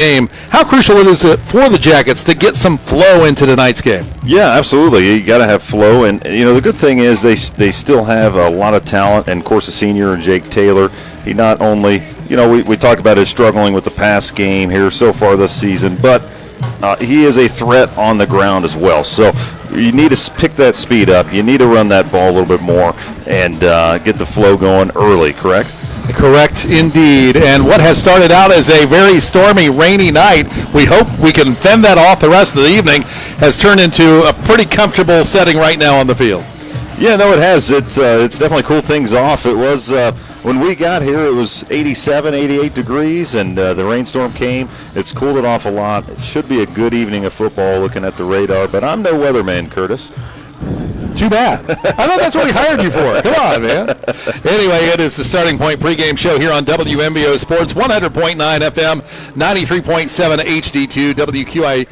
game. How crucial it is for the Jackets to get some flow into tonight's game? Yeah, absolutely. You got to have flow, and the good thing is they still have a lot of talent. And of course, the senior Jake Taylor. He not only we talked about his struggling with the pass game here so far this season, but he is a threat on the ground as well. So you need to pick that speed up. You need to run that ball a little bit more and get the flow going early. Correct? Correct indeed. And what has started out as a very stormy, rainy night, we hope we can fend that off the rest of the evening, has turned into a pretty comfortable setting right now on the field. Yeah, no, it has. It's definitely cooled things off. It was when we got here, it was 87, 88 degrees, and the rainstorm came. It's cooled it off a lot. It should be a good evening of football looking at the radar, but I'm no weatherman, Curtis. Too bad. I thought that's what we hired you for. Come on, man. Anyway, it is the Starting Point pregame show here on WMBO Sports, 100.9 FM, 93.7 HD2, WQIO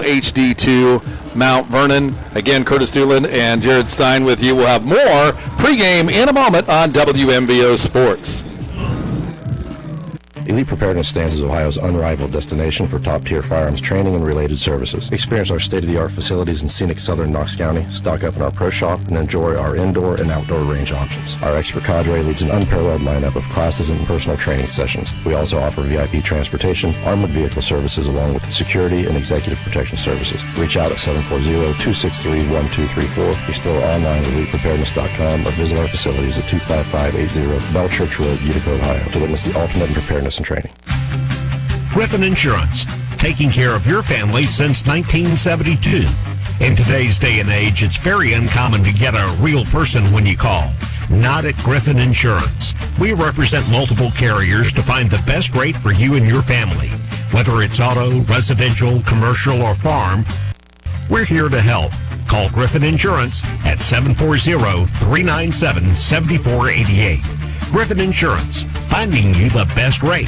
HD2, Mount Vernon. Again, Curtis Newland and Jared Stein with you. We'll have more pregame in a moment on WMBO Sports. Elite Preparedness stands as Ohio's unrivaled destination for top-tier firearms training and related services. Experience our state-of-the-art facilities in scenic southern Knox County, stock up in our pro shop, and enjoy our indoor and outdoor range options. Our expert cadre leads an unparalleled lineup of classes and personal training sessions. We also offer VIP transportation, armored vehicle services, along with security and executive protection services. Reach out at 740-263-1234. We store online at elitepreparedness.com or visit our facilities at 25580 Bell Church Road, Utica, Ohio, to witness the ultimate in preparedness and training. Griffin Insurance, taking care of your family since 1972. In today's day and age, it's very uncommon to get a real person when you call. Not at Griffin Insurance. We represent multiple carriers to find the best rate for you and your family. Whether it's auto, residential, commercial, or farm, we're here to help. Call Griffin Insurance at 740-397-7488. Griffin Insurance, finding you the best rate.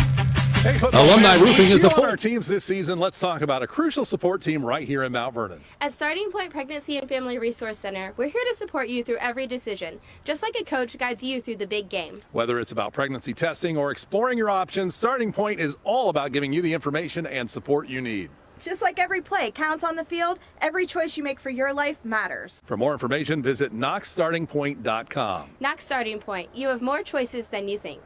Hey, Alumni Roofing is on our teams this season. Let's talk about a crucial support team right here in Mount Vernon. At Starting Point Pregnancy and Family Resource Center, we're here to support you through every decision, just like a coach guides you through the big game. Whether it's about pregnancy testing or exploring your options, Starting Point is all about giving you the information and support you need. Just like every play counts on the field, every choice you make for your life matters. For more information, visit knoxstartingpoint.com. Knox Starting Point. You have more choices than you think.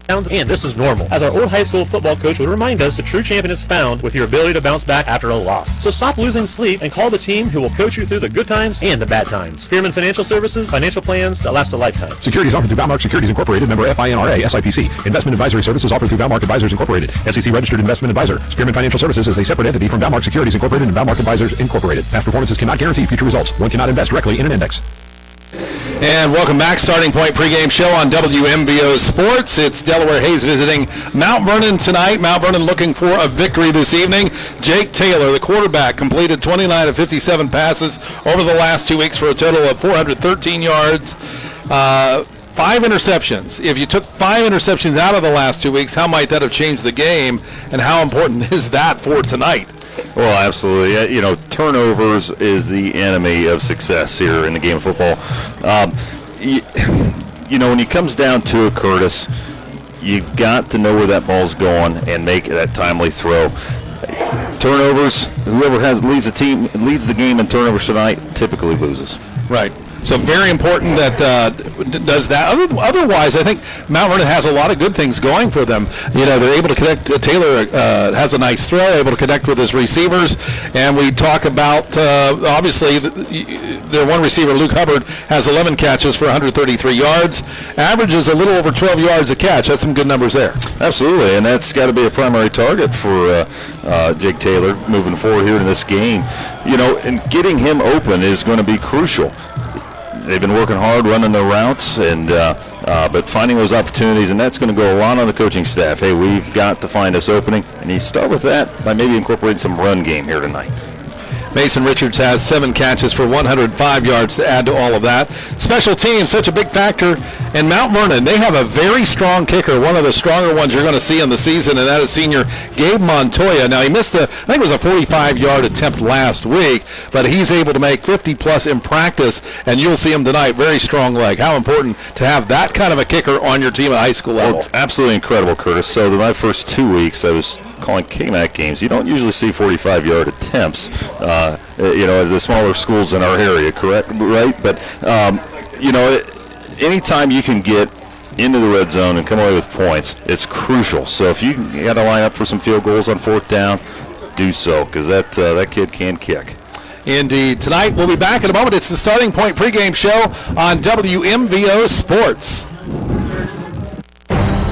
And this is normal. As our old high school football coach would remind us, the true champion is found with your ability to bounce back after a loss. So stop losing sleep and call the team who will coach you through the good times and the bad times. Spearman Financial Services, financial plans that last a lifetime. Securities offered through Valmark Securities Incorporated, member FINRA, SIPC. Investment advisory services offered through Valmark Advisors Incorporated, SEC registered investment advisor. Spearman Financial Services is a separate entity from Valmark Securities Incorporated and Valmark Advisors Incorporated. Past performances cannot guarantee future results. One cannot invest directly in an index. And welcome back, Starting Point pregame show on WMBO Sports. It's Delaware Hayes visiting Mount Vernon tonight. Mount Vernon looking for a victory this evening. Jake Taylor, the quarterback, completed 29 of 57 passes over the last 2 weeks for a total of 413 yards. 5 interceptions. If you took 5 interceptions out of the last 2 weeks, how might that have changed the game, and how important is that for tonight? Well, absolutely. Turnovers is the enemy of success here in the game of football. When it comes down to it, Curtis, you've got to know where that ball's going and make that timely throw. Turnovers, whoever leads the game in turnovers tonight typically loses. Right. So very important that does that. Otherwise, I think Mount Vernon has a lot of good things going for them. They're able to connect. Taylor has a nice throw, able to connect with his receivers. And we talk about, obviously, their one receiver, Luke Hubbard, has 11 catches for 133 yards. Averages a little over 12 yards a catch. That's some good numbers there. Absolutely, and that's got to be a primary target for Jake Taylor moving forward here in this game. And getting him open is going to be crucial. They've been working hard running their routes, but finding those opportunities, and that's going to go a lot on the coaching staff. Hey, we've got to find this opening, and you start with that by maybe incorporating some run game here tonight. Mason Richards has 7 catches for 105 yards to add to all of that. Special teams, such a big factor. And Mount Vernon, they have a very strong kicker, one of the stronger ones you're going to see in the season, and that is senior Gabe Montoya. Now, he missed I think it was a 45-yard attempt last week, but he's able to make 50-plus in practice, and you'll see him tonight. Very strong leg. How important to have that kind of a kicker on your team at high school level. Well, it's absolutely incredible, Curtis. So my first 2 weeks, I was calling KMAC games. You don't usually see 45-yard attempts, at the smaller schools in our area, correct? Right? But, anytime you can get into the red zone and come away with points, it's crucial. So if you got to line up for some field goals on 4th down, do so, because that kid can kick. Indeed. Tonight, we'll be back in a moment. It's the Starting Point pregame show on WMVO Sports.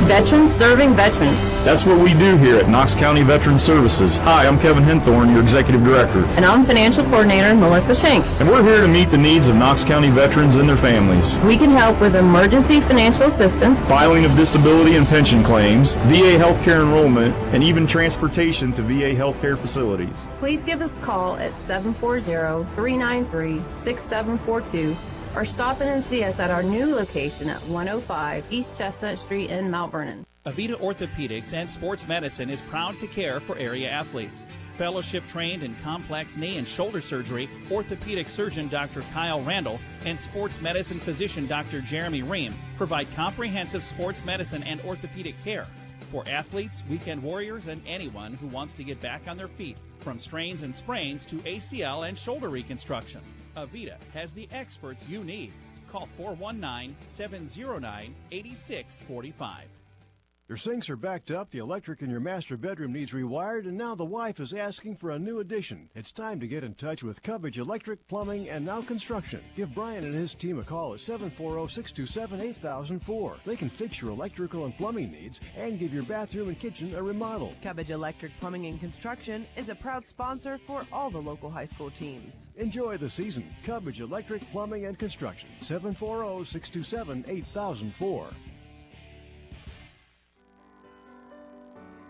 Veterans serving veterans. That's what we do here at Knox County Veteran Services. Hi, I'm Kevin Henthorne, your Executive Director. And I'm Financial Coordinator Melissa Schenk. And we're here to meet the needs of Knox County veterans and their families. We can help with emergency financial assistance, filing of disability and pension claims, VA healthcare enrollment, and even transportation to VA healthcare facilities. Please give us a call at 740-393-6742 or stop in and see us at our new location at 105 East Chestnut Street in Mount Vernon. Avita Orthopedics and Sports Medicine is proud to care for area athletes. Fellowship trained in complex knee and shoulder surgery, orthopedic surgeon Dr. Kyle Randall and sports medicine physician Dr. Jeremy Ream provide comprehensive sports medicine and orthopedic care for athletes, weekend warriors, and anyone who wants to get back on their feet, from strains and sprains to ACL and shoulder reconstruction. Avita has the experts you need. Call 419-709-8645. Your sinks are backed up, the electric in your master bedroom needs rewired, and now the wife is asking for a new addition. It's time to get in touch with Cubbage Electric, Plumbing, and Now Construction. Give Brian and his team a call at 740-627-8004. They can fix your electrical and plumbing needs and give your bathroom and kitchen a remodel. Cubbage Electric, Plumbing, and Construction is a proud sponsor for all the local high school teams. Enjoy the season. Cubbage Electric, Plumbing, and Construction. 740-627-8004.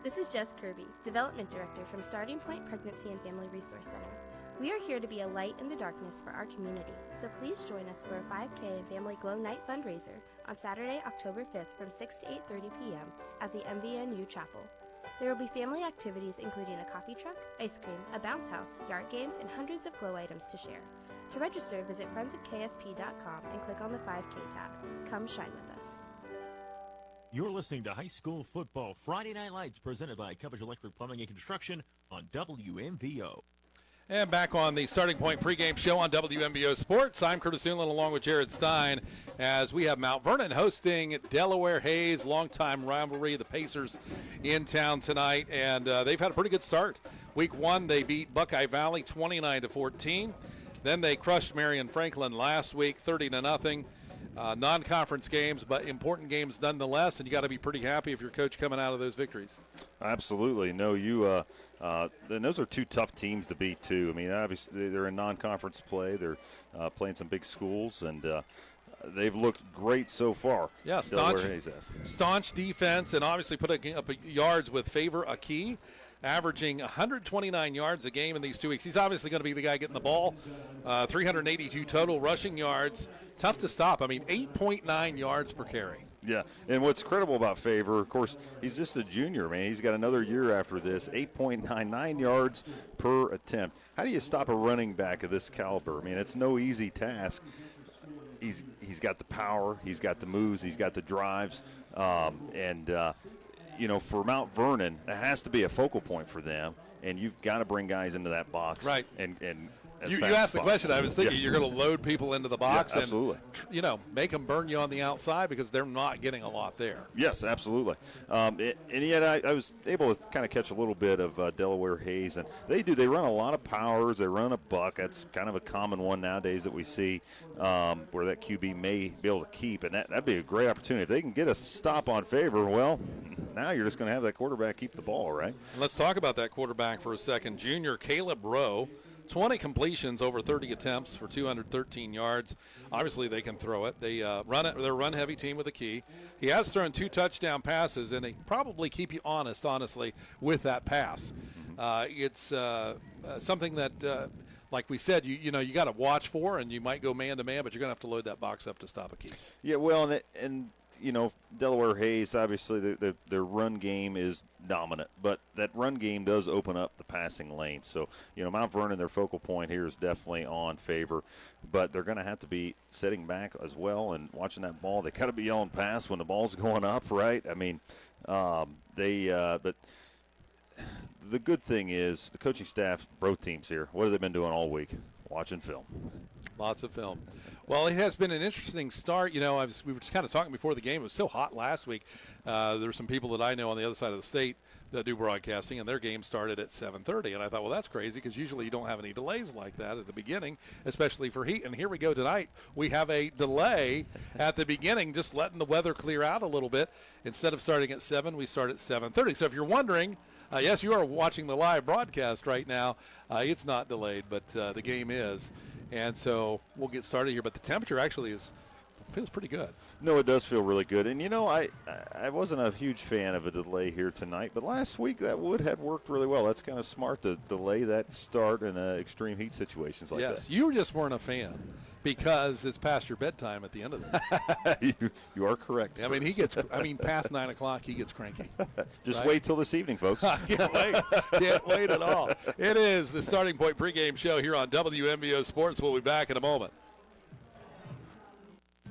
This is Jess Kirby, Development Director from Starting Point Pregnancy and Family Resource Center. We are here to be a light in the darkness for our community, so please join us for a 5K and Family Glow Night fundraiser on Saturday, October 5th from 6 to 8:30 p.m. at the MVNU Chapel. There will be family activities including a coffee truck, ice cream, a bounce house, yard games, and hundreds of glow items to share. To register, visit friendsofksp.com and click on the 5K tab. Come shine with us. You're listening to High School Football Friday Night Lights, presented by Cubbage Electric Plumbing and Construction on WMVO. And back on the Starting Point pregame show on WMVO Sports. I'm Curtis Newland along with Jared Stein as we have Mount Vernon hosting Delaware Hayes, longtime rivalry. The Pacers in town tonight, and they've had a pretty good start. Week 1, they beat Buckeye Valley 29-14. Then they crushed Marion Franklin last week 30-0. Non-conference games, but important games nonetheless, and you got to be pretty happy if you're coach coming out of those victories. Absolutely. No, those are two tough teams to beat, too. I mean, obviously, they're in non-conference play. They're playing some big schools, and they've looked great so far. Yeah, staunch defense, and obviously put up yards with Favor Aki, averaging 129 yards a game in these 2 weeks. He's obviously going to be the guy getting the ball. 382 total rushing yards. Tough to stop. I mean, 8.9 yards per carry. Yeah, and what's credible about Favor, of course, he's just a junior, man. He's got another year after this, 8.99 yards per attempt. How do you stop a running back of this caliber? I mean, it's no easy task. He's got the power, he's got the moves, he's got the drives, for Mount Vernon, it has to be a focal point for them, and you've got to bring guys into that box. Right. And you asked the question. I was thinking you're going to load people into the box and make them burn you on the outside because they're not getting a lot there. Yes, absolutely. And yet I was able to kind of catch a little bit of Delaware Hayes, and they run a lot of powers. They run a buck. That's kind of a common one nowadays that we see where that QB may be able to keep, and that'd be a great opportunity. If they can get a stop on Favor, well, now you're just going to have that quarterback keep the ball, right? And let's talk about that quarterback for a second. Junior Caleb Rowe. 20 completions over 30 attempts for 213 yards. Obviously, they can throw it. They're a run-heavy team with a key. He has thrown 2 touchdown passes, and they probably keep you honestly, with that pass. It's something that a like we said, you got to watch for, and you might go man-to-man, but you're going to have to load that box up to stop a key. Yeah, well, and Delaware Hayes, obviously their run game is dominant, but that run game does open up the passing lane. So, Mount Vernon, their focal point here is definitely on favor, but they're going to have to be sitting back as well and watching that ball. They got to be on pass when the ball's going up, right? I mean, but the good thing is the coaching staff, both teams here, what have they been doing all week? Watching film. Lots of film. Well, it has been an interesting start. We were just kind of talking before the game. It was so hot last week. There were some people that I know on the other side of the state that do broadcasting, and their game started at 7:30. And I thought, well, that's crazy because usually you don't have any delays like that at the beginning, especially for heat. And here we go tonight. We have a delay at the beginning, just letting the weather clear out a little bit. Instead of starting at 7, we start at 7:30. So if you're wondering, yes, you are watching the live broadcast right now. It's not delayed, but the game is. And so we'll get started here. But the temperature actually feels pretty good. No, it does feel really good. And, I wasn't a huge fan of a delay here tonight, but last week that had worked really well. That's kind of smart to delay that start in extreme heat situations like that. Yes, you just weren't a fan because it's past your bedtime at the end of it. You are correct. I mean, past 9 o'clock, he gets cranky. Just right? wait till this evening, folks. Can't wait. Can't wait at all. It is the Starting Point pregame show here on WMBO Sports. We'll be back in a moment.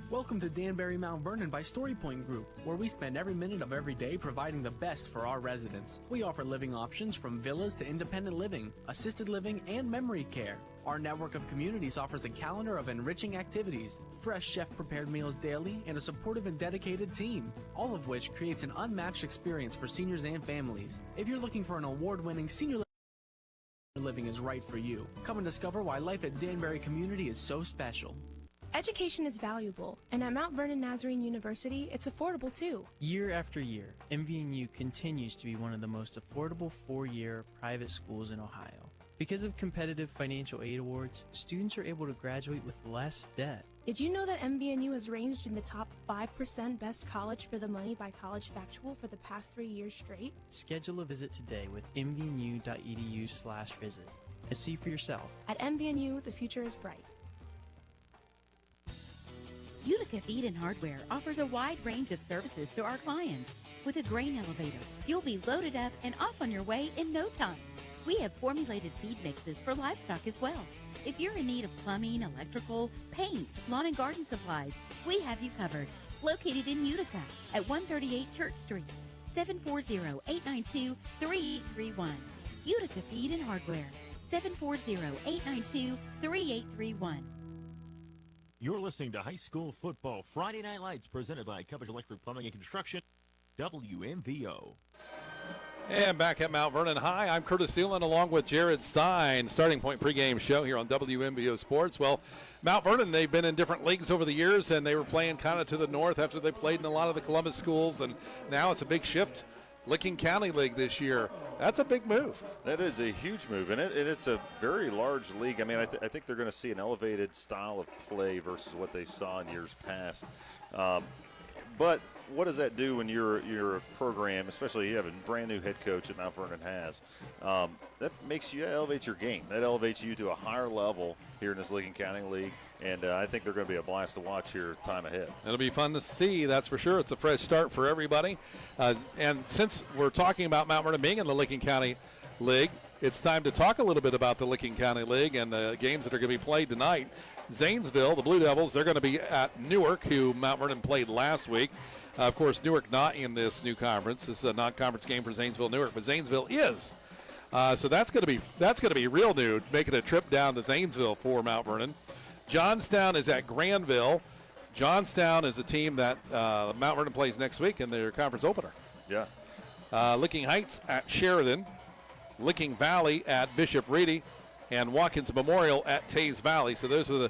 Welcome to Danbury Mount Vernon by StoryPoint Group, where we spend every minute of every day providing the best for our residents. We offer living options from villas to independent living, assisted living, and memory care. Our network of communities offers a calendar of enriching activities, fresh chef-prepared meals daily, and a supportive and dedicated team, all of which creates an unmatched experience for seniors and families. If you're looking for an award-winning senior living is right for you, come and discover why life at Danbury Community is so special. Education is valuable, and at Mount Vernon Nazarene University, it's affordable too. Year after year, MVNU continues to be one of the most affordable four-year private schools in Ohio. Because of competitive financial aid awards, students are able to graduate with less debt. Did you know that MVNU has ranged in the top 5% best college for the money by College Factual for the past 3 years straight? Schedule a visit today with mvnu.edu/visit and see for yourself. At MVNU, the future is bright. Utica Feed and Hardware offers a wide range of services to our clients. With a grain elevator, you'll be loaded up and off on your way in no time. We have formulated feed mixes for livestock as well. If you're in need of plumbing, electrical, paints, lawn and garden supplies, we have you covered. Located in Utica at 138 Church Street, 740-892-3831. Utica Feed and Hardware, 740-892-3831. You're listening to High School Football Friday Night Lights presented by Cubbage Electric Plumbing and Construction, WMVO. And back at Mount Vernon High, I'm Curtis Thielen along with Jared Stein. Starting Point pregame show here on WMVO Sports. Well, Mount Vernon, they've been in different leagues over the years, and they were playing kind of to the north after they played in a lot of the Columbus schools, and now it's a big shift. Licking County League this year. That's a big move. That is a huge move, and it's a very large league. I mean, I think they're going to see an elevated style of play versus what they saw in years past. But what does that do when you're a program, especially you have a brand new head coach that Mount Vernon has? That elevates your game. That elevates you to a higher level here in this Licking County League, and I think they're going to be a blast to watch here time ahead. It'll be fun to see, that's for sure. It's a fresh start for everybody. And since we're talking about Mount Vernon being in the Licking County League, it's time to talk a little bit about the Licking County League and the games that are going to be played tonight. Zanesville, the Blue Devils, they're going to be at Newark, who Mount Vernon played last week. Of course, Newark not in this new conference. This is a non-conference game for Zanesville-Newark, but Zanesville is. So that's going to be real new, making a trip down to Zanesville for Mount Vernon. Johnstown is at Granville. Johnstown is a team that Mount Vernon plays next week in their conference opener. Yeah. Licking Heights at Sheridan. Licking Valley at Bishop Reedy. And Watkins Memorial at Tays Valley. So those are the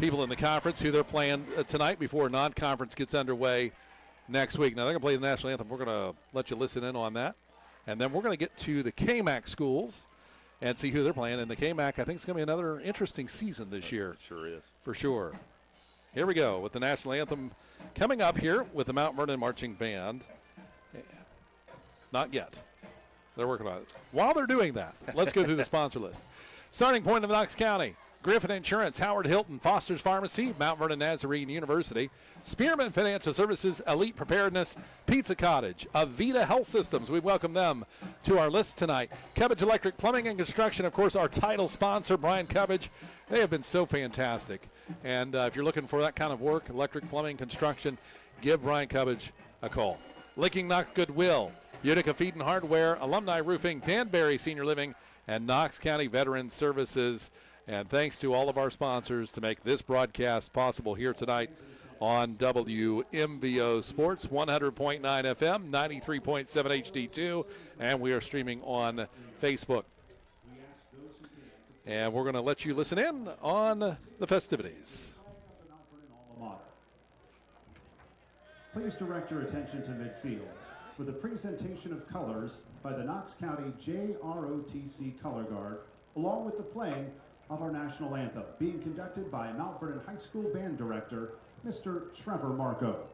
people in the conference who they're playing tonight before non-conference gets underway next week. Now, they're going to play the national anthem. We're going to let you listen in on that. And then we're going to get to the KMAC schools and see who they're playing. And the KMAC, I think, is going to be another interesting season this year. It sure is. For sure. Here we go with the national anthem coming up here with the Mount Vernon Marching Band. Not yet. They're working on it. While they're doing that, let's go through the sponsor list. Starting point of Knox County. Griffin Insurance, Howard Hilton, Foster's Pharmacy, Mount Vernon Nazarene University, Spearman Financial Services, Elite Preparedness, Pizza Cottage, Avita Health Systems. We welcome them to our list tonight. Cubbage Electric Plumbing and Construction, of course, our title sponsor, Brian Cubbage. They have been so fantastic. And if you're looking for that kind of work, electric, plumbing, construction, give Brian Cubbage a call. Licking Knox Goodwill, Utica Feed and Hardware, Alumni Roofing, Danbury Senior Living, and Knox County Veteran Services. And thanks to all of our sponsors to make this broadcast possible here tonight on WMVO Sports, 100.9 FM, 93.7 HD2, and we are streaming on Facebook. And we're going to let you listen in on the festivities. Please direct your attention to midfield for the presentation of colors by the Knox County JROTC Color Guard, along with the playing of our national anthem, being conducted by Mount Vernon High School Band Director, Mr. Trevor Marco.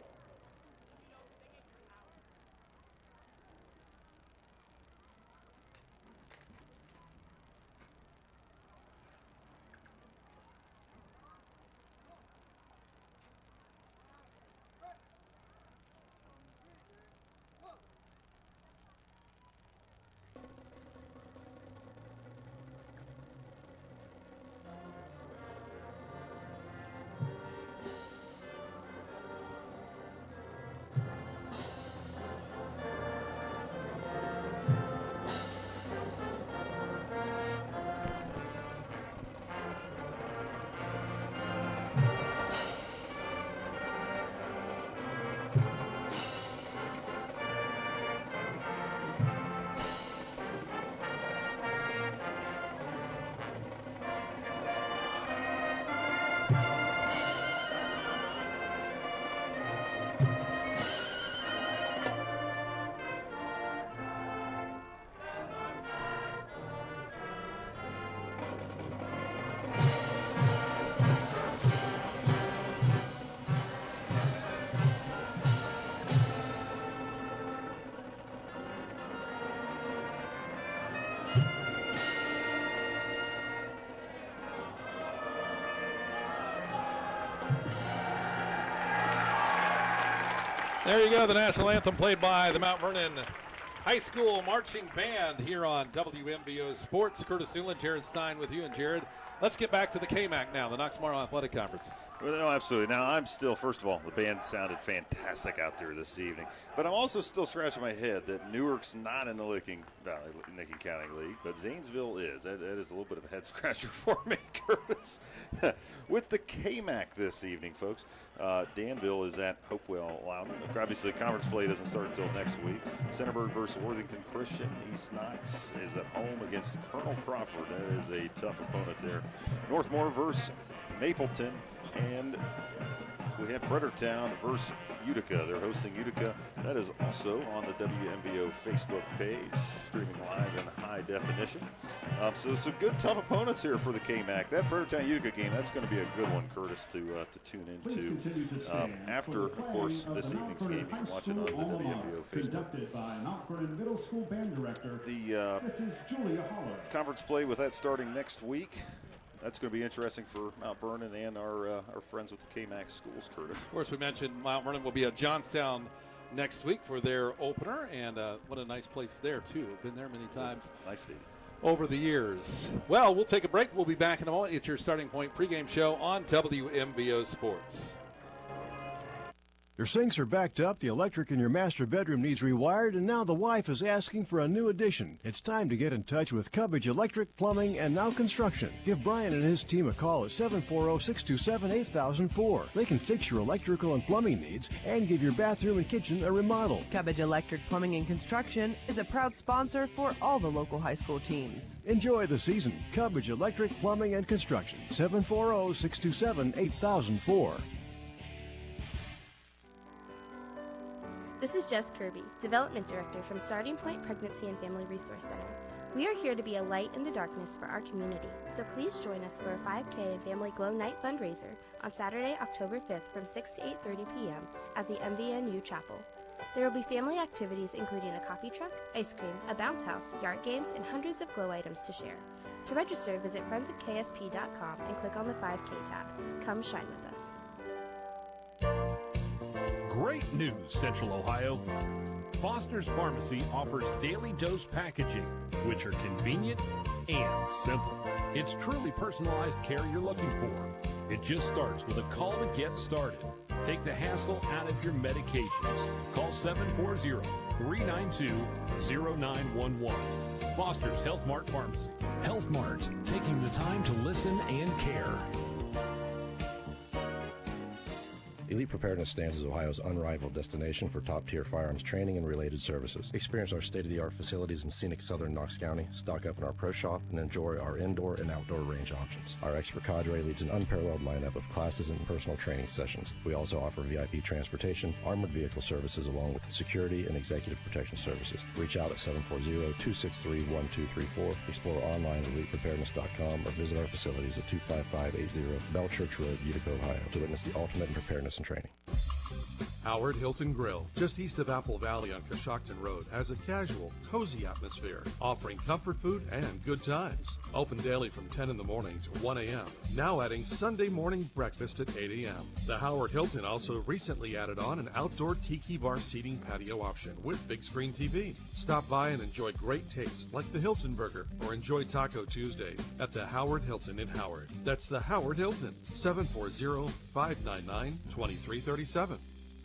There you go, the national anthem played by the Mount Vernon High School Marching Band here on WMVO Sports. Curtis Newland, Jared Stein with you. And Jared, let's get back to the KMAC now, the Knox Tomorrow Athletic Conference. Well, no, absolutely. Now, I'm still, first of all, the band sounded fantastic out there this evening. But I'm also still scratching my head that Newark's not in the Licking County League, but Zanesville is. That is a little bit of a head scratcher for me, Curtis. With the KMAC this evening, folks, Danville is at Hopewell Loudon. Obviously, conference play doesn't start until next week. Centerburg versus Worthington Christian. East Knox is at home against Colonel Crawford. That is a tough opponent there. Northmore versus Mapleton. And we have Fredericktown versus Utica. They're hosting Utica. That is also on the WMVO Facebook page, streaming live in high definition. So some good, tough opponents here for the KMAC. That Fredericktown-Utica game, that's going to be a good one, Curtis, to tune into. After, of course, this evening's game, you can watch it on the WMVO Facebook. The conference play with that starting next week. That's going to be interesting for Mount Vernon and our friends with the KMAC schools, Curtis. Of course, we mentioned Mount Vernon will be at Johnstown next week for their opener, and what a nice place there, too. Been there many times. Nice stadium. Over the years. Well, we'll take a break. We'll be back in a moment. It's your Starting Point pregame show on WMVO Sports. Your sinks are backed up, the electric in your master bedroom needs rewired, and now the wife is asking for a new addition. It's time to get in touch with Cubbage Electric, Plumbing, and Now Construction. Give Brian and his team a call at 740-627-8004. They can fix your electrical and plumbing needs and give your bathroom and kitchen a remodel. Cubbage Electric Plumbing and Construction is a proud sponsor for all the local high school teams. Enjoy the season. Cubbage Electric, Plumbing, and Construction. 740-627-8004. This is Jess Kirby, Development Director from Starting Point Pregnancy and Family Resource Center. We are here to be a light in the darkness for our community, so please join us for a 5K and Family Glow Night fundraiser on Saturday, October 5th from 6 to 8:30 p.m. at the MVNU Chapel. There will be family activities including a coffee truck, ice cream, a bounce house, yard games, and hundreds of glow items to share. To register, visit friendsofksp.com and click on the 5K tab. Come shine with us. Great news, Central Ohio. Foster's Pharmacy offers daily dose packaging, which are convenient and simple. It's truly personalized care you're looking for. It just starts with a call to get started. Take the hassle out of your medications. Call 740-392-0911. Foster's Health Mart Pharmacy. Health Mart, taking the time to listen and care. Elite Preparedness stands as Ohio's unrivaled destination for top-tier firearms training and related services. Experience our state-of-the-art facilities in scenic southern Knox County, stock up in our pro shop, and enjoy our indoor and outdoor range options. Our expert cadre leads an unparalleled lineup of classes and personal training sessions. We also offer VIP transportation, armored vehicle services, along with security and executive protection services. Reach out at 740-263-1234, explore online at elitepreparedness.com, or visit our facilities at 25580 Bell Church Road, Utica, Ohio, to witness the ultimate in preparedness and training. Howard Hilton Grill, just east of Apple Valley on Coshocton Road, has a casual, cozy atmosphere, offering comfort food and good times. Open daily from 10 in the morning to 1 a.m., now adding Sunday morning breakfast at 8 a.m. The Howard Hilton also recently added on an outdoor tiki bar seating patio option with big screen TV. Stop by and enjoy great tastes like the Hilton Burger, or enjoy Taco Tuesdays at the Howard Hilton in Howard. That's the Howard Hilton, 740-599-2337.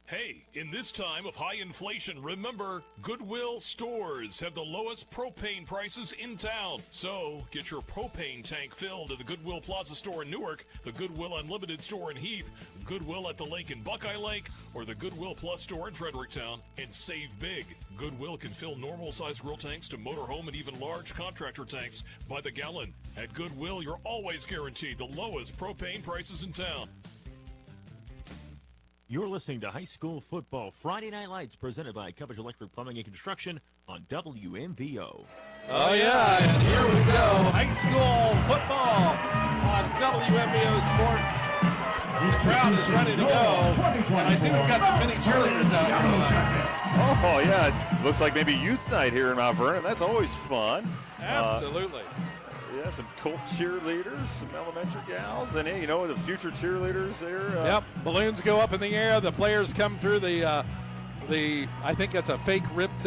Hey, in this time of high inflation, remember, Goodwill stores have the lowest propane prices in town. So, get your propane tank filled at the Goodwill Plaza store in Newark, the Goodwill Unlimited store in Heath, Goodwill at the Lake in Buckeye Lake, or the Goodwill Plus store in Fredericktown, and save big. Goodwill can fill normal-sized grill tanks to motorhome and even large contractor tanks by the gallon. At Goodwill, you're always guaranteed the lowest propane prices in town. You're listening to High School Football Friday Night Lights, presented by Cubbage Electric Plumbing and Construction on WMVO. Oh, yeah, and here we go. High school football on WMVO Sports. The crowd is ready to go. And I see we've got the mini cheerleaders out here tonight. Oh, yeah. It looks like maybe youth night here in Mount Vernon. That's always fun. Absolutely. Yeah, some Colt cheerleaders, some elementary gals, and hey, you know, the future cheerleaders there. Yep, balloons go up in the air. The players come through the I think that's a fake ripped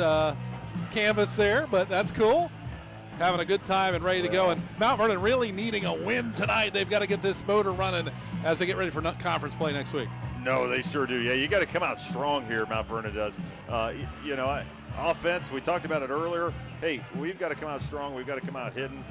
canvas there, but that's cool. Having a good time and ready to go. And Mount Vernon really needing a win tonight. They've got to get this motor running as they get ready for conference play next week. No, they sure do. Yeah, you got to come out strong here, Mount Vernon does. Offense, we talked about it earlier. Hey, we've got to come out strong. We've got to come out hidden.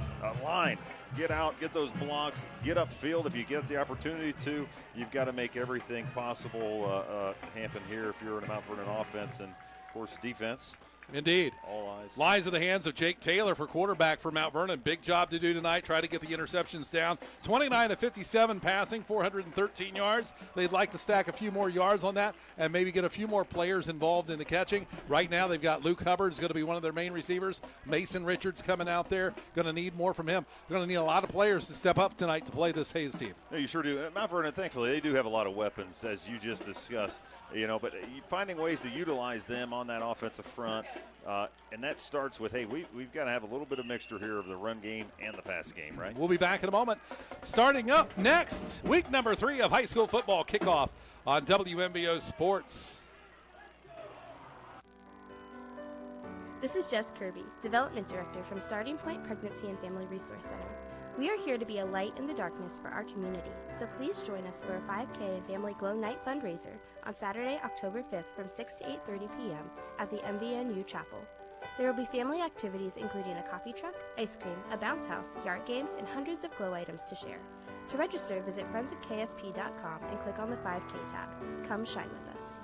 Line, get out, get those blocks, get upfield if you get the opportunity to. You've got to make everything possible happen here if you're in a Mount Vernon offense and, of course, defense. Indeed. All eyes. Lies in the hands of Jake Taylor for quarterback for Mount Vernon. Big job to do tonight. Try to get the interceptions down. 29 to 57 passing, 413 yards. They'd like to stack a few more yards on that and maybe get a few more players involved in the catching. Right now they've got Luke Hubbard, who's going to be one of their main receivers. Mason Richards coming out there. Going to need more from him. Going to need a lot of players to step up tonight to play this Hayes team. No, you sure do. Mount Vernon, thankfully, they do have a lot of weapons, as you just discussed. But finding ways to utilize them on that offensive front. And that starts with, hey, we've got to have a little bit of mixture here of the run game and the pass game, right? We'll be back in a moment. Starting up next, week number 3 of high school football kickoff on WMVO Sports. This is Jess Kirby, Development Director from Starting Point Pregnancy and Family Resource Center. We are here to be a light in the darkness for our community, so please join us for a 5K and Family Glow Night fundraiser on Saturday, October 5th from 6 to 8:30 p.m. at the MVNU Chapel. There will be family activities including a coffee truck, ice cream, a bounce house, yard games, and hundreds of glow items to share. To register, visit friendsofksp.com and click on the 5K tab. Come shine with us.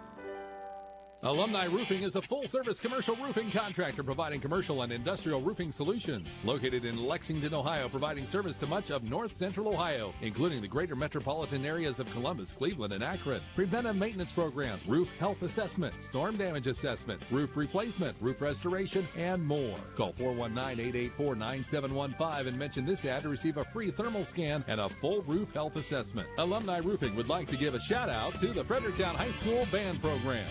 Alumni Roofing is a full-service commercial roofing contractor providing commercial and industrial roofing solutions. Located in Lexington, Ohio, providing service to much of North Central Ohio, including the greater metropolitan areas of Columbus, Cleveland, and Akron. Preventive maintenance program, roof health assessment, storm damage assessment, roof replacement, roof restoration, and more. Call 419-884-9715 and mention this ad to receive a free thermal scan and a full roof health assessment. Alumni Roofing would like to give a shout-out to the Fredericktown High School Band Program.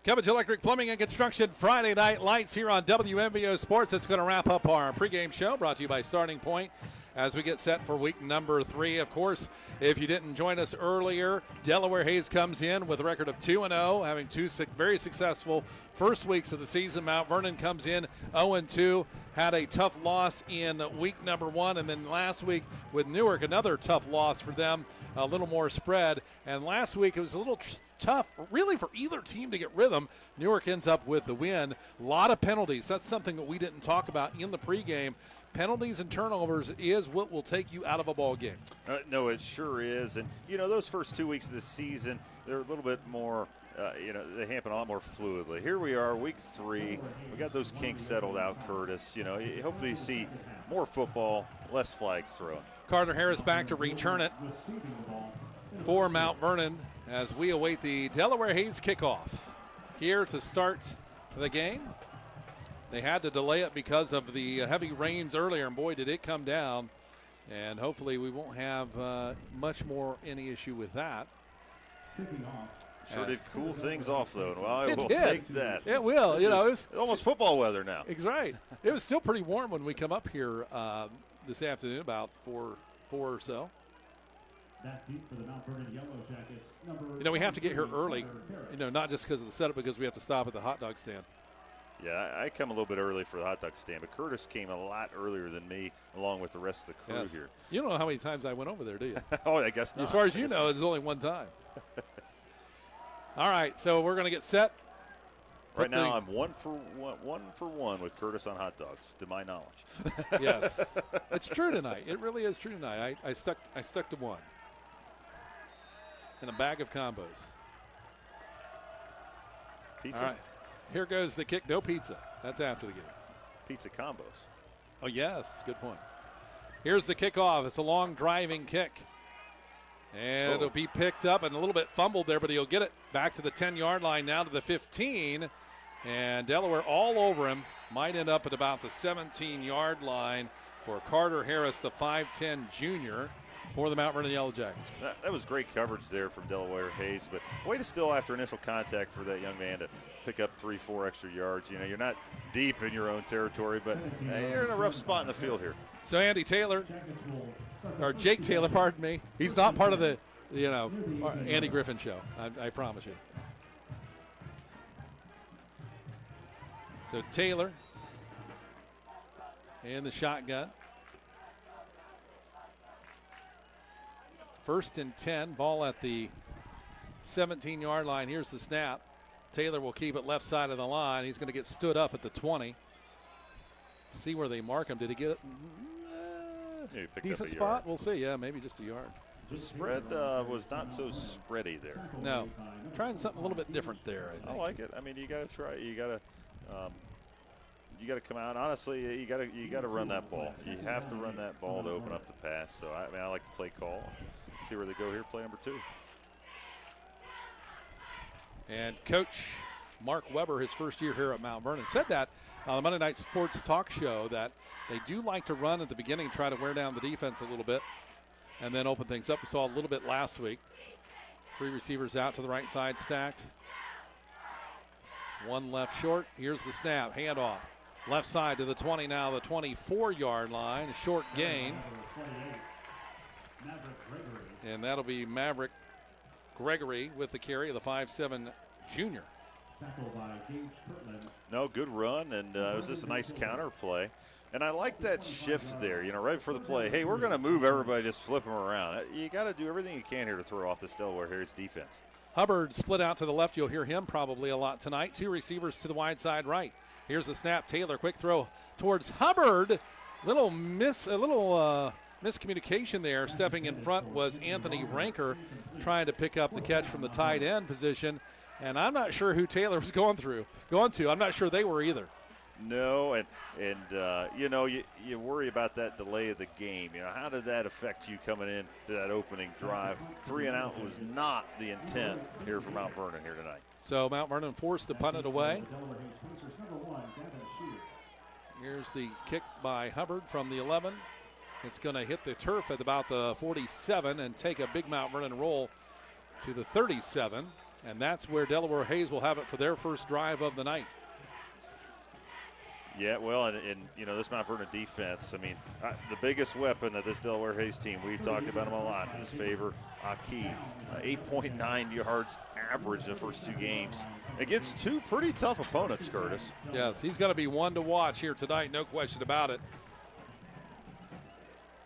Cubbage Electric Plumbing and Construction Friday Night Lights here on WMVO Sports. It's going to wrap up our pregame show brought to you by Starting Point as we get set for week number 3. Of course, if you didn't join us earlier, Delaware Hayes comes in with a record of 2-0, having 2 very successful first weeks of the season. Mount Vernon comes in 0-2, had a tough loss in week number 1, and then last week with Newark, another tough loss for them, a little more spread. And last week it was a little tough, really, for either team to get rhythm. Newark ends up with the win. A lot of penalties. That's something that we didn't talk about in the pregame. Penalties and turnovers is what will take you out of a ball game. No, it sure is. And, those first 2 weeks of the season, they're a little bit more, they happen a lot more fluidly. Here we are, week 3. We got those kinks settled out, Curtis. Hopefully you see more football, less flags thrown. Carter Harris back to return it for Mount Vernon as we await the Delaware Hayes kickoff. Here to start the game. They had to delay it because of the heavy rains earlier, and boy, did it come down. And hopefully we won't have much more any issue with that. Sure did cool things off, though. Well, I will did. take that. It will. It's almost football weather now. It's right. It was still pretty warm when we come up here this afternoon, about 4 or so. We have to get here early, not just because of the setup, because we have to stop at the hot dog stand. Yeah, I come a little bit early for the hot dog stand, but Curtis came a lot earlier than me, along with the rest of the crew here. You don't know how many times I went over there, do you? Oh, I guess not. As far as you know, it's only one time. All right, so we're going to get set. Right now, I'm one for one with Curtis on hot dogs, to my knowledge. Yes, it's true tonight. It really is true tonight. I stuck to one. And a bag of combos. Pizza. All right, here goes the kick. No pizza. That's after the game. Pizza combos. Oh yes, good point. Here's the kickoff. It's a long driving kick. And it'll be picked up and a little bit fumbled there, but he'll get it back to the 10-yard line, now to the 15. And Delaware all over him. Might end up at about the 17-yard line for Carter Harris, the 5'10 junior for the Mount Vernon Yellow Jackets. That was great coverage there from Delaware Hayes, but way to still, after initial contact, for that young man to pick up 3-4 extra yards. You're not deep in your own territory, but you're in a rough spot in the field here. So Andy Taylor, or Jake Taylor, pardon me, he's not part of the, Andy Griffin show. I promise you. So Taylor in the shotgun. 1st and 10, ball at the 17-yard line. Here's the snap. Taylor will keep it left side of the line. He's going to get stood up at the 20. See where they mark him. Did he get it? Decent spot. We'll see. Yeah, maybe just a yard. The spread was not so spready there. No, trying something a little bit different there. I like it. I mean, you got to try. You got to come out. Honestly, you got to run that ball. You have to run that ball to open up the pass. So I like the play call. Let's see where they go here. Play number 2. And Coach Mark Weber, his first year here at Mount Vernon, said that on the Monday Night Sports Talk Show that they do like to run at the beginning, try to wear down the defense a little bit, and then open things up. We saw a little bit last week. 3 receivers out to the right side stacked. 1 left short. Here's the snap. Handoff. Left side to the 20 now, the 24-yard line. A short gain. And that'll be Maverick Gregory with the carry of the 5'7 junior. No, good run, and it was just a nice counter play. And I like that shift there, right before the play. Hey, we're going to move everybody, just flip them around. You got to do everything you can here to throw off this Delaware Harris defense. Hubbard split out to the left. You'll hear him probably a lot tonight. 2 receivers to the wide side right. Here's the snap. Taylor, quick throw towards Hubbard. Little miscommunication there. Stepping in front was Anthony Ranker, trying to pick up the catch from the tight end position. And I'm not sure who Taylor was going to. I'm not sure they were either. No, and you worry about that delay of the game. How did that affect you coming in to that opening drive? 3 and out was not the intent here for Mount Vernon here tonight. So Mount Vernon forced to punt it away. Here's the kick by Hubbard from the 11. It's going to hit the turf at about the 47 and take a big Mount Vernon roll to the 37. And that's where Delaware Hayes will have it for their first drive of the night. Yeah, well, and this Mount Vernon defense, I mean, the biggest weapon of this Delaware Hayes team, we've talked about him a lot, his favor, Aki. 8.9 yards average in the first 2 games against 2 pretty tough opponents, Curtis. Yes, he's going to be one to watch here tonight, no question about it.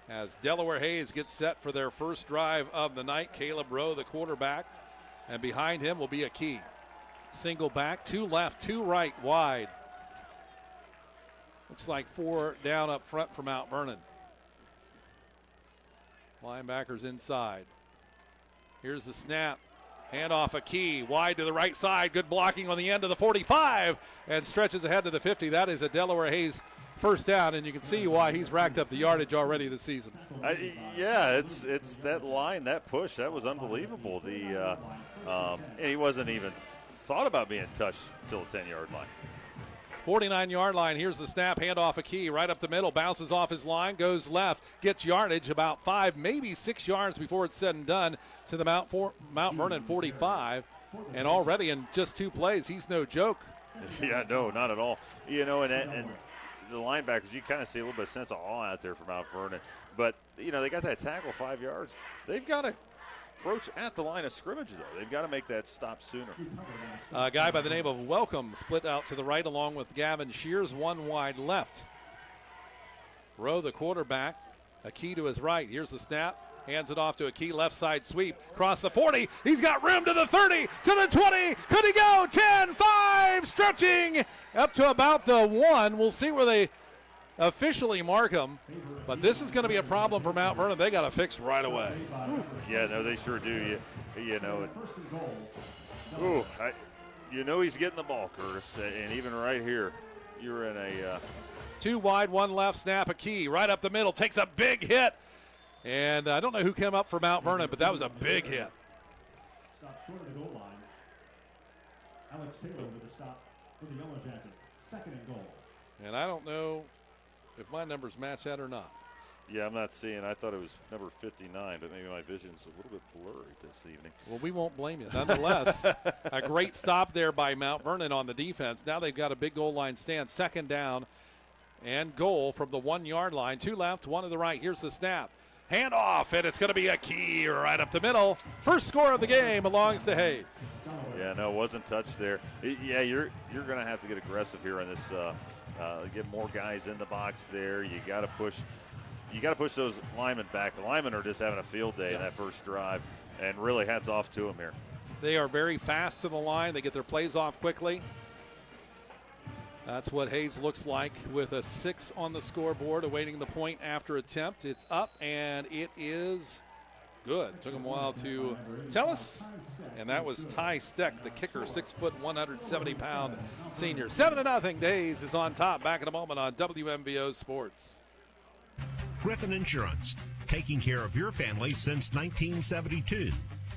As Delaware Hayes gets set for their first drive of the night, Caleb Rowe, the quarterback, and behind him will be Aki. Single back, 2 left, 2 right, wide. Looks like 4 down up front for Mount Vernon. Linebackers inside. Here's the snap. Handoff Aki, wide to the right side. Good blocking on the end of the 45 and stretches ahead to the 50. That is a Delaware Hayes first down, and you can see why he's racked up the yardage already this season. It's that line, that push, that was unbelievable. And he wasn't even thought about being touched until the 10-yard line. 49-yard line. Here's the snap. Handoff Aki right up the middle. Bounces off his line. Goes left. Gets yardage about 5, maybe 6 yards before it's said and done to the Mount Vernon 45. And already in just 2 plays, he's no joke. Yeah, no, not at all. And the linebackers, you kind of see a little bit of sense of awe out there for Mount Vernon. But, they got that tackle 5 yards. They've got to approach at the line of scrimmage, though. They've got to make that stop sooner. A guy by the name of Welcome split out to the right along with Gavin Shears, 1 wide left. Rowe, the quarterback, Aki to his right. Here's the snap. Hands it off to Aki, left side sweep. Cross the 40. He's got room to the 30, to the 20. Could he go? 10, 5, stretching up to about the 1. We'll see where they officially mark him. But this is going to be a problem for Mount Vernon. They got to fix right away. Yeah, no, they sure do. He's getting the ball, Curtis. And even right here, you're in a 2 wide, 1 left, snap Aki right up the middle. Takes a big hit. And I don't know who came up for Mount Vernon, but that was a big hit. Stop short of the goal line. Alex Taylor with a stop for the Yellow Jackets. 2nd and goal. And I don't know if my numbers match that or not. Yeah, I'm not seeing. I thought it was number 59, but maybe my vision's a little bit blurry this evening. Well, we won't blame you. Nonetheless, a great stop there by Mount Vernon on the defense. Now they've got a big goal line stand. 2nd down and goal from the 1-yard line. 2 left, 1 to the right. Here's the snap. Hand off, and it's going to be Aki right up the middle. First score of the game belongs to Hayes. Yeah, no, it wasn't touched there. Yeah, you're going to have to get aggressive here on this. Get more guys in the box there. You got to push. You got to push those linemen back. The linemen are just having a field day in that first drive, and really hats off to them here. They are very fast to the line. They get their plays off quickly. That's what Hayes looks like with a 6 on the scoreboard, awaiting the point after attempt. It's up, and it is good. Took him a while to tell us, and that was Ty Steck, the kicker, 6 foot, 170-pound senior. 7-0. Hayes is on top. Back in a moment on WMVO Sports. Griffin Insurance, taking care of your family since 1972.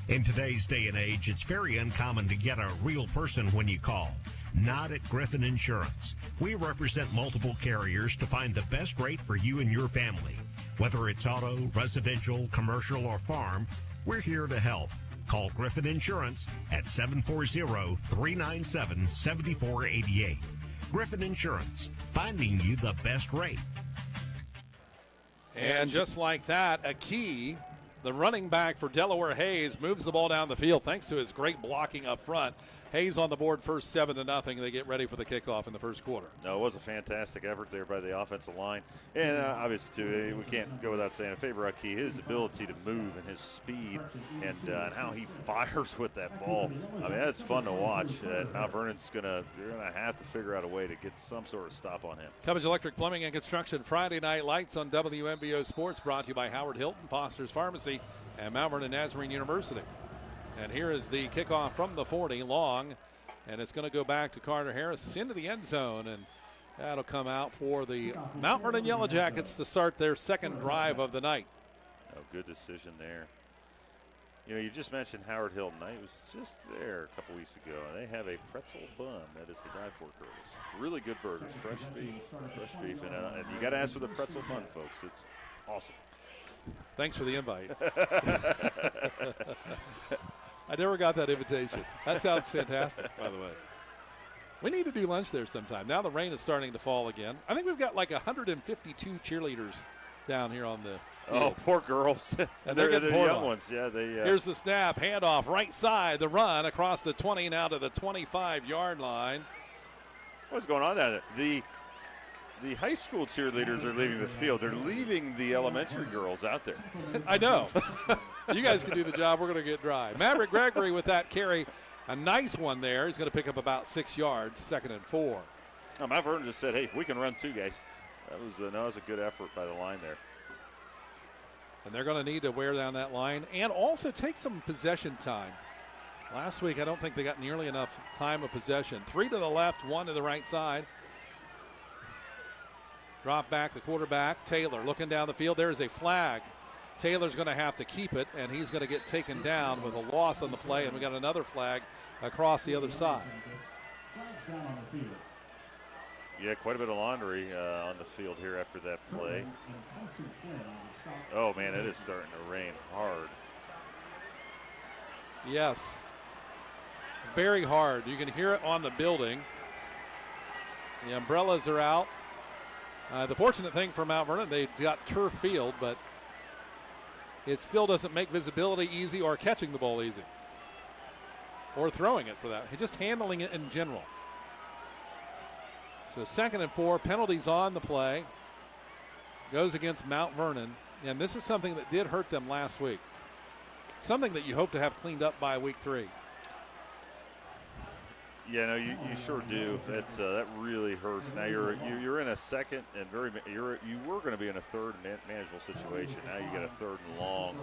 In today's day and age, it's very uncommon to get a real person when you call. Not at Griffin Insurance. We represent multiple carriers to find the best rate for you and your family. Whether it's auto, residential, commercial, or farm, we're here to help. Call Griffin Insurance at 740-397-7488. Griffin Insurance, finding you the best rate. And just like that, Aki, the running back for Delaware Hayes, moves the ball down the field thanks to his great blocking up front. Hayes on the board first, 7-0. They get ready for the kickoff in the first quarter. No, it was a fantastic effort there by the offensive line. And obviously, too, we can't go without saying, in favor of Aki, his ability to move and his speed and how he fires with that ball. I mean, that's fun to watch. Mount Vernon's they're gonna have to figure out a way to get some sort of stop on him. Cubbage Electric Plumbing and Construction Friday Night Lights on WMVO Sports, brought to you by Howard Hilton, Foster's Pharmacy, and Mount Vernon Nazarene University. And here is the kickoff from the 40, long, and it's going to go back to Carter Harris into the end zone, and that'll come out for the Mount Vernon Yellow Jackets to start their second drive of the night. Oh, good decision there. You just mentioned Howard Hilton. I was just there a couple weeks ago, and they have a pretzel bun that is to die for, Curtis. Really good burgers, fresh beef, and you got to ask for the pretzel bun, folks. It's awesome. Thanks for the invite. I never got that invitation. That sounds fantastic, by the way. We need to do lunch there sometime. Now the rain is starting to fall again. I think we've got like 152 cheerleaders down here on the field. Oh, poor girls. And they're getting the poured young on. ones. Yeah, they. Here's the snap, handoff, right side, the run across the 20 now to the 25-yard line. What's going on there? The high school cheerleaders are leaving the field. They're leaving the elementary girls out there. I know. You guys can do the job. We're going to get dry. Maverick Gregory with that carry. A nice one there. He's going to pick up about 6 yards, 2nd and 4. Oh, Matt Vernon just said, hey, we can run too, guys. That was a good effort by the line there. And they're going to need to wear down that line and also take some possession time. Last week, I don't think they got nearly enough time of possession. 3 to the left, 1 to the right side. Drop back, the quarterback, Taylor, looking down the field. There is a flag. Taylor's going to have to keep it, and he's going to get taken down with a loss on the play, and we got another flag across the other side. Yeah, quite a bit of laundry on the field here after that play. Oh, man, it is starting to rain hard. Yes. Very hard. You can hear it on the building. The umbrellas are out. The fortunate thing for Mount Vernon, they've got turf field, but it still doesn't make visibility easy or catching the ball easy. Or throwing it for that. Just handling it in general. So 2nd and 4, penalties on the play. Goes against Mount Vernon. And this is something that did hurt them last week. Something that you hope to have cleaned up by week 3. Yeah, no, you sure do. That really hurts. Now you're in a second and you were going to be in a third manageable situation. Now you got a 3rd and long.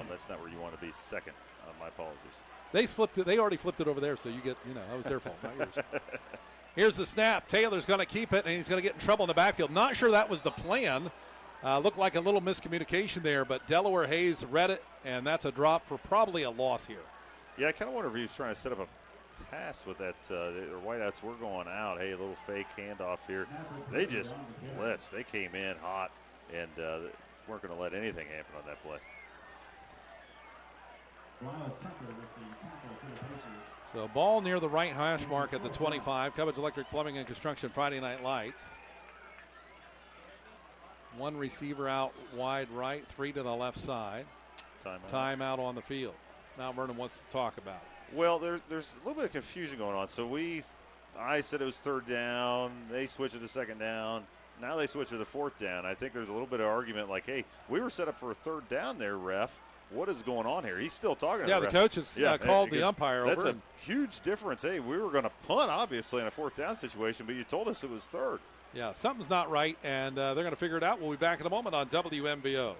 That's not where you want to be. Second. My apologies. They flipped it. They already flipped it over there, so you get. That was their fault, not yours. Here's the snap. Taylor's going to keep it, and he's going to get in trouble in the backfield. Not sure that was the plan. Looked like a little miscommunication there, but Delaware Hayes read it, and that's a drop for probably a loss here. Yeah, I kind of wonder if he was trying to set up a pass with that. Their whiteouts were going out. Hey, a little fake handoff here. They just blitzed. They came in hot and weren't going to let anything happen on that play. So ball near the right hash mark at the 25. Cubbage Electric Plumbing and Construction Friday Night Lights. 1 receiver out wide right, 3 to the left side. Timeout on the field. Mount Vernon wants to talk about it. Well, there's a little bit of confusion going on. So I said it was 3rd down. They switched it to 2nd down. Now they switch it to 4th down. I think there's a little bit of argument like, hey, we were set up for a 3rd down there, ref. What is going on here? He's still talking to the ref. The coach has called the umpire over. That's a huge difference. Hey, we were going to punt, obviously, in a 4th down situation, but you told us it was 3rd. Yeah, something's not right, and they're going to figure it out. We'll be back in a moment on WMVO.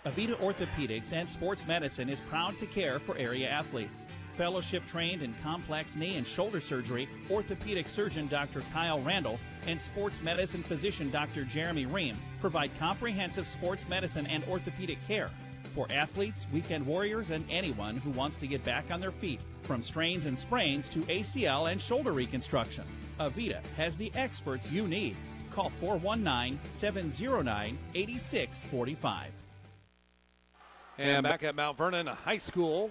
Avita Orthopedics and Sports Medicine is proud to care for area athletes. Fellowship trained in complex knee and shoulder surgery, orthopedic surgeon Dr. Kyle Randall and sports medicine physician Dr. Jeremy Ream provide comprehensive sports medicine and orthopedic care for athletes, weekend warriors, and anyone who wants to get back on their feet, from strains and sprains to ACL and shoulder reconstruction. Avita has the experts you need. Call 419-709-8645. And back at Mount Vernon High School.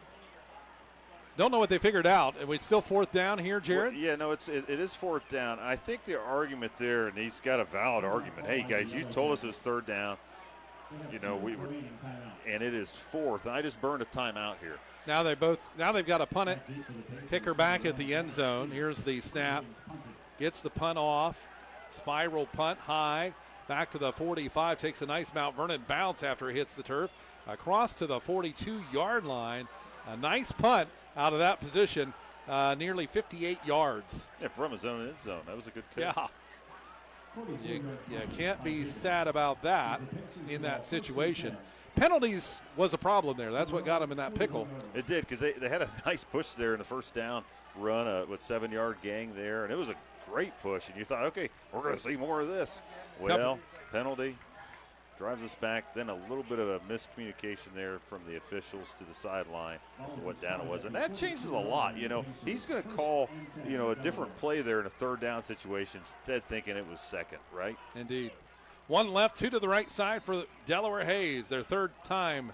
Don't know what they figured out. Are we still 4th down here, Jared? Well, yeah, no, it is 4th down. I think the argument there, and he's got a valid argument. Hey, guys, you told us it was 3rd down. And it is 4th. And I just burned a timeout here. Now they've got to punt it. Pick her back at the end zone. Here's the snap. Gets the punt off. Spiral punt high. Back to the 45. Takes a nice Mount Vernon bounce after it hits the turf. Across to the 42-yard line. A nice punt out of that position. Nearly 58 yards. Yeah, from his own end zone. That was a good kick. Yeah. You can't be sad about that in that situation. Penalties was a problem there. That's what got them in that pickle. It did, because they had a nice push there in the 1st down run with 7-yard gang there, and it was a great push. And you thought, okay, we're going to see more of this. Well, penalty drives us back. Then a little bit of a miscommunication there from the officials to the sideline as to what down it was. And that changes a lot. He's going to call, a different play there in a 3rd down situation instead thinking it was 2nd, right? Indeed. 1 left, 2 to the right side for Delaware Hayes, their 3rd time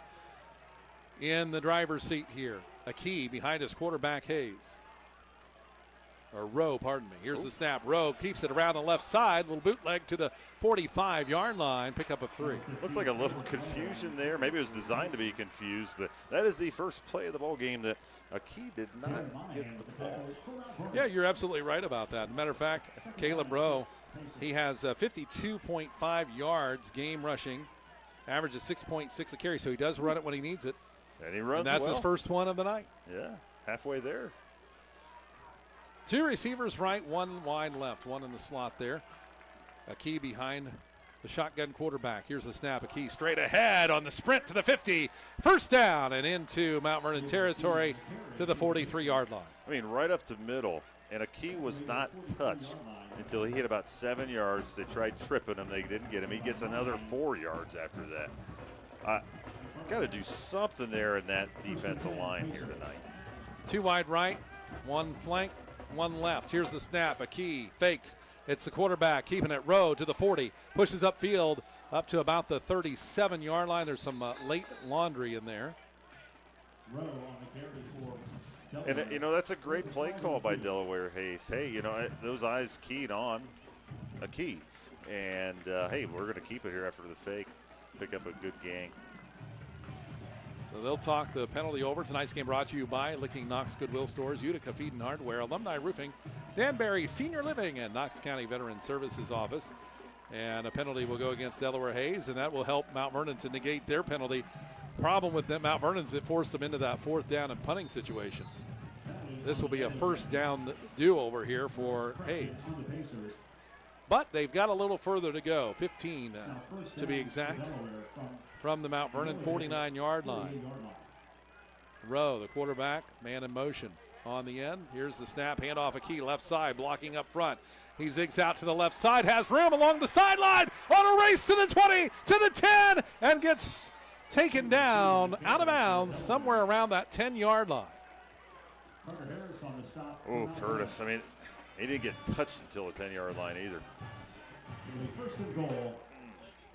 in the driver's seat here. A Key behind his quarterback, Hayes. Or Rowe, pardon me. Here's the snap. Rowe keeps it around the left side. Little bootleg to the 45-yard line. Pick up of 3. Looked like a little confusion there. Maybe it was designed to be confused, but that is the first play of the ball game that Akey did not get the ball. Yeah, you're absolutely right about that. Matter of fact, Caleb Rowe, he has 52.5 yards game rushing, averages 6.6 a carry, so he does run it when he needs it. And he runs And that's well. his first one of the night. Yeah, halfway there. 2 receivers right, 1 wide left, 1 in the slot there. Akey behind the shotgun quarterback. Here's the snap. Akey straight ahead on the sprint to the 50. First down and into Mount Vernon territory to the 43-yard line. I mean, right up the middle. And Akey was not touched until he hit about 7 yards. They tried tripping him. They didn't get him. He gets another 4 yards after that. Got to do something there in that defensive line here tonight. 2 wide right, 1 flank, 1 left. Here's the snap. Akey faked. It's the quarterback keeping it. Rowe to the 40. Pushes upfield up to about the 37-yard line. There's some late laundry in there. And, that's a great play call by Delaware Hayes. Hey, those eyes keyed on Akey. And, hey, we're going to keep it here after the fake. Pick up a good gain. So they'll talk the penalty over. Tonight's game brought to you by Licking Knox Goodwill Stores, Utica Feed and Hardware, Alumni Roofing, Danbury Senior Living, and Knox County Veteran Services Office. And a penalty will go against Delaware Hayes, and that will help Mount Vernon to negate their penalty. Problem with them, Mount Vernon's, it forced them into that 4th down and punting situation. This will be a first down do-over here for Hayes. But they've got a little further to go, 15 to be exact, from the Mount Vernon 49-yard line. Rowe, the quarterback, man in motion on the end. Here's the snap, handoff Akey, left side, blocking up front. He zigs out to the left side, has room along the sideline, on a race to the 20, to the 10, and gets taken down, out of bounds, somewhere around that 10-yard line. Oh, Curtis. I mean, he didn't get touched until the 10-yard line either.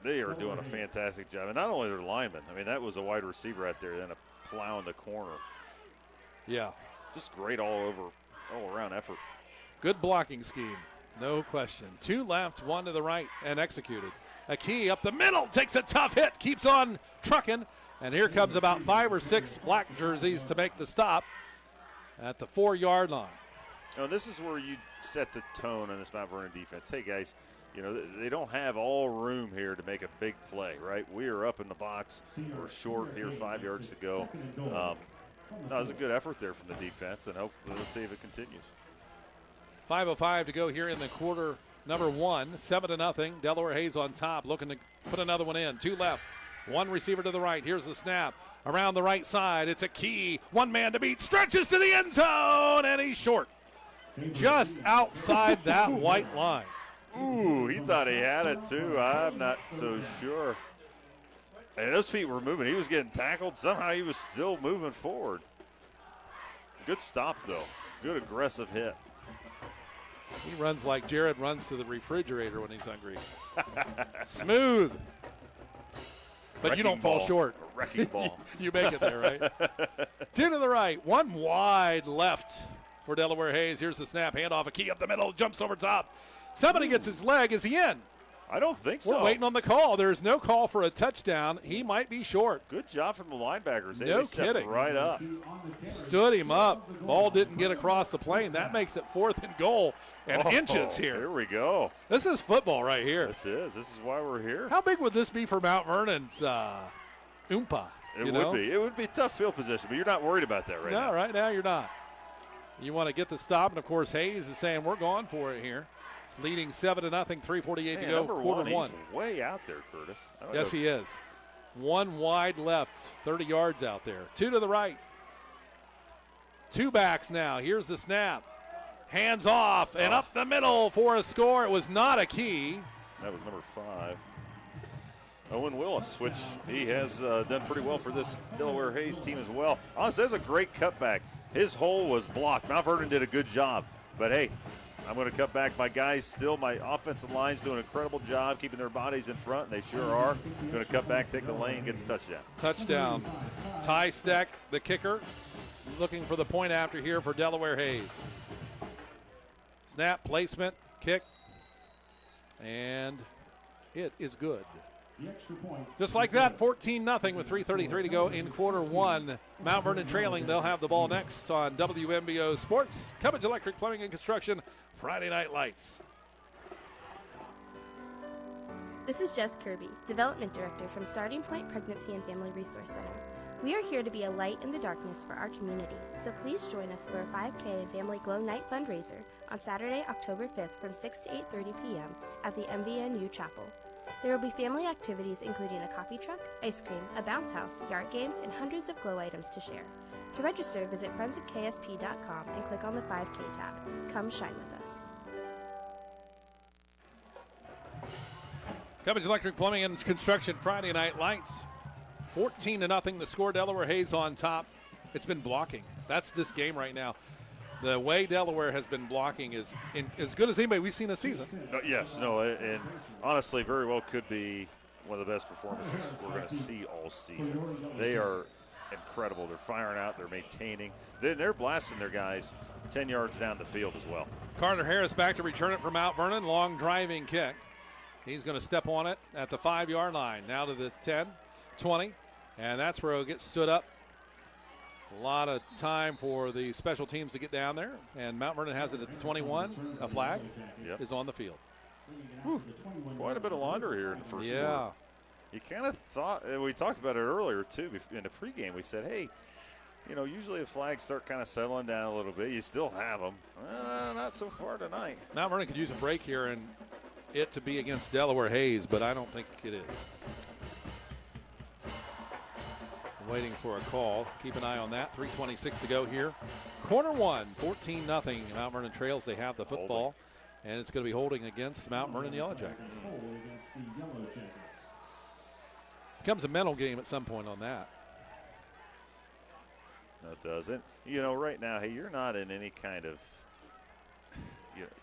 They are doing a fantastic job. And not only their linemen. I mean, that was a wide receiver out there, then a plow in the corner. Yeah. Just great all around effort. Good blocking scheme, no question. 2 left, 1 to the right, and executed. Akey up the middle, takes a tough hit, keeps on trucking. And here comes about 5 or 6 black jerseys to make the stop at the 4-yard line. Oh, this is where you set the tone on this Mount Vernon defense. Hey, guys, they don't have all room here to make a big play, right? We are up in the box. We're short here, 5 yards to go. That was a good effort there from the defense, and hopefully let's see if it continues. 5:05 to go here in the quarter number 1, 7-0. Delaware Hayes on top, looking to put another one in. 2 left, 1 receiver to the right. Here's the snap. Around the right side, it's Akey. 1 man to beat, stretches to the end zone, and he's short. Just outside that white line. Ooh, he thought he had it too. I'm not so sure. And those feet were moving. He was getting tackled. Somehow he was still moving forward. Good stop, though. Good aggressive hit. He runs like Jared runs to the refrigerator when he's hungry. Smooth. But Wrecking you don't fall ball. short. A wrecking ball. You make it there, right? 2 to the right, 1 wide left for Delaware Hayes. Here's the snap, handoff, Akey up the middle, jumps over top. Somebody gets his leg. Is he in? I don't think so. We're waiting on the call. There's no call for a touchdown. He might be short. Good job from the linebackers. No They stepped kidding. right up. Stood him up. Ball didn't get across the plane. That makes it 4th and goal and inches here. Here we go. This is football right here. This is why we're here. How big would this be for Mount Vernon's Oompa? It would be. It would be tough field position, but you're not worried about that right now. No, right now you're not. You want to get the stop, and of course Hayes is saying we're going for it here. It's leading 7-0, 3:48 to go. Quarter 1. He's way out there, Curtis. Yes, he is. 1 wide left, 30 yards out there. 2 to the right. 2 backs now. Here's the snap. Hands off and up the middle for a score. It was not Akey. That was number 5. Owen Willis, which he has done pretty well for this Delaware Hayes team as well. Honestly, that's a great cutback. His hole was blocked. Mount Vernon did a good job. But, hey, I'm going to cut back. My guys still, my offensive line's doing an incredible job keeping their bodies in front, and they sure are. Going to cut back, take the lane, get the touchdown. Touchdown. Ty Steck, the kicker. looking for the point after here for Delaware Hayes. Snap, placement, kick, and it is good. Just like that, 14-0 with 3:33 to go in quarter one. Mount Vernon trailing. They'll have the ball next on WMBO Sports. Cubbage Electric Plumbing and Construction, Friday Night Lights. This is Jess Kirby, Development Director from Starting Point Pregnancy and Family Resource Center. We are here to be a light in the darkness for our community, so please join us for a 5K and Family Glow Night fundraiser on Saturday, October 5th from 6 to 8:30 p.m. at the MVNU Chapel. There will be family activities including a coffee truck, ice cream, a bounce house, yard games, and hundreds of glow items to share. To register, visit friendsofksp.com and click on the 5K tab. Come shine with us. Cubbage Electric Plumbing and Construction, Friday Night Lights. 14-0 the score. Delaware Hayes on top. It's been blocking. That's this game right now. The way Delaware has been blocking is as good as anybody we've seen this season. And honestly, very well could be one of the best performances we're going to see all season. They are incredible. They're firing out. They're maintaining. They're blasting their guys 10 yards down the field as well. Carter Harris back to return it from Mount Vernon. Long driving kick. He's going to step on it at the 5-yard line. Now to the 10, 20, and that's where he'll get stood up. A lot of time for the special teams to get down there, and Mount Vernon has it at the 21. A flag is on the field. Whew. Quite a bit of laundry here in the first quarter. Yeah. You kind of thought, we talked about it earlier too in the pregame. We said, hey, usually the flags start kind of settling down a little bit. You still have them. Not so far tonight. Mount Vernon could use a break here and it to be against Delaware Hayes, but I don't think it is. Waiting for a call. Keep an eye on that. 3:26 to go here. Quarter one, 14-0. Mount Vernon trails. They have the football, and it's going to be holding against Mount Vernon Yellow Jackets. Becomes a mental game at some point on that. No, it doesn't. Right now, hey, you're not in any kind of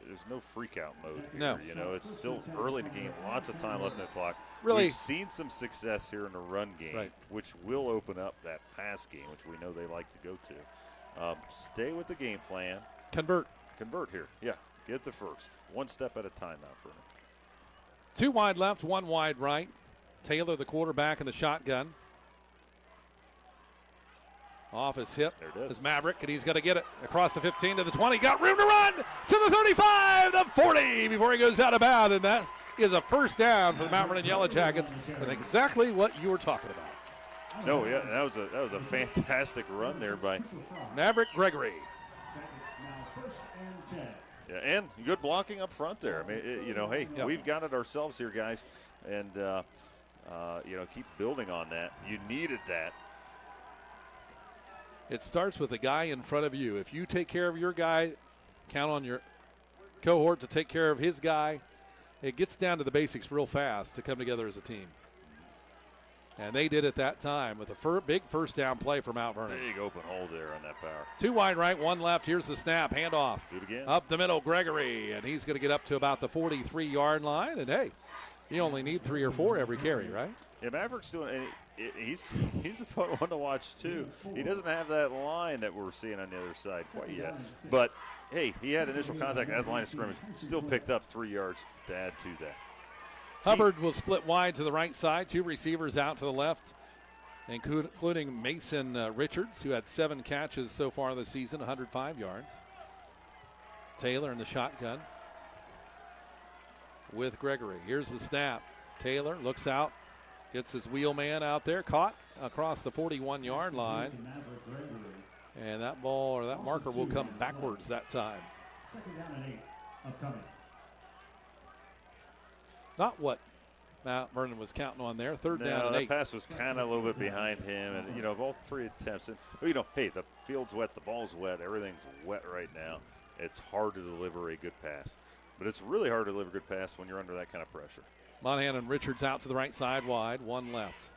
there's no freak out mode here. No. It's still early in the game. Lots of time left in the clock. Really, we've seen some success here in the run game, which will open up that pass game, which we know they like to go to. Stay with the game plan. Convert here. Yeah, get the first. One step at a time now for them. 2 wide left, 1 wide right. Taylor, the quarterback, in the shotgun. Off his hip is Maverick, and he's going to get it across the 15 to the 20. Got room to run to the 35, the 40 before he goes out of bounds, and that is a first down for the Mount Vernon Yellow Jackets, and exactly what you were talking about. No, yeah, that was a fantastic run there by Maverick Gregory. Yeah, and good blocking up front there. I mean, we've got it ourselves here, guys, and keep building on that. You needed that. It starts with the guy in front of you. If you take care of your guy, count on your cohort to take care of his guy. It gets down to the basics real fast to come together as a team. And they did it that time with a big first down play for Mount Vernon. Big open hole there on that power. 2 wide right, 1 left. Here's the snap. Handoff. Do it again. Up the middle, Gregory. And he's going to get up to about the 43-yard line. And, hey, you only need 3 or 4 every carry, right? Yeah, Maverick's doing he's a fun one to watch, too. He doesn't have that line that we're seeing on the other side quite yet. But, hey, he had initial contact at the line of scrimmage. Still picked up 3 yards to add to that. Hubbard will split wide to the right side. 2 receivers out to the left, including Mason Richards, who had 7 catches so far this season, 105 yards. Taylor in the shotgun with Gregory. Here's the snap. Taylor looks out, gets his wheel man out there, caught across the 41-yard line. And that ball or that marker will come backwards that time. Second down and 8 upcoming. Not what Mount Vernon was counting on there. Third down and that 8. Pass was kind of a little bit behind him. And, of all 3 attempts, and, hey, the field's wet, the ball's wet, everything's wet right now. It's hard to deliver a good pass. But it's really hard to deliver a good pass when you're under that kind of pressure. Monahan and Richards out to the right side wide, 1 left.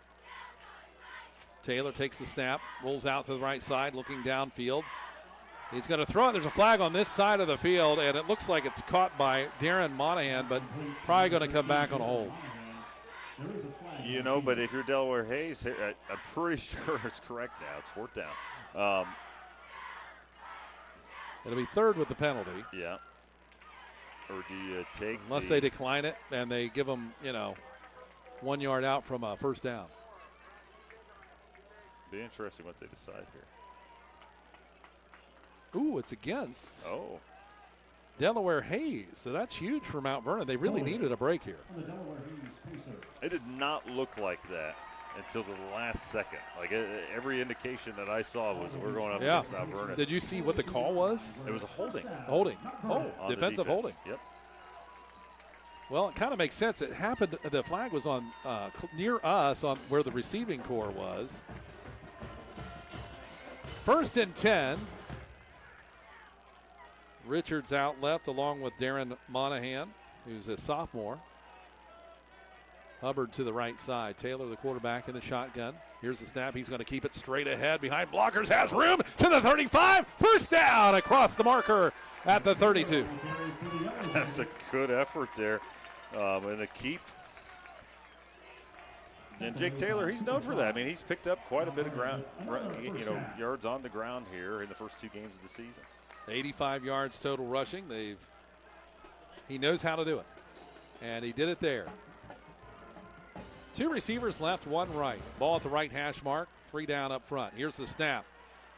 Taylor takes the snap, rolls out to the right side, looking downfield. He's going to throw it. There's a flag on this side of the field, and it looks like it's caught by Darren Monahan, but probably going to come back on a hold. But if you're Delaware Hayes, I'm pretty sure it's correct now. It's 4th down. It'll be third with the penalty. Yeah. Or do you take Unless they decline it and they give them, 1 yard out from a first down. Be interesting what they decide here. Ooh, it's against. Oh. Delaware Hayes. So that's huge for Mount Vernon. They really needed a break here. It did not look like that until the last second. Like every indication that I saw was we're going up against Mount Vernon. Did you see what the call was? It was a holding. Holding. On Defensive holding. Yep. Well, it kind of makes sense. It happened. The flag was on near us on where the receiving core was. 1st and 10. Richards out left along with Darren Monahan, who's a sophomore. Hubbard to the right side. Taylor, the quarterback, in the shotgun. Here's the snap. He's going to keep it straight ahead behind blockers. Has room to the 35. First down across the marker at the 32. That's a good effort there. And a keep. And Jake Taylor, he's known for that. I mean, he's picked up quite a bit of ground, yards on the ground here in the first 2 games of the season. 85 yards total rushing. He knows how to do it. And he did it there. 2 receivers left, 1 right. Ball at the right hash mark, 3 down up front. Here's the snap.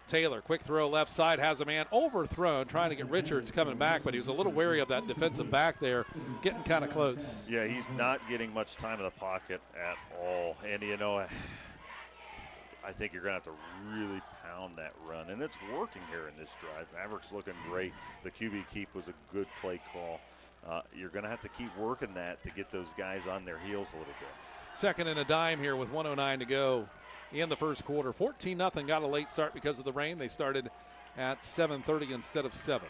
Taylor, quick throw left side, has a man overthrown, trying to get Richards coming back, but he was a little wary of that defensive back there, getting kind of close. Yeah, he's not getting much time in the pocket at all. And, I think you're going to have to really pound that run. And it's working here in this drive. Mavericks looking great. The QB keep was a good play call. You're going to have to keep working that to get those guys on their heels a little bit. 2nd and a dime here with 1:09 to go in the first quarter. 14-0, got a late start because of the rain. They started at 7:30 instead of 7.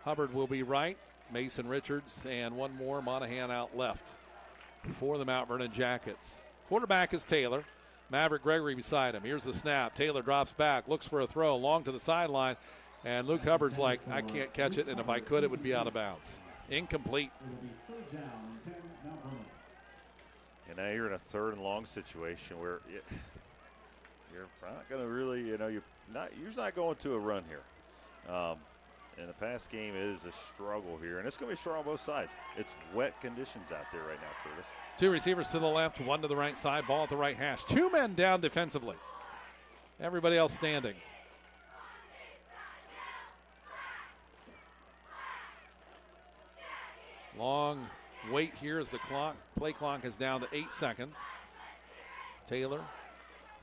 Hubbard will be right. Mason Richards and 1 more. Monahan out left for the Mount Vernon Jackets. Quarterback is Taylor. Maverick Gregory beside him. Here's the snap. Taylor drops back, looks for a throw long to the sideline, and Luke Hubbard's like, I can't catch it, and if I could, it would be out of bounds. Incomplete. And now you're in a 3rd and long situation where you're not going to really, you're not going to a run here. And the pass game is a struggle here, and it's going to be strong on both sides. It's wet conditions out there right now, Curtis. 2 receivers to the left, 1 to the right side, ball at the right hash. 2 men down defensively. Everybody else standing. Long wait here as the play clock is down to 8 seconds. Taylor,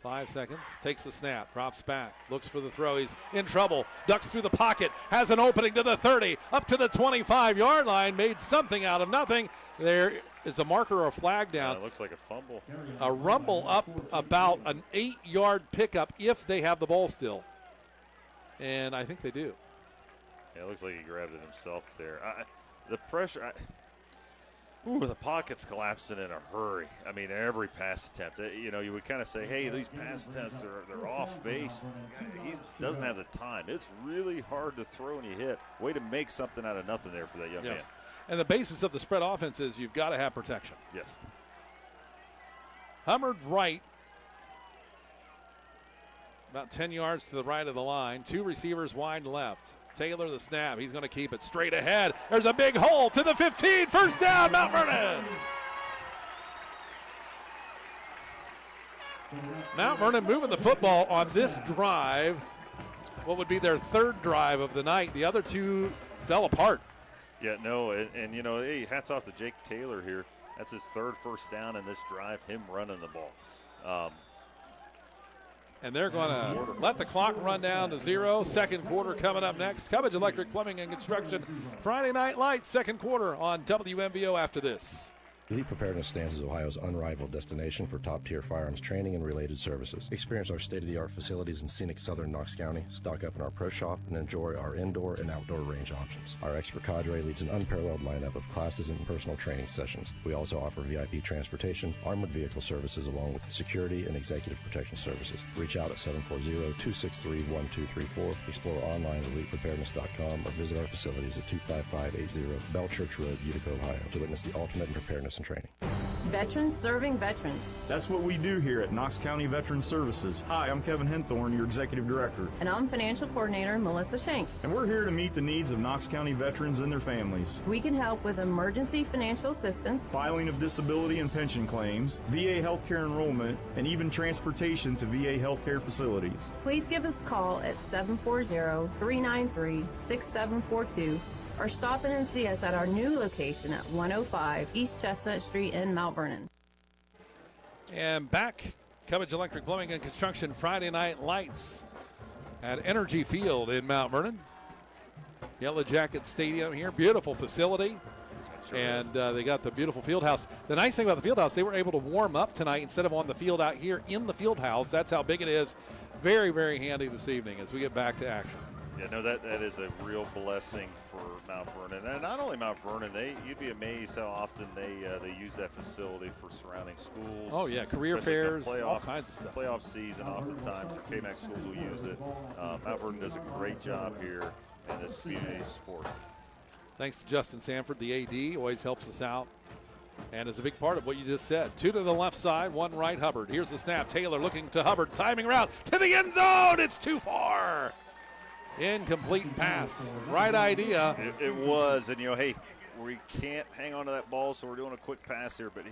5 seconds, takes the snap, drops back, looks for the throw. He's in trouble, ducks through the pocket, has an opening to the 30, up to the 25-yard line, made something out of nothing. There is a marker or a flag down. It looks like a fumble. A rumble up about an 8-yard pickup if they have the ball still. And I think they do. Yeah, it looks like he grabbed it himself there. The pressure. The pocket's collapsing in a hurry. I mean, every pass attempt. You would kind of say, hey, these pass attempts, they're off base. He doesn't have the time. It's really hard to throw when you hit. Way to make something out of nothing there for that young man. And the basis of the spread offense is you've got to have protection. Yes. Hubbard right. About 10 yards to the right of the line. 2 receivers wide left. Taylor the snap. He's going to keep it straight ahead. There's a big hole to the 15. First down, Mount Vernon. Mount Vernon moving the football on this drive. What would be their 3rd drive of the night. The other 2 fell apart. Yeah, no, and hey, hats off to Jake Taylor here. That's his 3rd first down in this drive, him running the ball. And they're going to let the clock run down to 0. Second quarter coming up next. Cubbage Electric Plumbing and Construction. Friday Night Lights, second quarter on WMVO after this. Elite Preparedness stands as Ohio's unrivaled destination for top-tier firearms training and related services. Experience our state-of-the-art facilities in scenic southern Knox County, stock up in our pro shop, and enjoy our indoor and outdoor range options. Our expert cadre leads an unparalleled lineup of classes and personal training sessions. We also offer VIP transportation, armored vehicle services, along with security and executive protection services. Reach out at 740-263-1234, explore online at elitepreparedness.com, or visit our facilities at 25580 Bell Church Road, Utica, Ohio, to witness the ultimate in preparedness and training. Veterans serving veterans. That's what we do here at Knox County Veteran Services. Hi, I'm Kevin Henthorne, your Executive Director. And I'm Financial Coordinator Melissa Shank. And we're here to meet the needs of Knox County veterans and their families. We can help with emergency financial assistance, Filing of disability and pension claims, VA healthcare enrollment, and even transportation to VA healthcare facilities. Please give us a call at 740-393-6742 or stop in and see us at our new location at 105 East Chestnut Street in Mount Vernon. And back, Cubbage Electric Plumbing and Construction Friday Night Lights at Energy Field in Mount Vernon. Yellow Jacket Stadium here, beautiful facility. And they got the beautiful field house. The nice thing about the field house, they were able to warm up tonight instead of on the field out here in the field house. That's how big it is. Very, very handy this evening as we get back to action. Yeah, no, that is a real blessing for Mount Vernon, and not only Mount Vernon. You'd be amazed how often they use that facility for surrounding schools. Oh yeah, career fairs, all kinds of stuff. Playoff season, oftentimes their KMAC schools will use it. Mount Vernon does a great job here in this community sport. Thanks to Justin Sanford, the AD, always helps us out. And is a big part of what you just said. 2 to the left side, 1 right, Hubbard. Here's the snap. Taylor looking to Hubbard, timing around to the end zone. It's too far. Incomplete pass. Right idea. It was, and hey, we can't hang on to that ball, so we're doing a quick pass here. But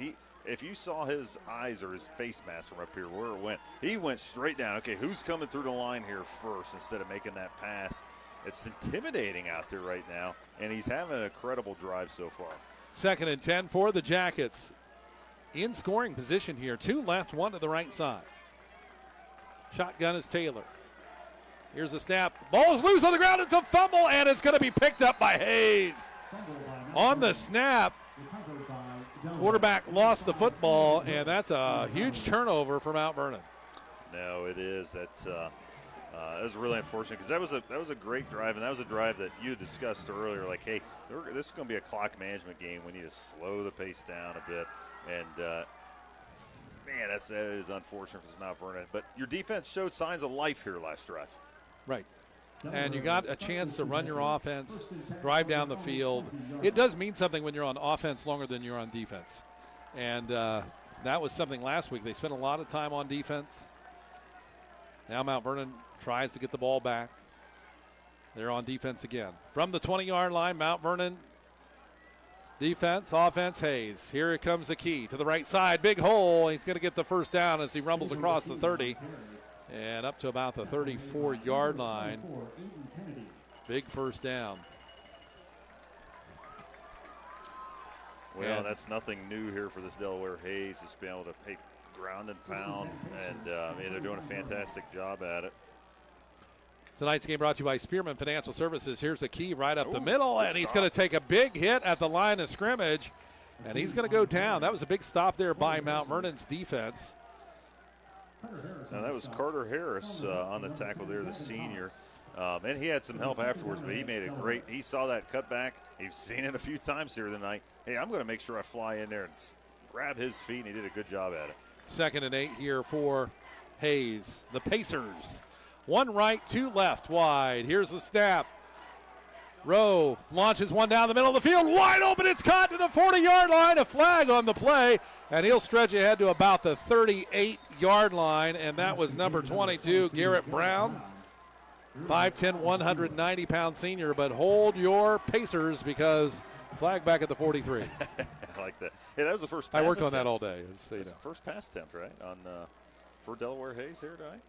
if you saw his eyes or his face mask from up here, where it went, he went straight down. Okay, who's coming through the line here first instead of making that pass? It's intimidating out there right now, and he's having an incredible drive so far. 2nd and 10 for the Jackets. In scoring position here. 2 left, 1 to the right side. Shotgun is Taylor. Here's the snap. Ball is loose on the ground. It's a fumble, and it's going to be picked up by Hayes. On the snap, quarterback lost the football, and that's a huge turnover for Mount Vernon. No, it is. That was really unfortunate because that was a great drive, and that was a drive that you discussed earlier. Like, hey, this is going to be a clock management game. We need to slow the pace down a bit, and man, that is unfortunate for Mount Vernon. But your defense showed signs of life here last drive. Right. And you got a chance to run your offense, drive down the field. It does mean something when you're on offense longer than you're on defense. And that was something last week. They spent a lot of time on defense. Now Mount Vernon tries to get the ball back. They're on defense again. From the 20-yard line, Mount Vernon defense, offense, Hayes. Here comes the key to the right side. Big hole. He's going to get the first down as he rumbles across the 30. And up to about the 34-yard line. Big first down. Well, that's nothing new here for this Delaware Hayes. Just being able to pay ground and pound, and they're doing a fantastic job at it. Tonight's game brought to you by Spearman Financial Services. Here's the key right up the middle, and he's going to take a big hit at the line of scrimmage, and he's going to go down. That was a big stop there by Mount Vernon's defense. Now that was Carter Harris on the tackle there, the senior. And he had some help afterwards, but he made it great. He saw that cutback. He's seen it a few times here tonight. Hey, I'm going to make sure I fly in there and grab his feet, and he did a good job at it. 2nd and 8 here for Hayes. The Pacers. 1 right, 2 left, wide. Here's the snap. Rowe launches one down the middle of the field. Wide open. It's caught to the 40-yard line. A flag on the play, and he'll stretch ahead to about the 38-yard line, and that was number 22, Garrett Brown. 5'10", 190-pound senior, but hold your Pacers because flag back at the 43. I like that. Hey, that was the first pass I worked attempt. on that all day. So That's the first pass attempt, right, on for Delaware Hayes here tonight?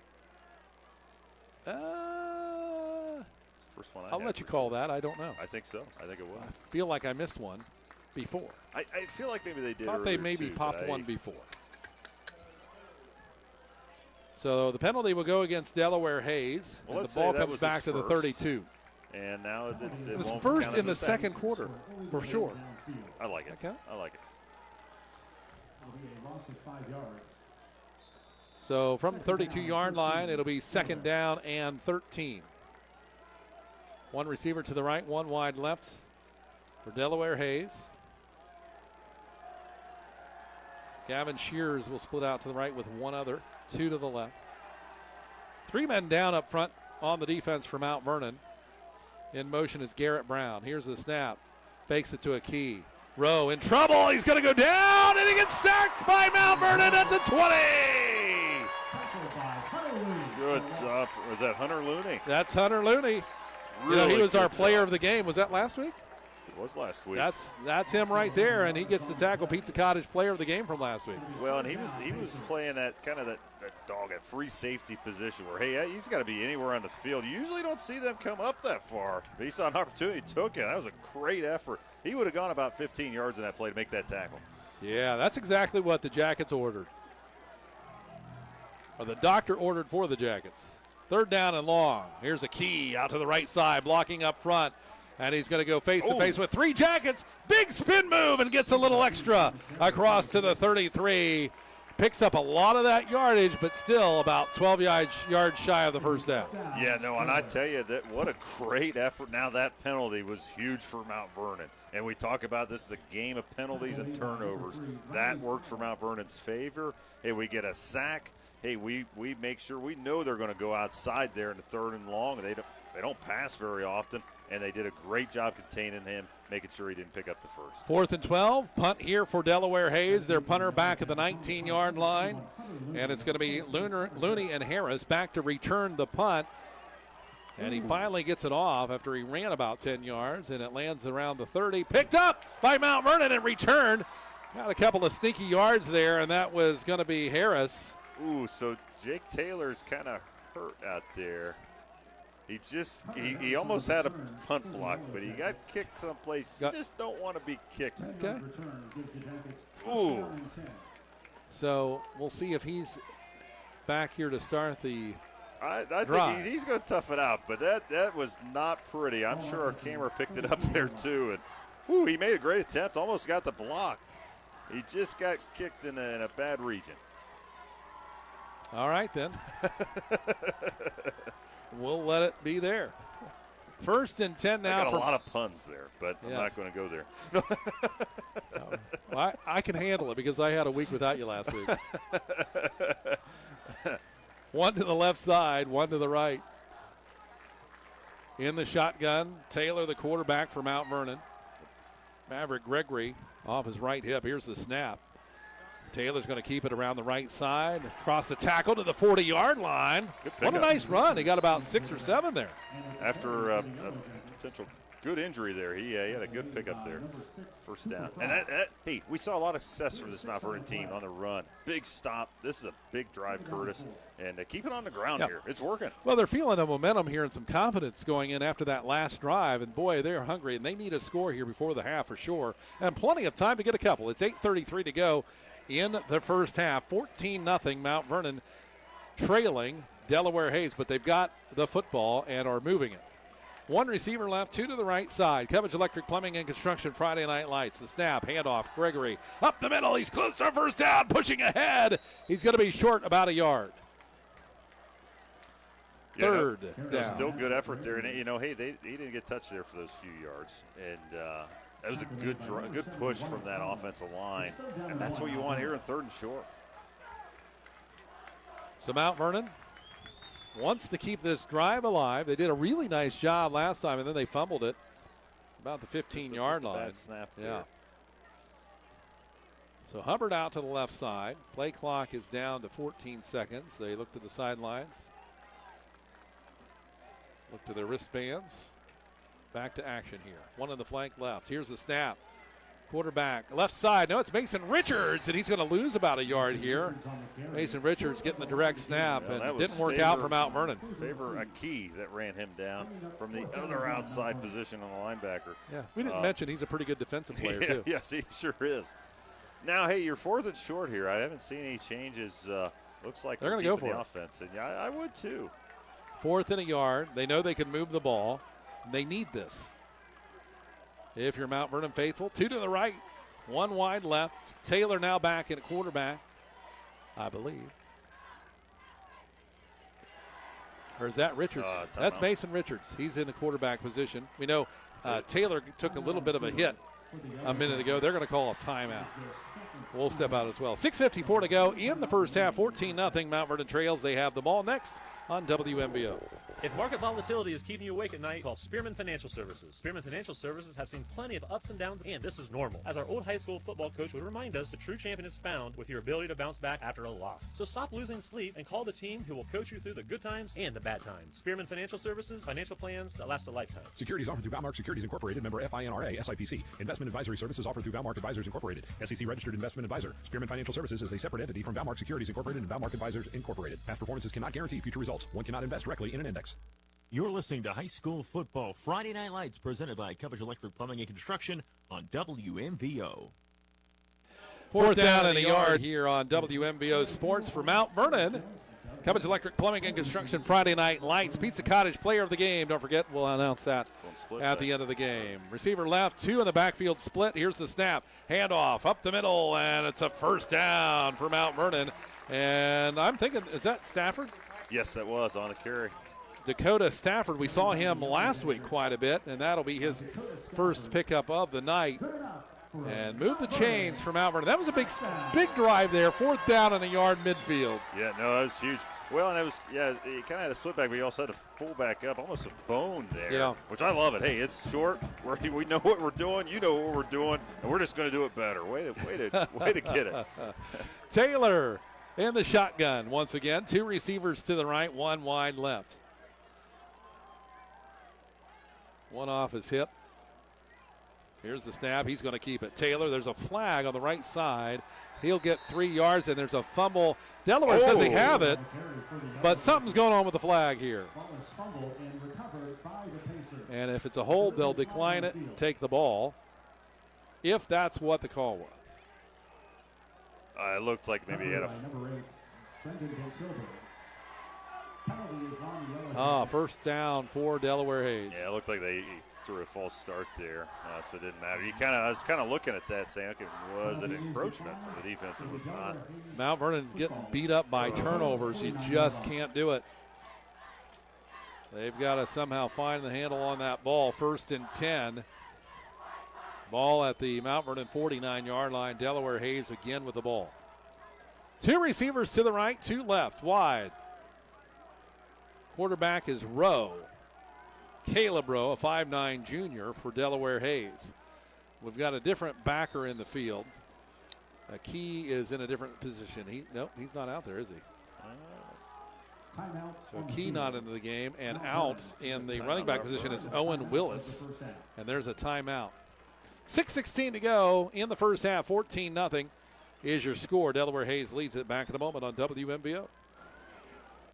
It's the first one I'll let you call that. I don't know. I think so. I think it was. I feel like I missed one before. I feel like maybe they did. Thought they maybe popped one before. So the penalty will go against Delaware Hayes, and the ball comes back to the 32. And now it was won't first count in the as a second quarter, for sure. I like it. Okay. I like it. So from the 32-yard line, it'll be 2nd down and 13. 1 receiver to the right, 1 wide left for Delaware Hayes. Gavin Shears will split out to the right with 1 other, 2 to the left. 3 men down up front on the defense for Mount Vernon. In motion is Garrett Brown. Here's the snap. Fakes it to a key. Rowe in trouble. He's going to go down, and he gets sacked by Mount Vernon at the 20. Good job. Was that Hunter Looney? That's Hunter Looney. Really he was our good player job. of the game. Was that last week? It was last week. That's him right there, and he gets the Tackle Pizza Cottage player of the game from last week. Well, and he was playing that kind of that dog at free safety position where, hey, he's got to be anywhere on the field. You usually don't see them come up that far. But he saw an opportunity, took it. That was a great effort. He would have gone about 15 yards in that play to make that tackle. Yeah, that's exactly what the Jackets ordered. Or the doctor ordered for the Jackets. 3rd down and long. Here's a Key out to the right side, blocking up front. And he's going to go face-to-face with 3 Jackets. Big spin move and gets a little extra across to the 33. Picks up a lot of that yardage, but still about 12 yards shy of the first down. Yeah, no, and I tell you, that what a great effort. Now that penalty was huge for Mount Vernon. And we talk about this is a game of penalties and turnovers. That worked for Mount Vernon's favor. Hey, we get a sack. Hey, we make sure we know they're going to go outside there in the 3rd and long. They don't pass very often, and they did a great job containing him, making sure he didn't pick up the first. 4th and 12, punt here for Delaware Hayes. Their punter back at the 19-yard line, and it's going to be Looney and Harris back to return the punt. And he finally gets it off after he ran about 10 yards, and it lands around the 30. Picked up by Mount Vernon and returned. Got a couple of sneaky yards there, and that was going to be Harris. Ooh, so Jake Taylor's kind of hurt out there. He almost had a punt block, but he got kicked someplace. You just don't want to be kicked. Okay. Ooh. So we'll see if he's back here to start the I drive. think he's going to tough it out, but that was not pretty. I'm sure our camera picked it up there too. And ooh, he made a great attempt, almost got the block. He just got kicked in a bad region. All right, then. We'll let it be there. 1st and 10 now. I got a lot of puns there, but I'm not going to go there. I can handle it because I had a week without you last week. 1 to the left side, 1 to the right. In the shotgun, Taylor, the quarterback for Mount Vernon. Maverick Gregory off his right hip. Here's the snap. Taylor's going to keep it around the right side, across the tackle to the 40-yard line. What a nice run. He got about 6 or 7 there. After a potential good injury there, he had a good pickup there. 1st down. And hey, we saw a lot of success from this Mount Vernon team on the run. Big stop. This is a big drive, Curtis. And keep it on the ground here. It's working. Well, they're feeling a momentum here and some confidence going in after that last drive. And, boy, they're hungry, and they need a score here before the half for sure. And plenty of time to get a couple. It's 8:33 to go in the first half. 14-0 Mount Vernon trailing Delaware Hayes, but they've got the football and are moving it. 1 receiver left, 2 to the right side. Cubbage Electric Plumbing and Construction, Friday Night Lights. The snap, handoff, Gregory up the middle. He's close to first down, pushing ahead. He's going to be short about a yard. Third down. Still good effort there. And, hey, he didn't get touched there for those few yards. And that was a good push from that offensive line. And that's what you want here in 3rd and short. So Mount Vernon wants to keep this drive alive. They did a really nice job last time, and then they fumbled it about the 15-yard line. Bad snap there. Yeah. So Hubbard out to the left side. Play clock is down to 14 seconds. They look to the sidelines. Look to their wristbands. Back to action here. 1 on the flank left. Here's the snap. Quarterback left side. No, it's Mason Richards, and he's going to lose about a yard here. Mason Richards getting the direct snap, and it didn't work out for Mount Vernon. Favor a Key that ran him down from the other outside position on the linebacker. Yeah, we didn't mention he's a pretty good defensive player, too. Yes, he sure is. Now, hey, you're 4th and short here. I haven't seen any changes. Looks like they're going to go for the it. Offense, and I would too. 4th and a yard. They know they can move the ball. They need this. If you're Mount Vernon faithful, 2 to the right, 1 wide left. Taylor now back in quarterback, I believe. Or is that Richards? That's Mason Richards. He's in the quarterback position. We know Taylor took a little bit of a hit a minute ago. They're going to call a timeout. We'll step out as well. 6:54 to go in the first half. 14-0 Mount Vernon trails. They have the ball next on WMBO. If market volatility is keeping you awake at night, call Spearman Financial Services. Spearman Financial Services have seen plenty of ups and downs, and this is normal. As our old high school football coach would remind us, the true champion is found with your ability to bounce back after a loss. So stop losing sleep and call the team who will coach you through the good times and the bad times. Spearman Financial Services, financial plans that last a lifetime. Securities offered through Valmark Securities Incorporated, member FINRA, SIPC. Investment advisory services offered through Valmark Advisors Incorporated, SEC registered investment advisor. Spearman Financial Services is a separate entity from Valmark Securities Incorporated and Valmark Advisors Incorporated. Past performances cannot guarantee future results. One cannot invest directly in an index. You're listening to High School Football Friday Night Lights, presented by Cubbage Electric Plumbing and Construction on WMVO. Fourth down in the yard here on WMVO Sports for Mount Vernon. Cubbage Electric Plumbing and Construction Friday Night Lights. Pizza Cottage player of the game. Don't forget, we'll announce that at the end of the game. Receiver left, 2 in the backfield split. Here's the snap. Handoff up the middle, and it's a first down for Mount Vernon. And I'm thinking, is that Stafford? Yes, that was on the carry. Dakota Stafford. We saw him last week quite a bit, and that'll be his first pickup of the night. And move the chains for Mount Vernon. That was a big drive there. Fourth down in the yard midfield. Yeah, no, that was huge. Well, and it was, yeah, he kind of had a split back, but he also had a fullback up, almost a bone there. Yeah. Which I love it. Hey, it's short. We know what we're doing. You know what we're doing, and we're just going to do it better. Way to get it. Taylor in the shotgun once again. 2 receivers to the right, 1 wide left. 1 off his hip. Here's the snap. He's going to keep it. Taylor, there's a flag on the right side. He'll get 3 yards, and there's a fumble. Delaware says they have it, but something's going on with the flag here. And if it's a hold, they'll decline it and take the ball, if that's what the call was. It looked like maybe he had a first down for Delaware Hayes. Yeah, it looked like they threw a false start there, so it didn't matter. I was kind of looking at that saying, okay, was it encroachment for the defense? It was not. Mount Vernon getting beat up by turnovers. You just can't do it. They've got to somehow find the handle on that ball. 1st and 10. Ball at the Mount Vernon 49-yard line. Delaware Hayes again with the ball. 2 receivers to the right, 2 left, wide. Quarterback is Rowe. Caleb Rowe, a 5'9 junior for Delaware Hayes. We've got a different backer in the field. Key is in a different position. He's not out there, is he? So Key not into the game, and out in the running back position is Owen Willis. And there's a timeout. 6:16 to go in the first half. 14-0 is your score. Delaware Hayes leads it. Back in a moment on WMVO.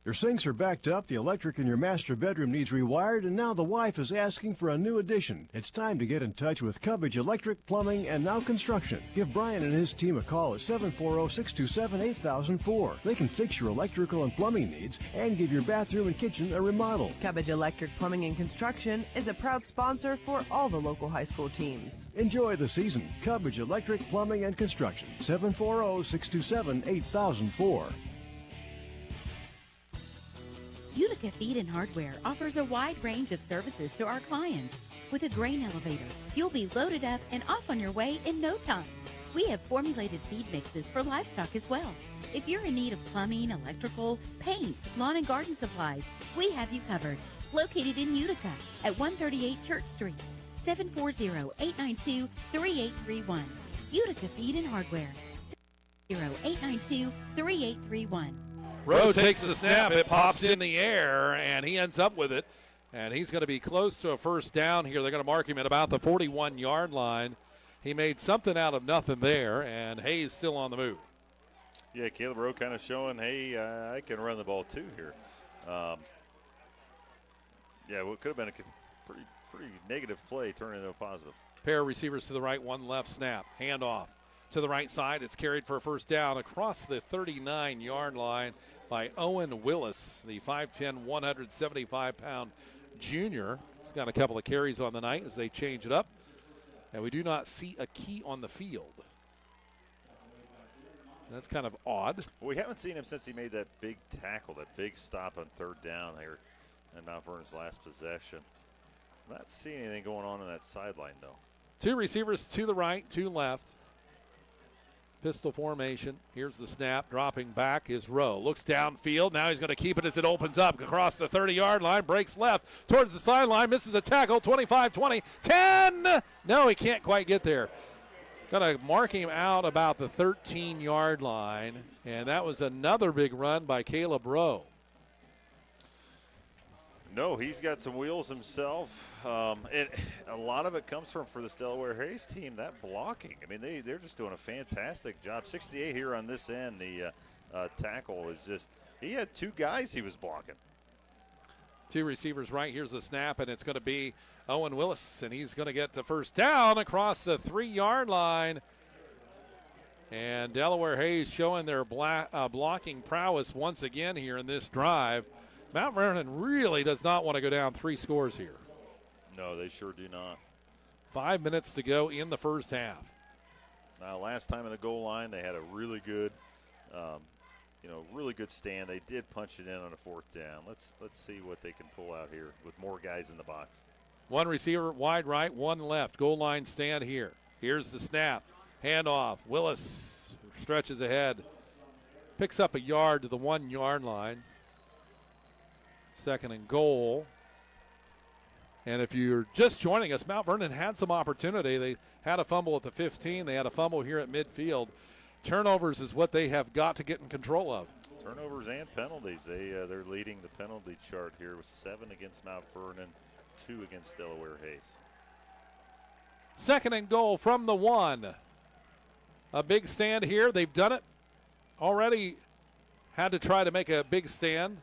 Your sinks are backed up, the electric in your master bedroom needs rewired, and now the wife is asking for a new addition. It's time to get in touch with Cubbage Electric, Plumbing, and Now Construction. Give Brian and his team a call at 740-627-8004. They can fix your electrical and plumbing needs and give your bathroom and kitchen a remodel. Cubbage Electric Plumbing and Construction is a proud sponsor for all the local high school teams. Enjoy the season. Cubbage Electric, Plumbing, and Construction. 740-627-8004. Utica Feed and Hardware offers a wide range of services to our clients. With a grain elevator, you'll be loaded up and off on your way in no time. We have formulated feed mixes for livestock as well. If you're in need of plumbing, electrical, paints, lawn and garden supplies, we have you covered. Located in Utica at 138 Church Street, 740-892-3831. Utica Feed and Hardware, 740-892-3831. Rowe takes the snap. It pops in the air, and he ends up with it. And he's going to be close to a first down here. They're going to mark him at about the 41-yard line. He made something out of nothing there, and Hayes still on the move. Yeah, Caleb Rowe kind of showing, hey, I can run the ball too here. What could have been a pretty negative play turned into a positive. Pair of receivers to the right, 1 left, snap. Handoff to the right side. It's carried for a first down across the 39-yard line by Owen Willis, the 5'10", 175-pound junior. He's got a couple of carries on the night as they change it up. And we do not see a Key on the field. That's kind of odd. Well, we haven't seen him since he made that big tackle, that big stop on 3rd down here in Mount Vernon's last possession. Not seeing anything going on that sideline, though. 2 receivers to the right, 2 left. Pistol formation. Here's the snap. Dropping back is Rowe. Looks downfield. Now he's going to keep it as it opens up across the 30-yard line. Breaks left towards the sideline. Misses a tackle. 25-20. 10. No, he can't quite get there. Going to mark him out about the 13-yard line. And that was another big run by Caleb Rowe. No, he's got some wheels himself. And a lot of it comes from, for this Delaware Hayes team, that blocking. I mean, they're just doing a fantastic job. 68 here on this end. The tackle is just, he had two guys he was blocking. Two receivers right. Here's the snap, and it's going to be Owen Willis, and he's going to get the first down across the 3-yard line. And Delaware Hayes showing their blocking prowess once again here in this drive. Mount Vernon really does not want to go down 3 scores here. No, they sure do not. 5 minutes to go in the first half. Last time in the goal line, they had a really good, really good stand. They did punch it in on a 4th down. Let's see what they can pull out here with more guys in the box. One receiver wide right, one left. Goal line stand here. Here's the snap. Handoff. Willis stretches ahead. Picks up a yard to the 1-yard line. 2nd and goal. And if you're just joining us, Mount Vernon had some opportunity. They had a fumble at the 15. They had a fumble here at midfield. Turnovers is what they have got to get in control of. Turnovers and penalties. They're leading the penalty chart here with 7 against Mount Vernon, 2 against Delaware Hayes. 2nd and goal from the 1. A big stand here. They've done it already. Had to try to make a big stand.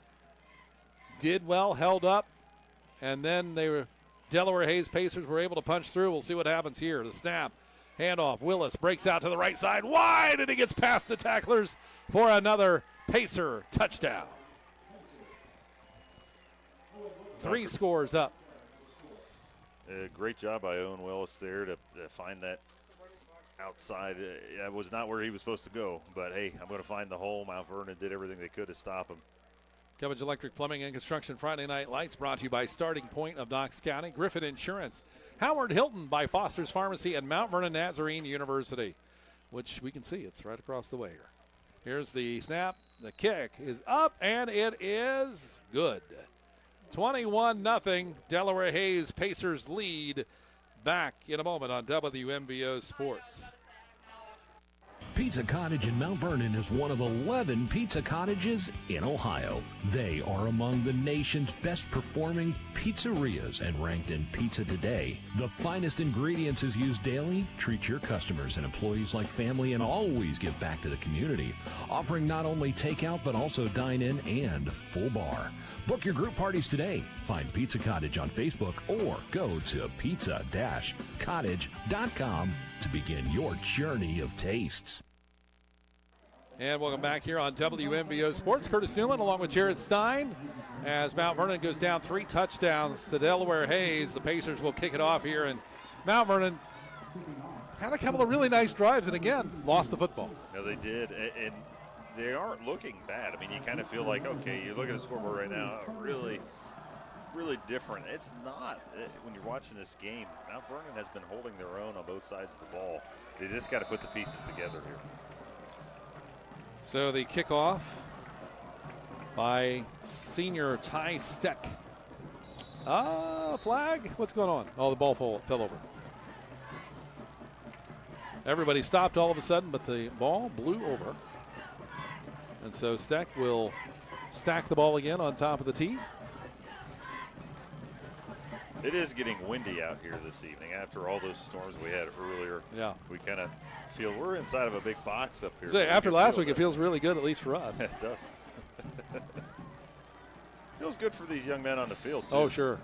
Did well, held up, and then Delaware Hayes Pacers were able to punch through. We'll see what happens here. The snap, handoff. Willis breaks out to the right side, wide, and he gets past the tacklers for another Pacer touchdown. 3 scores up. Great job by Owen Willis there to find that outside. That was not where he was supposed to go, but hey, I'm going to find the hole. Mount Vernon did everything they could to stop him. Cubbage Electric Plumbing and Construction Friday Night Lights brought to you by Starting Point of Knox County, Griffin Insurance, Howard Hilton by Foster's Pharmacy, and Mount Vernon Nazarene University, which we can see. It's right across the way here. Here's the snap. The kick is up, and it is good. 21-0. Delaware Hayes Pacers lead. Back in a moment on WMVO Sports. Pizza Cottage in Mount Vernon is one of 11 pizza cottages in Ohio. They are among the nation's best performing pizzerias and ranked in Pizza Today. The finest ingredients is used daily. Treat your customers and employees like family and always give back to the community. Offering not only takeout but also dine-in and full bar. Book your group parties today. Find Pizza Cottage on Facebook or go to pizza-cottage.com to begin your journey of tastes. And welcome back here on WMVO Sports. Curtis Newman along with Jared Stein as Mount Vernon goes down 3 touchdowns to Delaware Hayes. The Pacers will kick it off here, and Mount Vernon had a couple of really nice drives and again lost the football. No, they did, and they aren't looking bad. I mean, you kind of feel like, okay, you look at the scoreboard right now, really different. It's not. When you're watching this game, Mount Vernon has been holding their own on both sides of the ball. They just got to put the pieces together here. So the kickoff by senior Ty Steck. Flag? What's going on? Oh, the ball fell over. Everybody stopped all of a sudden, but the ball blew over. And so Steck will stack the ball again on top of the tee. It is getting windy out here this evening after all those storms we had earlier. Yeah. We kind of feel we're inside of a big box up here. So after last week, it feels really good, at least for us. It does. Feels good for these young men on the field, too. Oh, sure.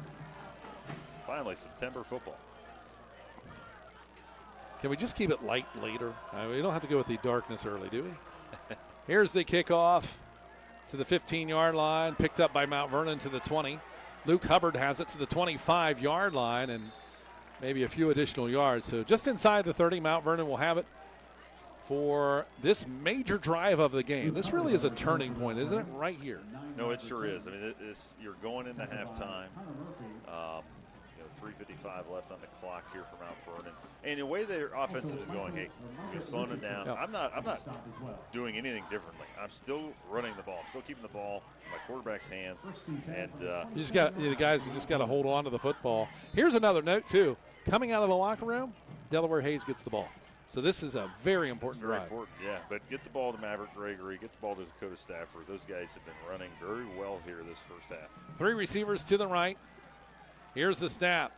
Finally, September football. Can we just keep it light later? We don't have to go with the darkness early, do we? Here's the kickoff to the 15-yard line, picked up by Mount Vernon to the 20. Luke Hubbard has it to the 25-yard line and maybe a few additional yards. So just inside the 30, Mount Vernon will have it for this major drive of the game. This really is a turning point, isn't it? Right here. No, it sure is. I mean, you're going into halftime. 3 3:55 left on the clock here for Mount Vernon. And the way their offensive is going, hey, we're slowing it down. I'm not doing anything differently. I'm still running the ball. I'm still keeping the ball in my quarterback's hands. And the guys just got to hold on to the football. Here's another note too. Coming out of the locker room, Delaware Hayes gets the ball. So this is a very important drive. Important, yeah. But get the ball to Maverick Gregory, get the ball to Dakota Stafford. Those guys have been running very well here this first half. 3 receivers to the right. Here's the snap.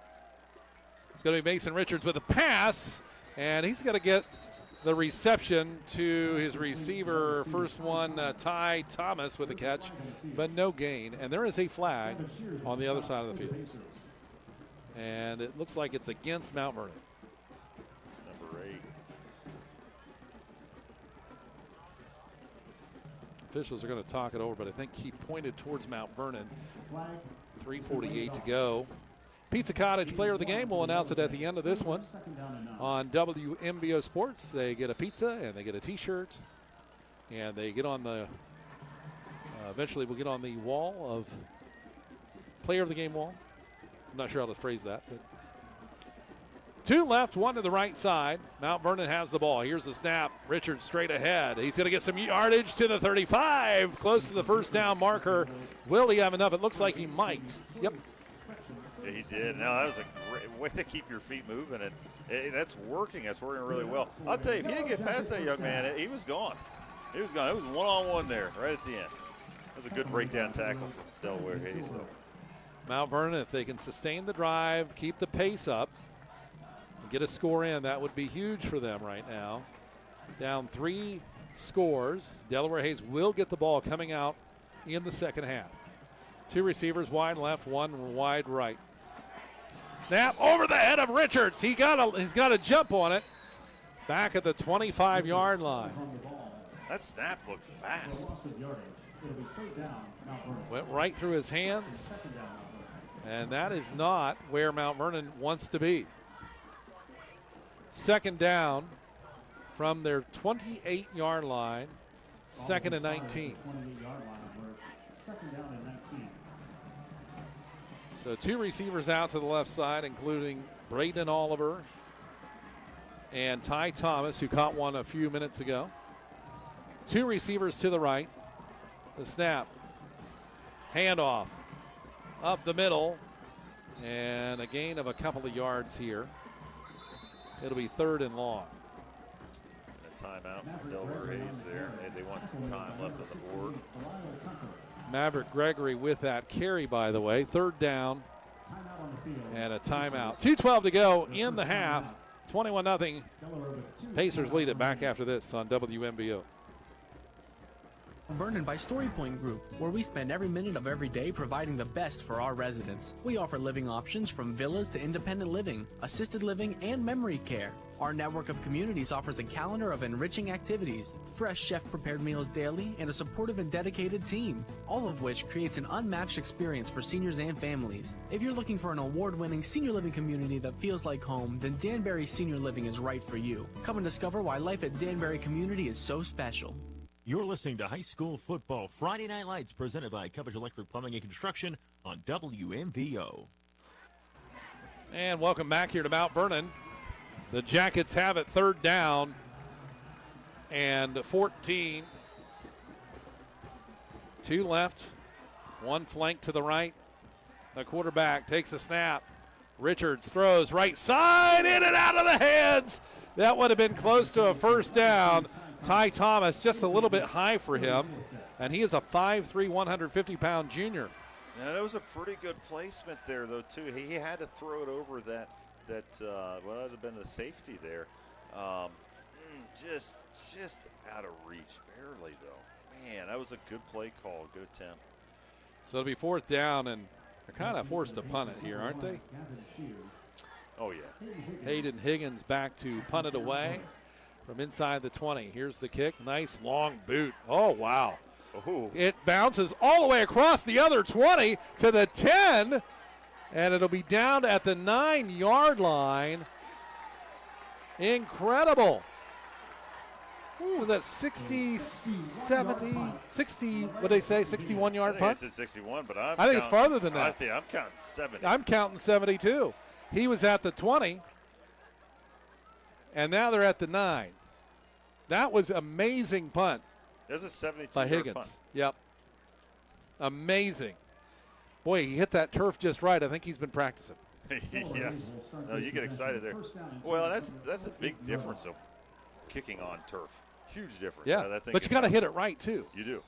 It's going to be Mason Richards with a pass, and he's going to get the reception to his receiver. First one, Ty Thomas with a catch, but no gain. And there is a flag on the other side of the field. And it looks like it's against Mount Vernon. It's number 8. Officials are going to talk it over, but I think he pointed towards Mount Vernon. 3:48 to go. Pizza Cottage Player of the Game, will announce it at the end of this one on WMBO Sports. They get a pizza and they get a T-shirt, and they get on the eventually we'll get on the wall of Player of the Game wall. I'm not sure how to phrase that, but 2 left, 1 to the right side. Mount Vernon has the ball. Here's the snap. Richards straight ahead. He's going to get some yardage to the 35, close to the first down marker. Will he have enough? It looks like he might. Yep. Yeah, he did. Now, that was a great way to keep your feet moving, and that's working. That's working really well. I'll tell you, if he didn't get past that young man, he was gone. He was gone. It was one-on-one there right at the end. That was a good breakdown tackle from Delaware Hayes, though. Mount Vernon, if they can sustain the drive, keep the pace up, get a score in, that would be huge for them right now. Down 3 scores. Delaware Hayes will get the ball coming out in the second half. 2 receivers, wide left, 1 wide right. Snap over the head of Richards. He's got a jump on it. Back at the 25-yard line. That snap looked fast. Went right through his hands. And that is not where Mount Vernon wants to be. Second down from their 28-yard line. 2nd and 19. So 2 receivers out to the left side, including Braden Oliver and Ty Thomas, who caught one a few minutes ago. 2 receivers to the right. The snap. Handoff. Up the middle. And a gain of a couple of yards here. It'll be 3rd and long. A timeout from Delaware Hayes there. They want some time left on the board. Maverick Gregory with that carry, by the way. 3rd down and a timeout. 2:12 to go in the half. 21-0. Pacers lead it back after this on WMBO. Vernon by StoryPoint Group, where we spend every minute of every day providing the best for our residents. We offer living options from villas to independent living, assisted living, and memory care. Our network of communities offers a calendar of enriching activities, fresh chef-prepared meals daily, and a supportive and dedicated team, all of which creates an unmatched experience for seniors and families. If you're looking for an award-winning senior living community that feels like home, then Danbury Senior Living is right for you. Come and discover why life at Danbury Community is so special. You're listening to High School Football Friday Night Lights, presented by Cubbage Electric Plumbing and Construction on WMVO. And welcome back here to Mount Vernon. The Jackets have it 3rd down and 14. 2 left, 1 flank to the right. The quarterback takes a snap. Richards throws right side, in and out of the hands. That would have been close to a 1st down. Ty Thomas just a little bit high for him, and he is a 5'3", 150-pound junior. Yeah, that was a pretty good placement there, though, too. He had to throw it over that well, that would have been the safety there. Just out of reach, barely, though. Man, that was a good play call, good attempt. So it'll be 4th down, and they're kind of forced to punt it here, aren't they? Oh, yeah. Hayden Higgins back to punt it away from inside the 20. Here's the kick. Nice long boot. Oh, wow. Ooh. It bounces all the way across the other 20 to the 10, and it'll be down at the 9-yard line. Incredible. Ooh, that's 60, 70, 60, what they say, 61-yard punt? I said 61, but I think it's farther than that. I'm counting 70. I'm counting 72. He was at the 20, and now they're at the 9. That was amazing punt. There's a 72 by Higgins. punt. Yep. Amazing. Boy, he hit that turf just right. I think he's been practicing. Yes. No, you get excited there. Well, that's a big difference of kicking on turf. Huge difference. Yeah, That thing but you got to hit it right, too. You do.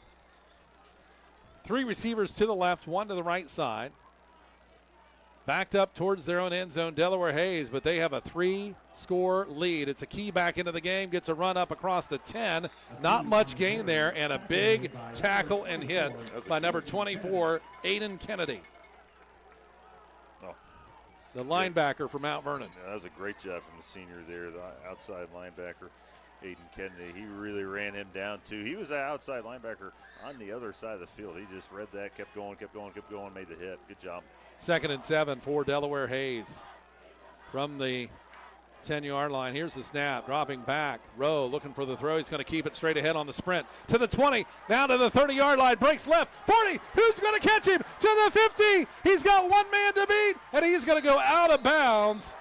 3 receivers to the left, 1 to the right side. Backed up towards their own end zone, Delaware Hayes, but they have a 3-score lead. It's a key back into the game, gets a run up across the 10. Not much gain there, and a big tackle and hit by number 24, Aiden Kennedy. Oh. The linebacker for Mount Vernon. Yeah, that was a great job from the senior there, the outside linebacker, Aiden Kennedy. He really ran him down, too. He was an outside linebacker on the other side of the field. He just read that, kept going, made the hit. Good job. 2nd and 7 for Delaware Hayes from the 10-yard line. Here's the snap, dropping back. Rowe looking for the throw. He's going to keep it straight ahead on the sprint to the 20, down to the 30-yard line, breaks left, 40. Who's going to catch him? To the 50. He's got one man to beat, and he's going to go out of bounds,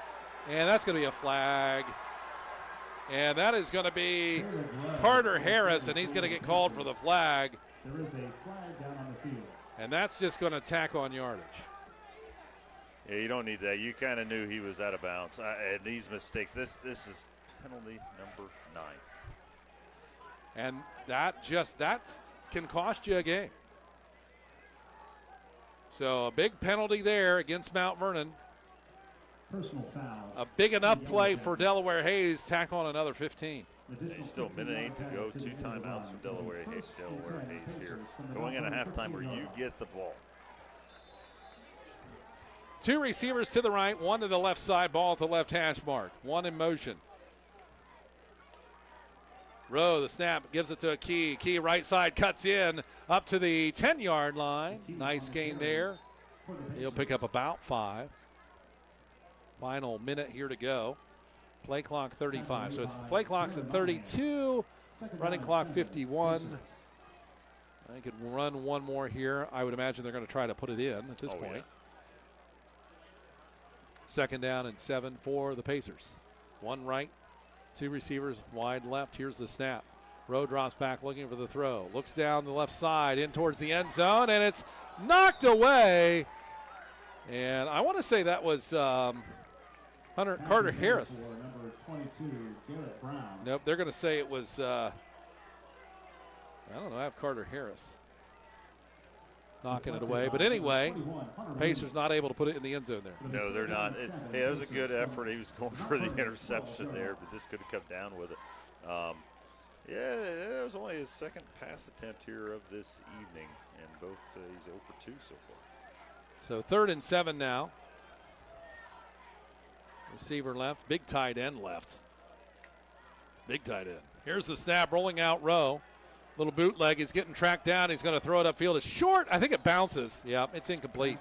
and that's going to be a flag. And that is going to be Carter Harris, and he's going to get called for the flag. There is a flag down on the field. And that's just going to tack on yardage. Yeah, you don't need that. You kind of knew he was out of bounds. And these mistakes, this is penalty number 9. And that can cost you a game. So a big penalty there against Mount Vernon. Personal foul. A big enough play for Delaware Hayes. Tack on another 15. There's still a minute 8 to go. 2 timeouts for Delaware Hayes here. Going into halftime where you get the ball. 2 receivers to the right, 1 to the left side, ball at the left hash mark. 1 in motion. Rowe, the snap, gives it to a Key. Key right side, cuts in up to the 10-yard line. Nice gain there. He'll pick up about 5. Final minute here to go. Play clock 35. So it's play clock's at 32, running clock 51. I could run one more here. I would imagine they're going to try to put it in at this point. Yeah. 2nd down and 7 for the Pacers. 1 right, 2 receivers wide left. Here's the snap. Rowe drops back looking for the throw. Looks down the left side in towards the end zone, and it's knocked away. And I want to say that was Carter Harris. Number 22, Garrett Brown. Nope, they're going to say it was, I don't know, I have Carter Harris knocking it away. But anyway, Pacers not able to put it in the end zone there. No, they're not. It was a good effort. He was going for the interception there, but this could have come down with it. It was only his 2nd pass attempt here of this evening, and he's 0 for 2 so far. So 3rd and 7 now. Receiver left, big tight end left. Big tight end. Here's the snap, rolling out Rowe. Little bootleg. He's getting tracked down. He's going to throw it upfield. It's short. I think it bounces. Yeah, it's incomplete.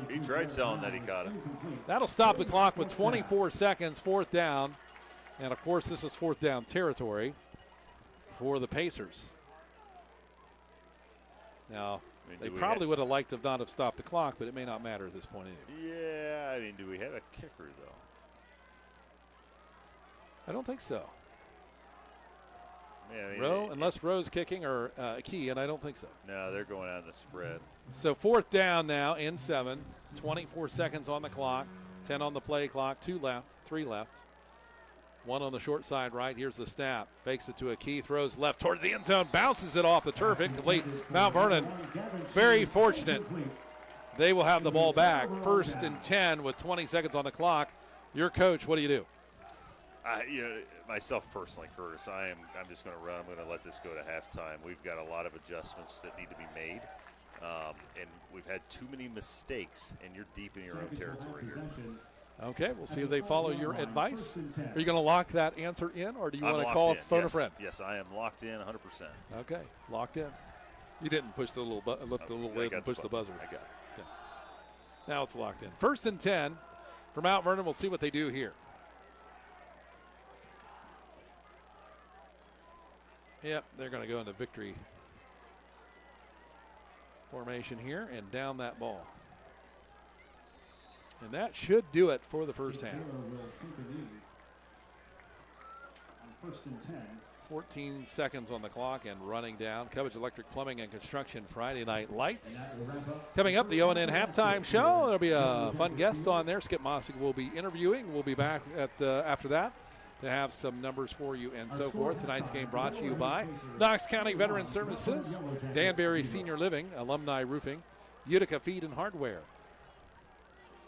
He tried selling that. He caught it. That'll stop the clock with 24 seconds, 4th down. And, of course, this is 4th down territory for the Pacers. Now, they probably would have liked to not have stopped the clock, but it may not matter at this point anyway. Yeah, I mean, do we have a kicker, though? I don't think so. Yeah, I mean, Rowe, unless Rowe's kicking or Key, and I don't think so. No, they're going on the spread. So 4th down now in 7. 24 seconds on the clock. 10 on the play clock. 2 left. 3 left. 1 on the short side right. Here's the snap. Fakes it to a Key. Throws left towards the end zone. Bounces it off the turf. Incomplete. Mount Vernon very fortunate. They will have the ball back. 1st and 10 with 20 seconds on the clock. Your coach, what do you do? Myself personally, Curtis, I'm just going to run. I'm going to let this go to halftime. We've got a lot of adjustments that need to be made, and we've had too many mistakes, and you're deep in your own territory here. Okay, we'll see if they follow your advice. Are you going to lock that answer in, or do you want to call phone a friend? Yes, I am locked in 100%. Okay, locked in. You didn't push the little lift the little lid and push the buzzer. I got it. Okay. Now it's locked in. 1st and 10 for Mount Vernon. We'll see what they do here. Yep, they're going to go into victory formation here and down that ball. And that should do it for the first half. On 1st and 10. 14 seconds on the clock and running down. Cubbage Electric Plumbing and Construction Friday Night Lights. Coming up, the O&N halftime show. There'll be a fun guest on there. Skip Mossig will be interviewing. We'll be back after that to have some numbers for you and so forth. Tonight's game brought to you by Knox County Veteran Services, Danbury Senior Living, Alumni Roofing, Utica Feed and Hardware,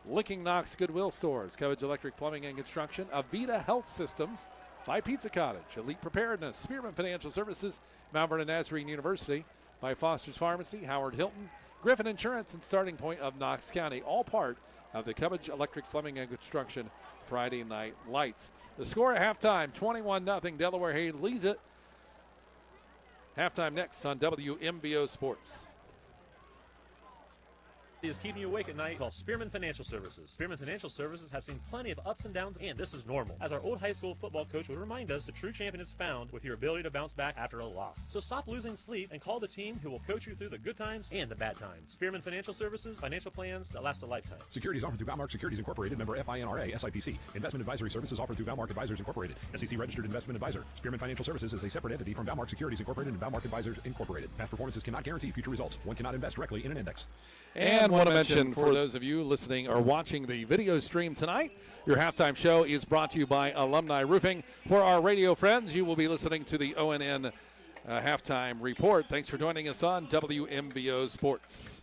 Licking Knox Goodwill Stores, Cubbage Electric Plumbing and Construction, Avita Health Systems, by Pizza Cottage, Elite Preparedness, Spearman Financial Services, Mount Vernon Nazarene University, by Foster's Pharmacy, Howard Hilton, Griffin Insurance, and Starting Point of Knox County, all part of the Cubbage Electric Plumbing and Construction Friday Night Lights. The score at halftime, 21-0. Delaware Hayes leads it. Halftime next on WMBO Sports. Is keeping you awake at night. Call Spearman Financial Services. Spearman Financial Services have seen plenty of ups and downs, and this is normal. As our old high school football coach would remind us, the true champion is found with your ability to bounce back after a loss. So stop losing sleep and call the team who will coach you through the good times and the bad times. Spearman Financial Services, financial plans that last a lifetime. Securities offered through Valmark Securities Incorporated, member FINRA, SIPC. Investment advisory services offered through Valmark Advisors Incorporated, SEC registered investment advisor. Spearman Financial Services is a separate entity from Valmark Securities Incorporated and Valmark Advisors Incorporated. Past performances cannot guarantee future results. One cannot invest directly in an index. And want to mention for those of you listening or watching the video stream tonight, your halftime show is brought to you by Alumni Roofing. For our radio friends, you will be listening to the ONN halftime report. Thanks for joining us on WMBO Sports.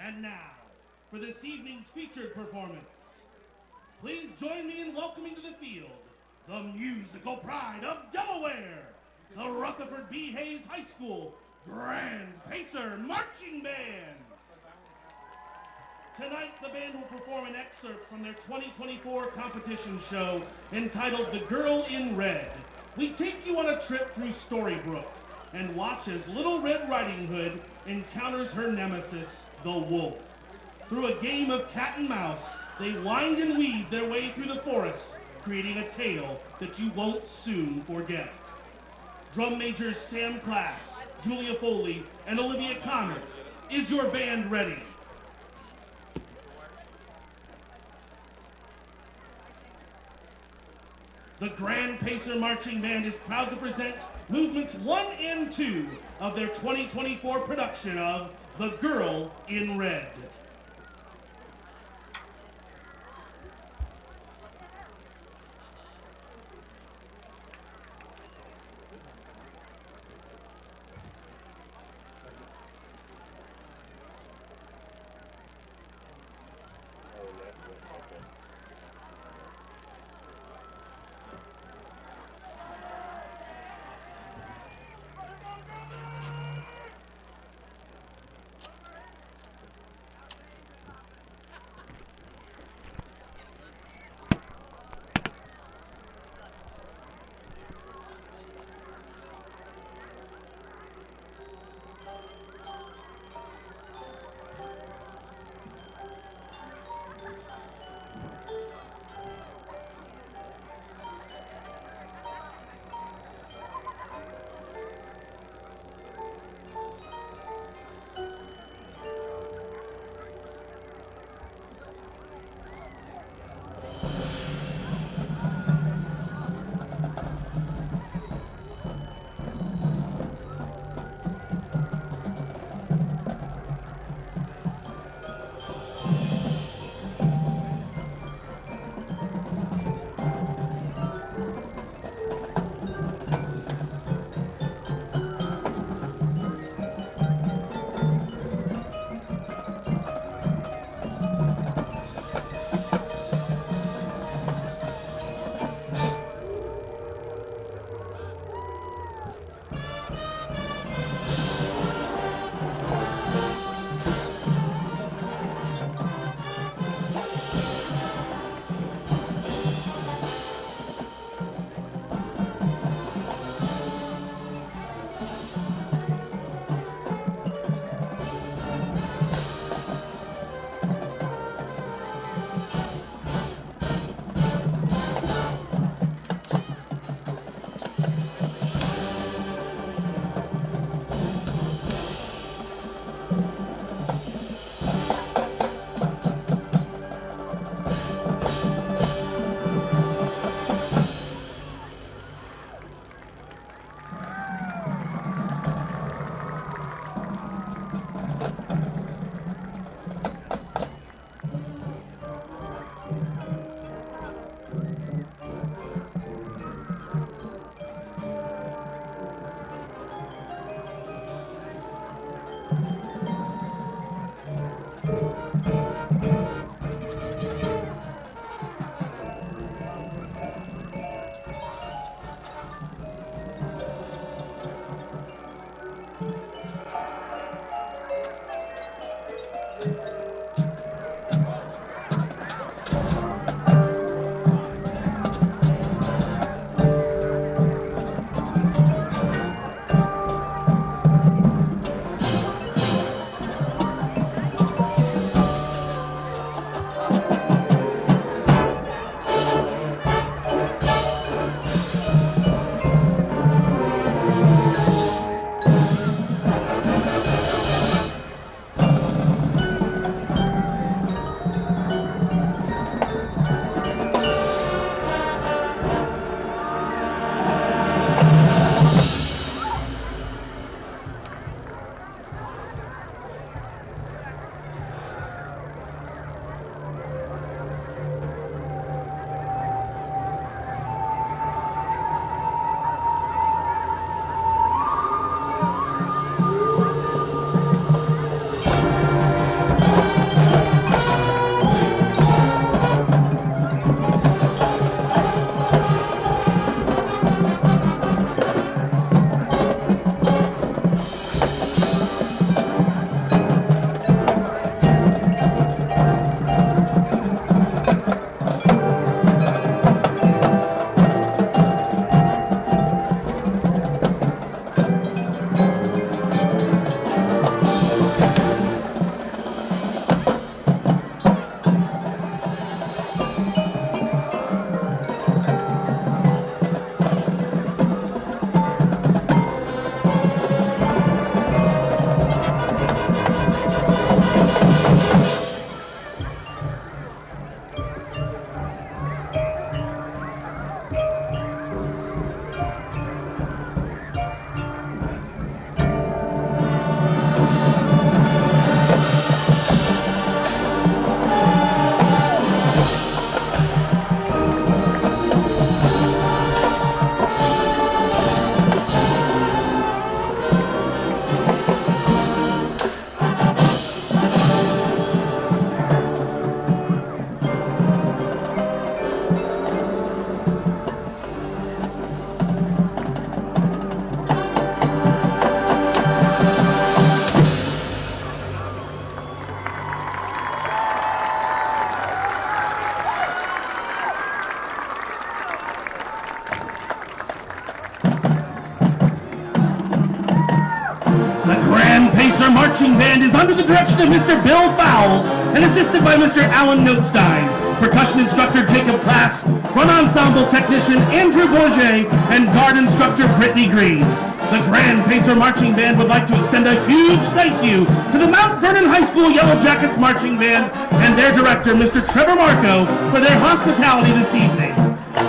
And now, for this evening's featured performance, please join me in welcoming to the field the musical pride of Delaware, the Rutherford B. Hayes High School Grand Pacer Marching Band. Tonight, the band will perform an excerpt from their 2024 competition show entitled The Girl in Red. We take you on a trip through Storybrooke and watch as Little Red Riding Hood encounters her nemesis, the wolf. Through a game of cat and mouse, they wind and weave their way through the forest, creating a tale that you won't soon forget. Drum majors Sam Class, Julia Foley, and Olivia Connor. Is your band ready? The Grand Pacer Marching Band is proud to present movements 1 and 2 of their 2024 production of The Girl in Red. Marching Band is under the direction of Mr. Bill Fowles and assisted by Mr. Alan Notestein. Percussion instructor Jacob Klass, front ensemble technician Andrew Bourget, and guard instructor Brittany Green. The Grand Pacer Marching Band would like to extend a huge thank you to the Mount Vernon High School Yellow Jackets Marching Band and their director, Mr. Trevor Marco, for their hospitality this evening.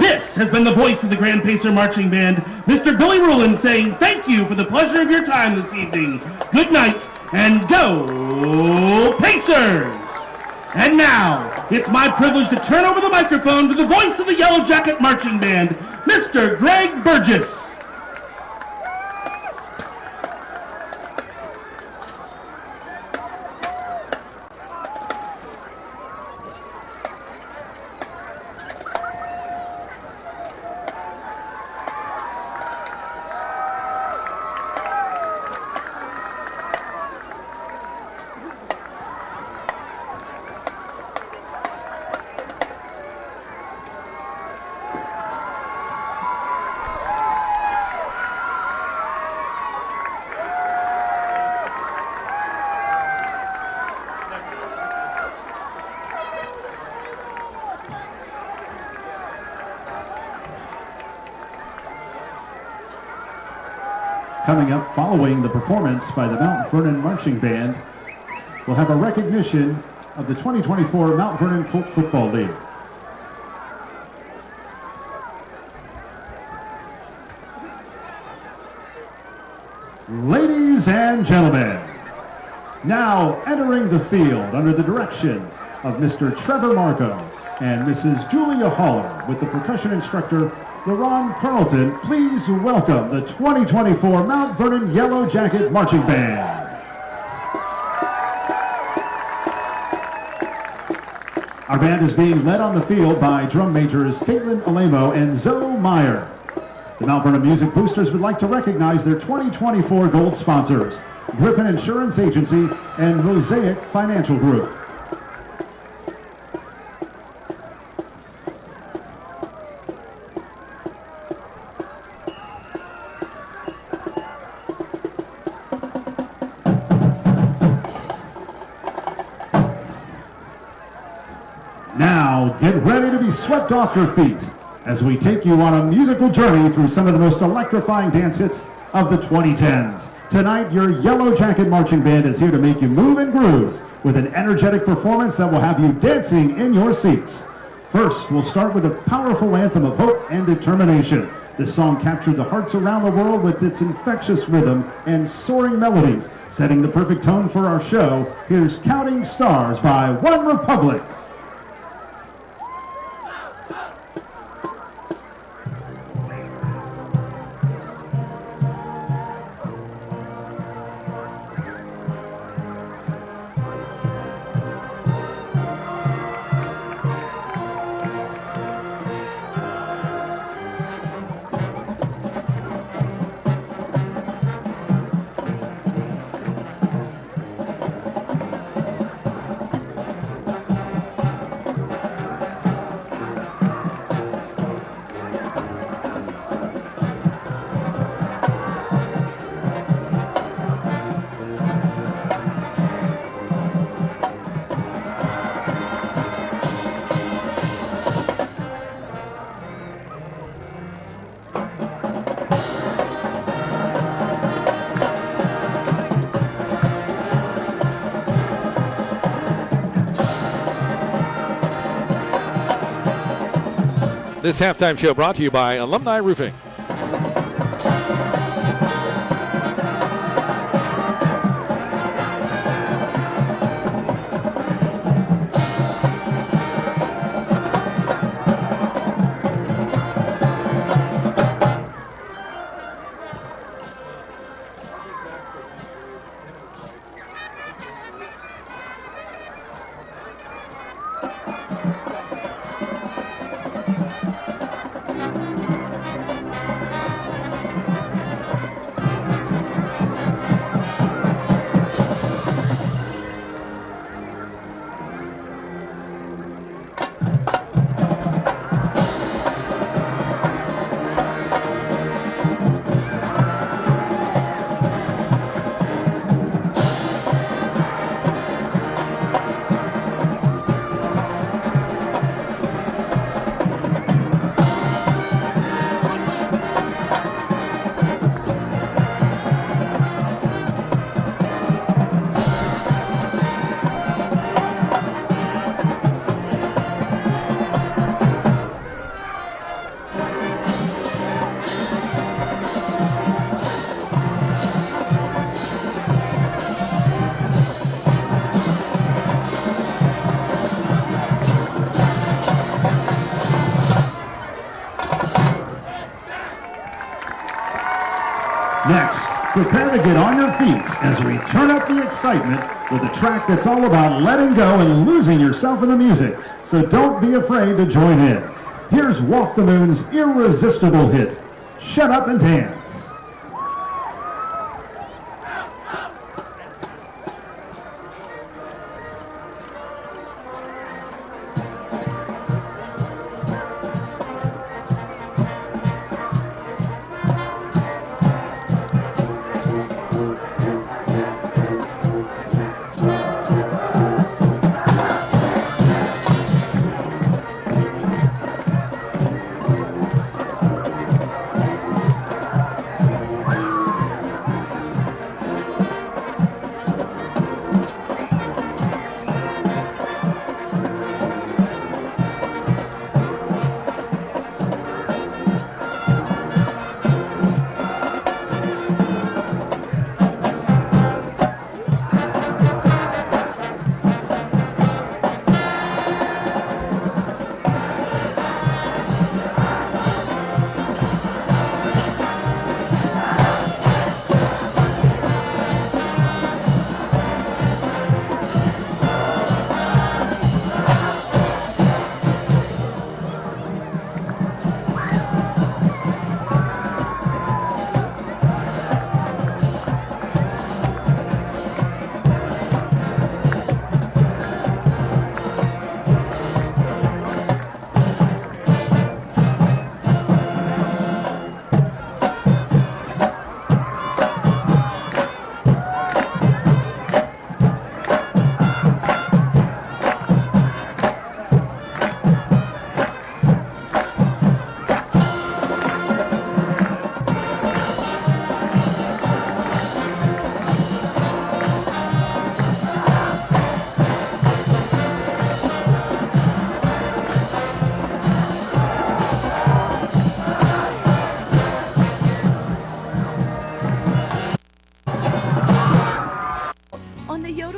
This has been the voice of the Grand Pacer Marching Band, Mr. Billy Rulin, saying thank you for the pleasure of your time this evening. Good night, and go Pacers! And now, it's my privilege to turn over the microphone to the voice of the Yellow Jacket Marching Band, Mr. Greg Burgess. Coming up following the performance by the Mount Vernon Marching Band, we'll have a recognition of the 2024 Mount Vernon Colt Football League. Ladies and gentlemen, now entering the field under the direction of Mr. Trevor Marco and Mrs. Julia Haller with the percussion instructor LaRon Carlton, please welcome the 2024 Mount Vernon Yellow Jacket Marching Band. Our band is being led on the field by drum majors Caitlin Alemo and Zoe Meyer. The Mount Vernon Music Boosters would like to recognize their 2024 gold sponsors, Griffin Insurance Agency and Mosaic Financial Group. Now, get ready to be swept off your feet as we take you on a musical journey through some of the most electrifying dance hits of the 2010s. Tonight, your Yellow Jacket Marching Band is here to make you move and groove with an energetic performance that will have you dancing in your seats. First, we'll start with a powerful anthem of hope and determination. This song captured the hearts around the world with its infectious rhythm and soaring melodies. Setting the perfect tone for our show, here's Counting Stars by One Republic. This halftime show brought to you by Alumni Roofing. Next, prepare to get on your feet as we turn up the excitement with a track that's all about letting go and losing yourself in the music. So don't be afraid to join in. Here's Walk the Moon's irresistible hit, Shut Up and Dance.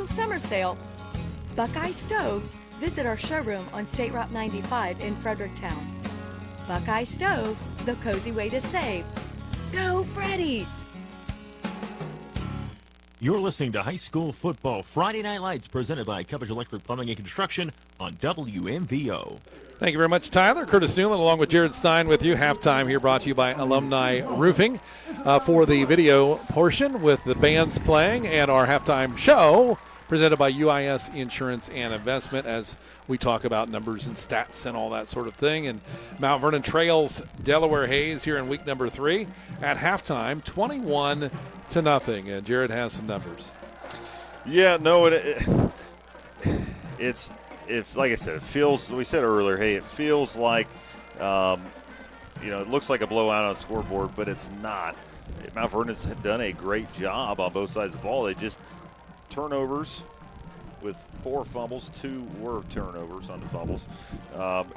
Summer sale, Buckeye Stoves, visit our showroom on State Route 95 in Fredericktown. Buckeye Stoves, the cozy way to save. Go Freddies! You're listening to High School Football Friday Night Lights presented by Cubbage Electric Plumbing and Construction on WMVO. Thank you very much, Tyler. Curtis Newland along with Jared Stein with you. Halftime here brought to you by Alumni Roofing for the video portion with the bands playing and our halftime show presented by UIS Insurance and Investment as we talk about numbers and stats and all that sort of thing. And Mount Vernon trails Delaware Hayes here in week number 3 at halftime, 21-0. And Jared has some numbers. Yeah, no, it's like I said, it feels. We said earlier, hey, it feels like, it looks like a blowout on the scoreboard, but it's not. Mount Vernon's done a great job on both sides of the ball. They just turnovers with 4 fumbles, 2 were turnovers on the fumbles,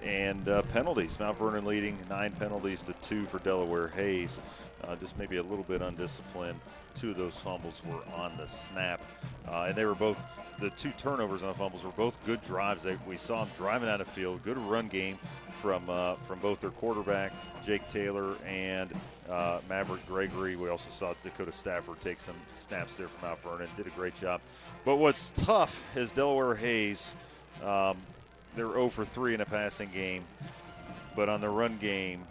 and penalties. Mount Vernon leading 9 penalties to 2 for Delaware Hayes. Just maybe a little bit undisciplined. 2 of those fumbles were on the snap, and they were both. The 2 turnovers on the fumbles were both good drives. We saw them driving out of field. Good run game from both their quarterback, Jake Taylor, and Maverick Gregory. We also saw Dakota Stafford take some snaps there from Mount Vernon. Did a great job. But what's tough is Delaware Hayes. They're 0 for 3 in a passing game. But on the run game,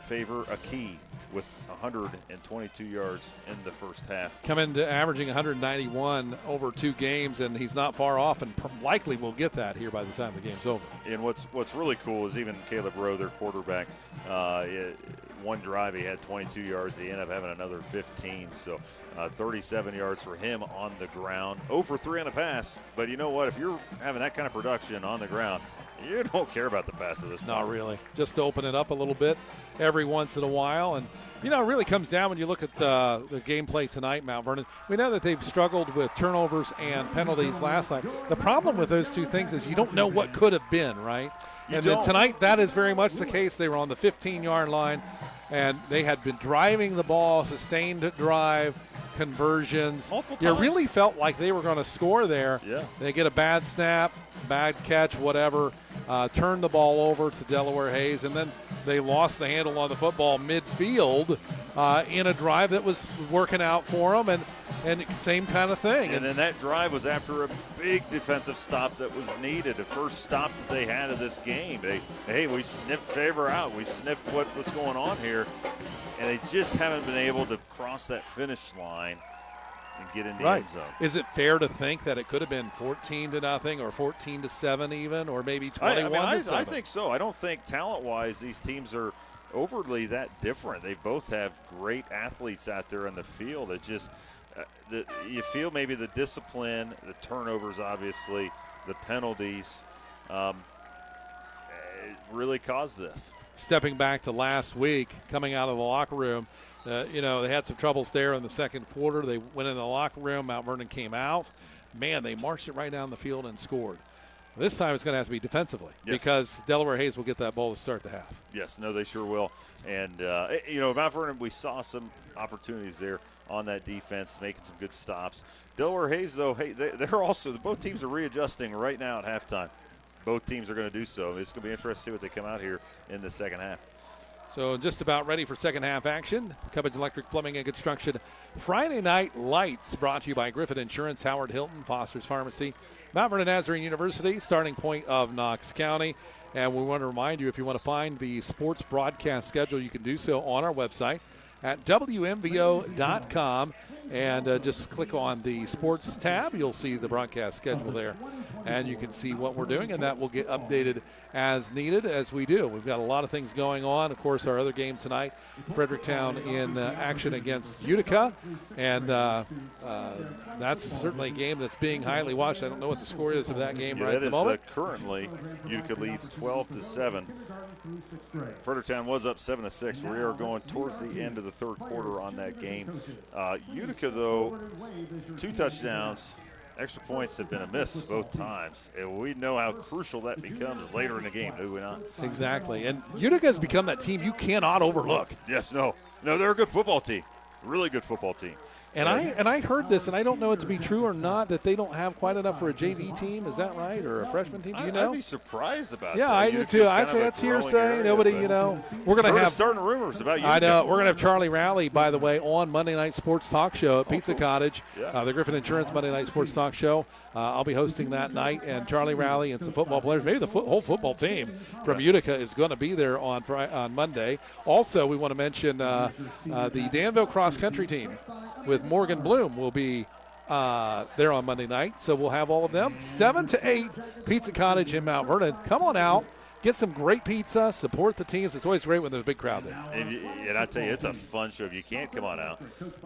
favor a key with 122 yards in the first half. Coming to averaging 191 over 2 games, and he's not far off, and likely will get that here by the time the game's over. And what's really cool is even Caleb Rowe, their quarterback, one drive he had 22 yards. He ended up having another 15, so 37 yards for him on the ground. 0 for 3 on a pass, but you know what? If you're having that kind of production on the ground, you don't care about the pass at this point. Not really. Just to open it up a little bit every once in a while. And, it really comes down when you look at the gameplay tonight, Mount Vernon. We know that they've struggled with turnovers and penalties last night. The problem with those 2 things is you don't know what could have been, right? And then tonight, that is very much the case. They were on the 15-yard line, and they had been driving the ball, sustained drive, conversions. Multiple You times. really felt like they were going to score there. Yeah. They get a bad snap, bad catch, whatever, turn the ball over to Delaware Hayes, and then they lost the handle on the football midfield in a drive that was working out for them, and same kind of thing. And then that drive was after a big defensive stop that was needed, the first stop that they had of this game. We sniffed Favor out. We sniffed what's going on here, and they just haven't been able to cross that finish line and get in the end zone. Is it fair to think that it could have been 14-0 or 14-7 even, or maybe 21-7? I think so. I don't think talent-wise these teams are overly that different. They both have great athletes out there in the field. It just you feel maybe the discipline, the turnovers, obviously, the penalties, it really caused this. Stepping back to last week, coming out of the locker room, they had some troubles there in the second quarter. They went in the locker room. Mount Vernon came out. Man, they marched it right down the field and scored. This time it's going to have to be defensively because Delaware Hayes will get that ball to start the half. Yes, no, they sure will. And, Mount Vernon, we saw some opportunities there on that defense, making some good stops. Delaware Hayes, though, they're also – both teams are readjusting right now at halftime. Both teams are going to do so. It's going to be interesting to see what they come out here in the second half. So just about ready for second half action. Cubbage Electric Plumbing and Construction Friday Night Lights brought to you by Griffin Insurance, Howard Hilton, Foster's Pharmacy, Mount Vernon Nazarene University, starting point of Knox County. And we want to remind you, if you want to find the sports broadcast schedule, you can do so on our website at WMVO.com. And just click on the sports tab. You'll see the broadcast schedule there. And you can see what we're doing, and that will get updated as needed as we do. We've got a lot of things going on. Of course, our other game tonight, Fredericktown in action against Utica. And that's certainly a game that's being highly watched. I don't know what the score is of that game right at the moment. Currently, Utica leads 12-7. Fredericktown was up 7-6. We are going towards the end of the third quarter on that game. Utica, though, 2 touchdowns. Extra points have been a miss both times. And we know how crucial that becomes later in the game, do we not? Exactly. And Utica has become that team you cannot overlook. Yes, no, they're a good football team. Really good football team. And I heard this, and I don't know it to be true or not, that they don't have quite enough for a JV team. Is that right? Or a freshman team? Do you know? I'd be surprised about that. Yeah, I do too. I say that's hearsay. Nobody, we're going to have starting rumors about you. I know. We're going to have Charlie Rowley, by the way, on Monday Night Sports Talk Show at Pizza Cottage, the Griffin Insurance Monday Night Sports Talk Show. I'll be hosting that night, and Charlie Rowley and some football players, maybe the whole football team from Utica is going to be there on Monday. Also, we want to mention the Danville cross country team with Morgan Bloom will be there on Monday night. So we'll have all of them. 7 to 8, Pizza Cottage in Mount Vernon. Come on out. Get some great pizza. Support the teams. It's always great when there's a big crowd there. And I tell you, it's a fun show. If you can't come on out,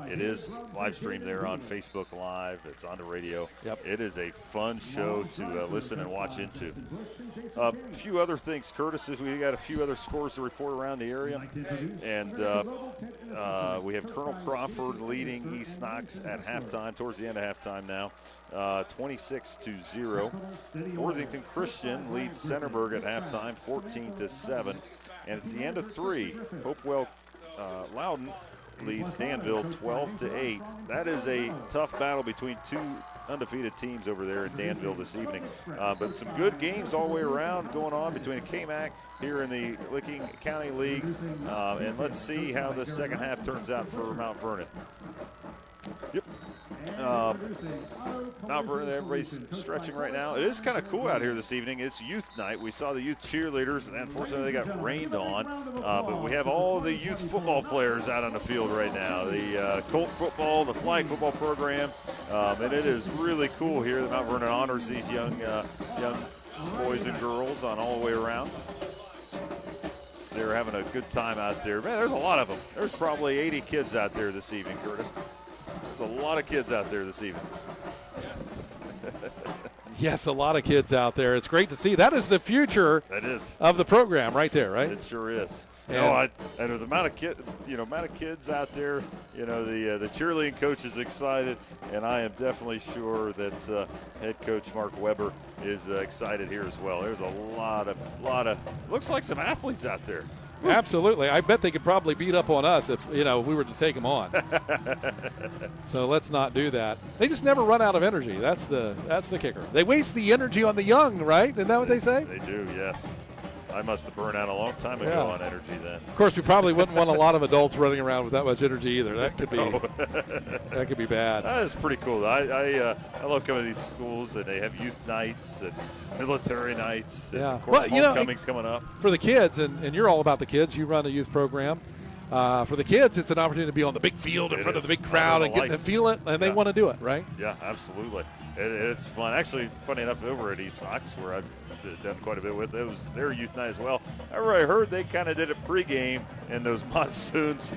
it is live streamed there on Facebook Live. It's on the radio. Yep. It is a fun show to listen and watch into. A few other things, Curtis, is we got a few other scores to report around the area. And we have Colonel Crawford leading East Knox at halftime, towards the end of halftime now. 26-0. Worthington Christian leads Centerburg at halftime, 14-7. And it's the end of 3. Hopewell Loudon leads Danville 12-8. That is a tough battle between 2 undefeated teams over there in Danville this evening. But some good games all the way around going on between KMAC here in the Licking County League. And let's see how the second half turns out for Mount Vernon. Yep. Mount Vernon, everybody's stretching right now. It is kind of cool out here this evening. It's youth night. We saw the youth cheerleaders, and unfortunately they got rained on. But we have all the youth football players out on the field right now. The Colt football, the flag football program, and it is really cool here that Mount Vernon honors these young boys and girls on all the way around. They're having a good time out there. Man, there's a lot of them. There's probably 80 kids out there this evening, Curtis. There's a lot of kids out there this evening. Yes, a lot of kids out there. It's great to see. That is the future of the program right there, right? It sure is. And And the amount of kids out there, the cheerleading coach is excited, and I am definitely sure that head coach Mark Weber is excited here as well. There's a lot of looks like some athletes out there. Absolutely. I bet they could probably beat up on us if, we were to take them on. So let's not do that. They just never run out of energy. That's the kicker. They waste the energy on the young, right? Isn't that what they say? They do, yes. I must have burned out a long time ago on energy then. Of course, we probably wouldn't want a lot of adults running around with that much energy either. That could be that could be bad. That is pretty cool. I love coming to these schools, and they have youth nights and military nights. And of course, homecoming's coming up. For the kids, and you're all about the kids. You run a youth program. For the kids, it's an opportunity to be on the big field in front of the big crowd and get them feel it, and they want to do it, right? Yeah, absolutely. It's fun. Actually, funny enough, over at East Knox, where I've done quite a bit with, it was their youth night as well. I heard they kind of did it pregame, and those monsoons,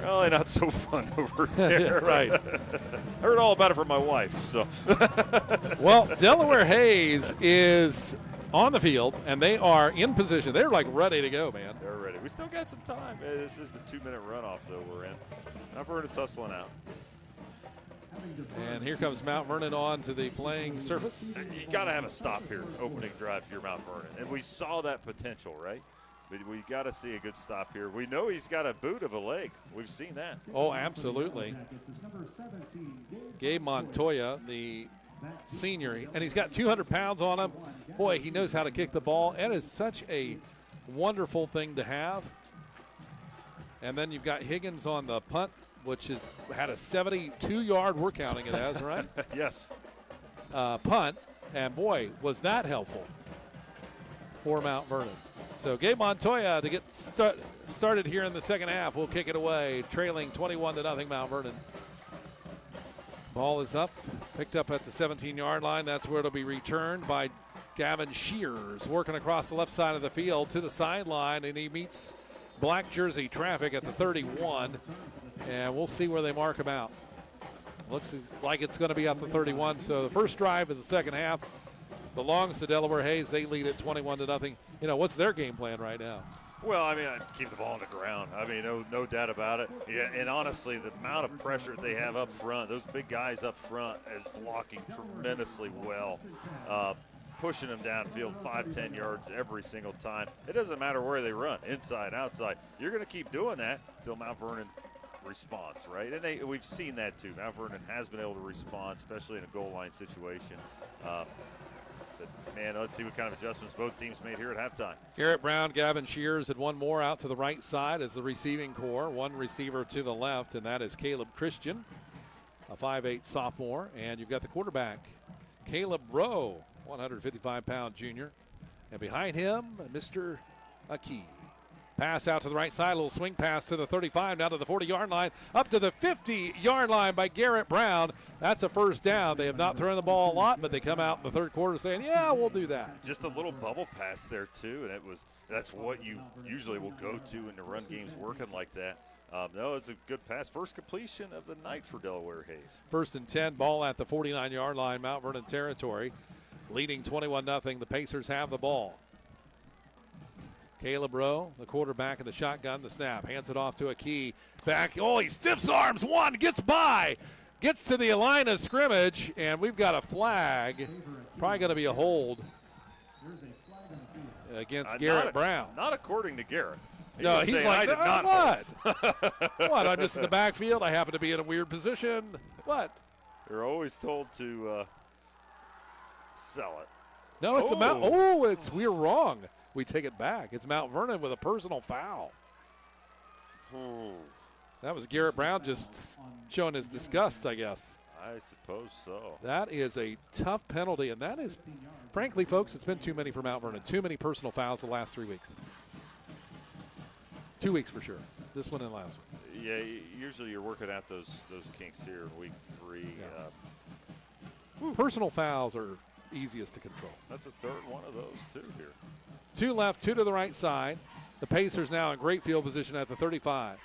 really not so fun over there. Right. I heard all about it from my wife. So, well, Delaware Hayes is on the field, and they are in position. They're like ready to go, man. They're ready. We still got some time. This is the 2-minute runoff, though, we're in. Mount Vernon's hustling out. And here comes Mount Vernon on to the playing surface. You got to have a stop here, opening drive for your Mount Vernon. And we saw that potential, right? But we got to see a good stop here. We know he's got a boot of a leg. We've seen that. Oh, absolutely. Gabe Montoya, the senior, and he's got 200 pounds on him. Boy, he knows how to kick the ball. That is such a wonderful thing to have. And then you've got Higgins on the punt, which had a 72-yard, we're counting it as, right? Yes. Punt, and boy, was that helpful for Mount Vernon. So Gabe Montoya to get started here in the second half. We'll kick it away, trailing 21-0 Mount Vernon. Ball is up, picked up at the 17-yard line. That's where it'll be returned by Gavin Shears, working across the left side of the field to the sideline, and he meets black jersey traffic at the 31. And we'll see where they mark him out. Looks like it's going to be up to 31. So the first drive of the second half belongs to Delaware Hayes. They lead it 21-0. What's their game plan right now? Well, I mean, keep the ball on the ground. I mean, no doubt about it. Yeah, and honestly, the amount of pressure they have up front, those big guys up front, is blocking tremendously well. Pushing them downfield 5-10 yards every single time. It doesn't matter where they run, inside, outside. You're going to keep doing that until Mount Vernon response, right? And we've seen that too. Mount Vernon has been able to respond, especially in a goal line situation. But man, let's see what kind of adjustments both teams made here at halftime. Garrett Brown, Gavin Shears, and one more out to the right side as the receiving core. One receiver to the left, and that is Caleb Christian, a 5'8 sophomore. And you've got the quarterback, Caleb Rowe, 155-pound junior. And behind him, Mr. Aki. Pass out to the right side, a little swing pass to the 35, down to the 40-yard line, up to the 50-yard line by Garrett Brown. That's a first down. They have not thrown the ball a lot, but they come out in the third quarter saying, yeah, we'll do that. Just a little bubble pass there, too, and that's what you usually will go to in the run games working like that. No, it's a good pass. First completion of the night for Delaware Hayes. 1st and 10, ball at the 49-yard line, Mount Vernon territory, leading 21-0. The Pacers have the ball. Caleb Rowe, the quarterback in the shotgun, the snap. Hands it off to a key. Back. Oh, he stiffs arms one. Gets by. Gets to the line of scrimmage, and we've got a flag. Probably going to be a hold against Garrett Brown. Not according to Garrett. He's like, what? What? I'm just in the backfield. I happen to be in a weird position. What? They're always told to sell it. No, it's we're wrong. We take it back. It's Mount Vernon with a personal foul. That was Garrett Brown just showing his disgust, I guess. I suppose so. That is a tough penalty, and that is, frankly, folks, it's been too many for Mount Vernon. Too many personal fouls the last 3 weeks. 2 weeks for sure. This one and last one. Yeah, usually you're working out those kinks here in week 3. Yeah. Personal fouls are easiest to control. That's the third one of those, too, here. 2 left, 2 to the right side. The Pacers now in great field position at the 35.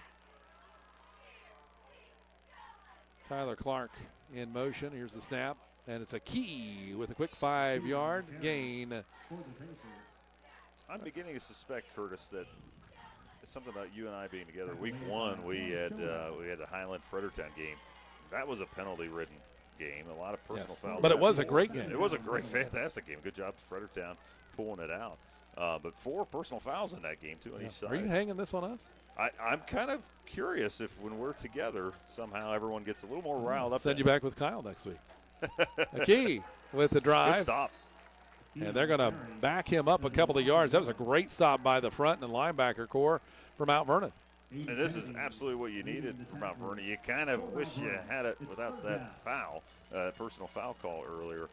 Tyler Clark in motion. Here's the snap, and it's a key with a quick 5-yard gain. I'm beginning to suspect, Curtis, that it's something about you and I being together. Week 1, we had the Highland Fredericktown game. That was a penalty-ridden game. A lot of personal fouls. But it was a great game. It was a great, fantastic game. Good job, Fredericktown, pulling it out. But 4 personal fouls in that game, too, on each side. Are you hanging this on us? I'm kind of curious if when we're together, somehow everyone gets a little more riled up. Send you back with Kyle next week. A key with the drive. Good stop. And they're going to back him up a couple of yards. That was a great stop by the front and linebacker core for Mount Vernon. And this is absolutely what you needed from Mount Vernon. You kind of wish you had it without that foul, personal foul call earlier.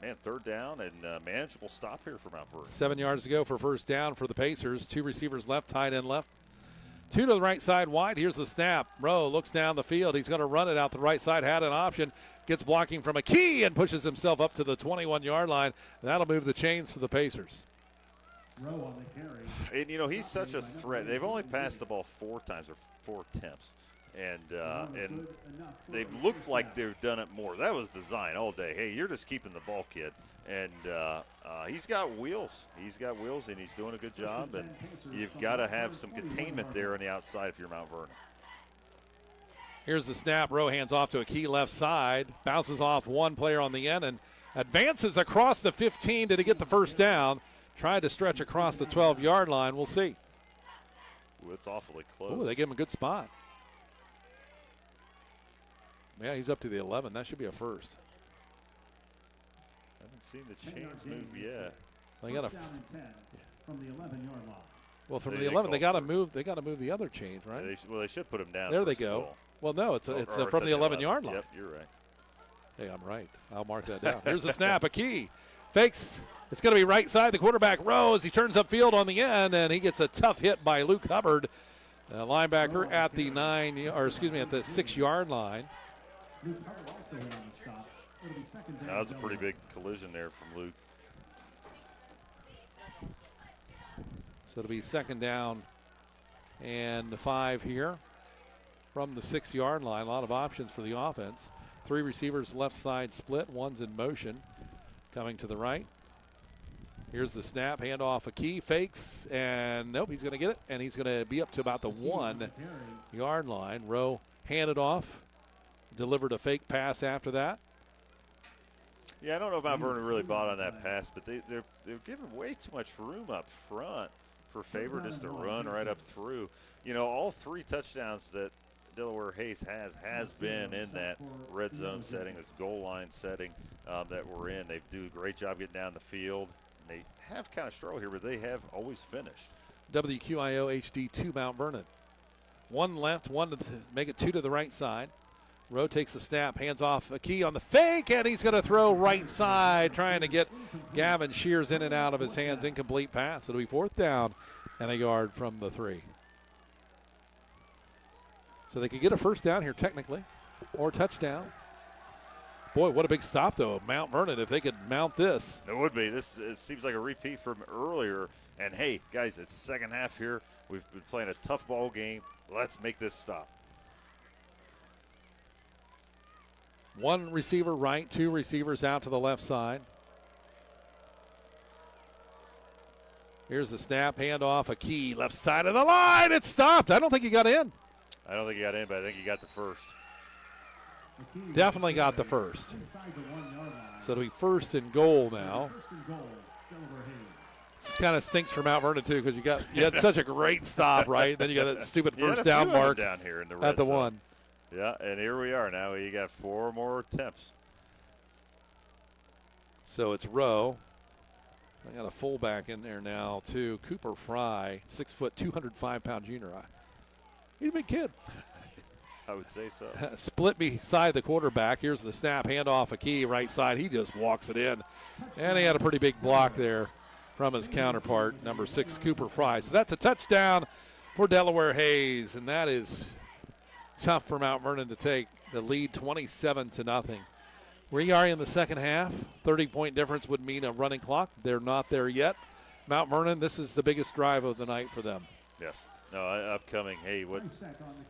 Man, third down and manageable stop here for Mount Vernon. 7 yards to go for first down for the Pacers. 2 receivers left, tight end left. 2 to the right side wide. Here's the snap. Rowe looks down the field. He's going to run it out the right side. Had an option. Gets blocking from a key and pushes himself up to the 21-yard line. That'll move the chains for the Pacers. Rowe on the carry. And, he's such a threat. They've only passed the ball 4 times or 4 attempts. And they've looked like they've done it more. That was design all day. Hey, you're just keeping the ball, kid. And he's got wheels. He's got wheels, and he's doing a good job. And you've got to have some containment there on the outside if you're Mount Vernon. Here's the snap. Rowe hands off to a key left side. Bounces off one player on the end and advances across the 15 to get the first down. Tried to stretch across the 12-yard line. We'll see. Ooh, it's awfully close. Ooh, they give him a good spot. Yeah, he's up to the 11. That should be a first. Haven't seen the chains move yet. They got from the 11-yard line. Well, from the 11, they got to move. They got to move the other chains, right? Yeah, they should put them down. There they go. Well, no, it's from the 11-yard line. Yep, you're right. Hey, I'm right. I'll mark that down. Here's the snap. A key fakes. It's going to be right side. The quarterback Rowe as he turns upfield on the end, and he gets a tough hit by Luke Hubbard, linebacker at the 6-yard line. That was a pretty big collision there from Luke. So it'll be second down and 5 here from the 6-yard line. A lot of options for the offense. 3 receivers left side split. One's in motion coming to the right. Here's the snap. Handoff a key. Fakes. And nope, he's going to get it. And he's going to be up to about the 1-yard line. Rowe handed off. Delivered a fake pass after that. Yeah, I don't know if Mount Vernon really bought on that pass, but they're giving way too much room up front for Faber just to run right up through. All 3 touchdowns that Delaware Hayes has been in that red zone setting, this goal line setting that we're in. They do a great job getting down the field. They have kind of struggled here, but they have always finished. WQIO HD 2 Mount Vernon. 1 left, 1 to make it 2 to the right side. Rowe takes the snap, hands off a key on the fake, and he's going to throw right side, trying to get Gavin Shears in and out of his hands. Incomplete pass. It'll be 4th down and a yard from the 3. So they could get a first down here technically, or touchdown. Boy, what a big stop, though, of Mount Vernon, if they could mount this. It would be. It seems like a repeat from earlier. And, hey, guys, it's second half here. We've been playing a tough ball game. Let's make this stop. 1 receiver right, 2 receivers out to the left side. Here's the snap, handoff, a key, left side of the line. It's stopped. I don't think he got in. I don't think he got in, but I think he got the first. Definitely got the first. So it'll be 1st and goal now. This kind of stinks for Mount Vernon, too, because you had such a great stop, right? Then you got that stupid first down mark down here in the at the zone. 1. Yeah, and here we are. Now you got 4 more attempts. So it's Rowe. I got a fullback in there now, too. Cooper Fry, 6 foot, 205-pound junior. He's a big kid. I would say so. Split beside the quarterback. Here's the snap, handoff a key, right side. He just walks it in. And he had a pretty big block there from his counterpart, number 6, Cooper Fry. So that's a touchdown for Delaware Hayes, and that is tough for Mount Vernon to take the lead 27-0. We are in the second half. 30-point difference would mean a running clock. They're not there yet. Mount Vernon, this is the biggest drive of the night for them. Yes. No, upcoming. Hey, what?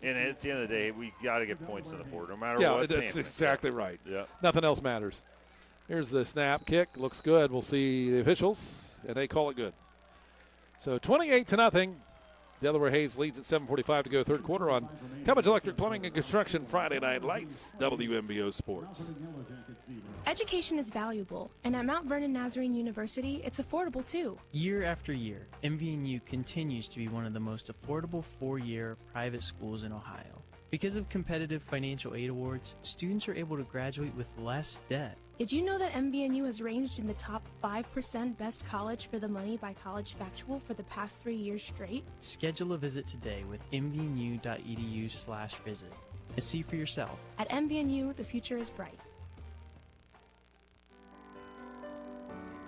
And at the end of the day, we got to get points on the board, no matter what. Yeah, that's exactly right. Yeah. Nothing else matters. Here's the snap, kick. Looks good. We'll see the officials, and they call it good. So 28-0. Delaware Hayes leads at 7:45 to go third quarter on Cubbage Electric Plumbing and Construction Friday Night Lights, WMBO Sports. Education is valuable, and at Mount Vernon Nazarene University, it's affordable too. Year after year, MVNU continues to be one of the most affordable four-year private schools in Ohio. Because of competitive financial aid awards, students are able to graduate with less debt. Did you know that MVNU has ranged in the top 5% best college for the money by College Factual for the past 3 years straight? Schedule a visit today with mvnu.edu/visit and see for yourself. At MVNU, the future is bright.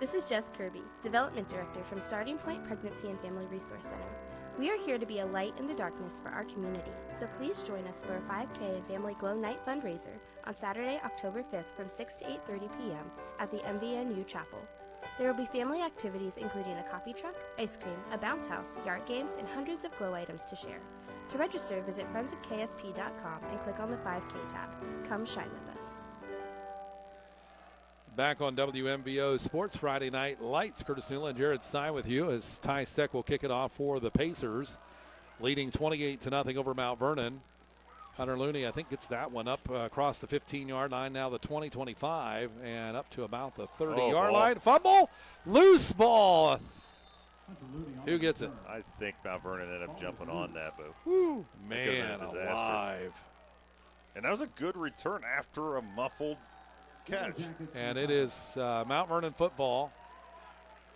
This is Jess Kirby, Development Director from Starting Point Pregnancy and Family Resource Center. We are here to be a light in the darkness for our community, so please join us for a 5K and Family Glow Night fundraiser on Saturday, October 5th from 6 to 8:30 p.m. at the MVNU Chapel. There will be family activities including a coffee truck, ice cream, a bounce house, yard games, and hundreds of glow items to share. To register, visit friendsofksp.com and click on the 5K tab. Come shine with us. Back on WMBO Sports Friday Night Lights, Curtis Newland and Jared Stein with you as Ty Steck will kick it off for the Pacers, leading 28-0 over Mount Vernon. Hunter Looney, I think, gets that one up across the 15-yard line, now the 20-25, and up to about the 30-yard line. Fumble, loose ball. Who gets it? I think Mount Vernon ended up jumping on that, but whew, man alive. And that was a good return after a muffled catch. And it is Mount Vernon football.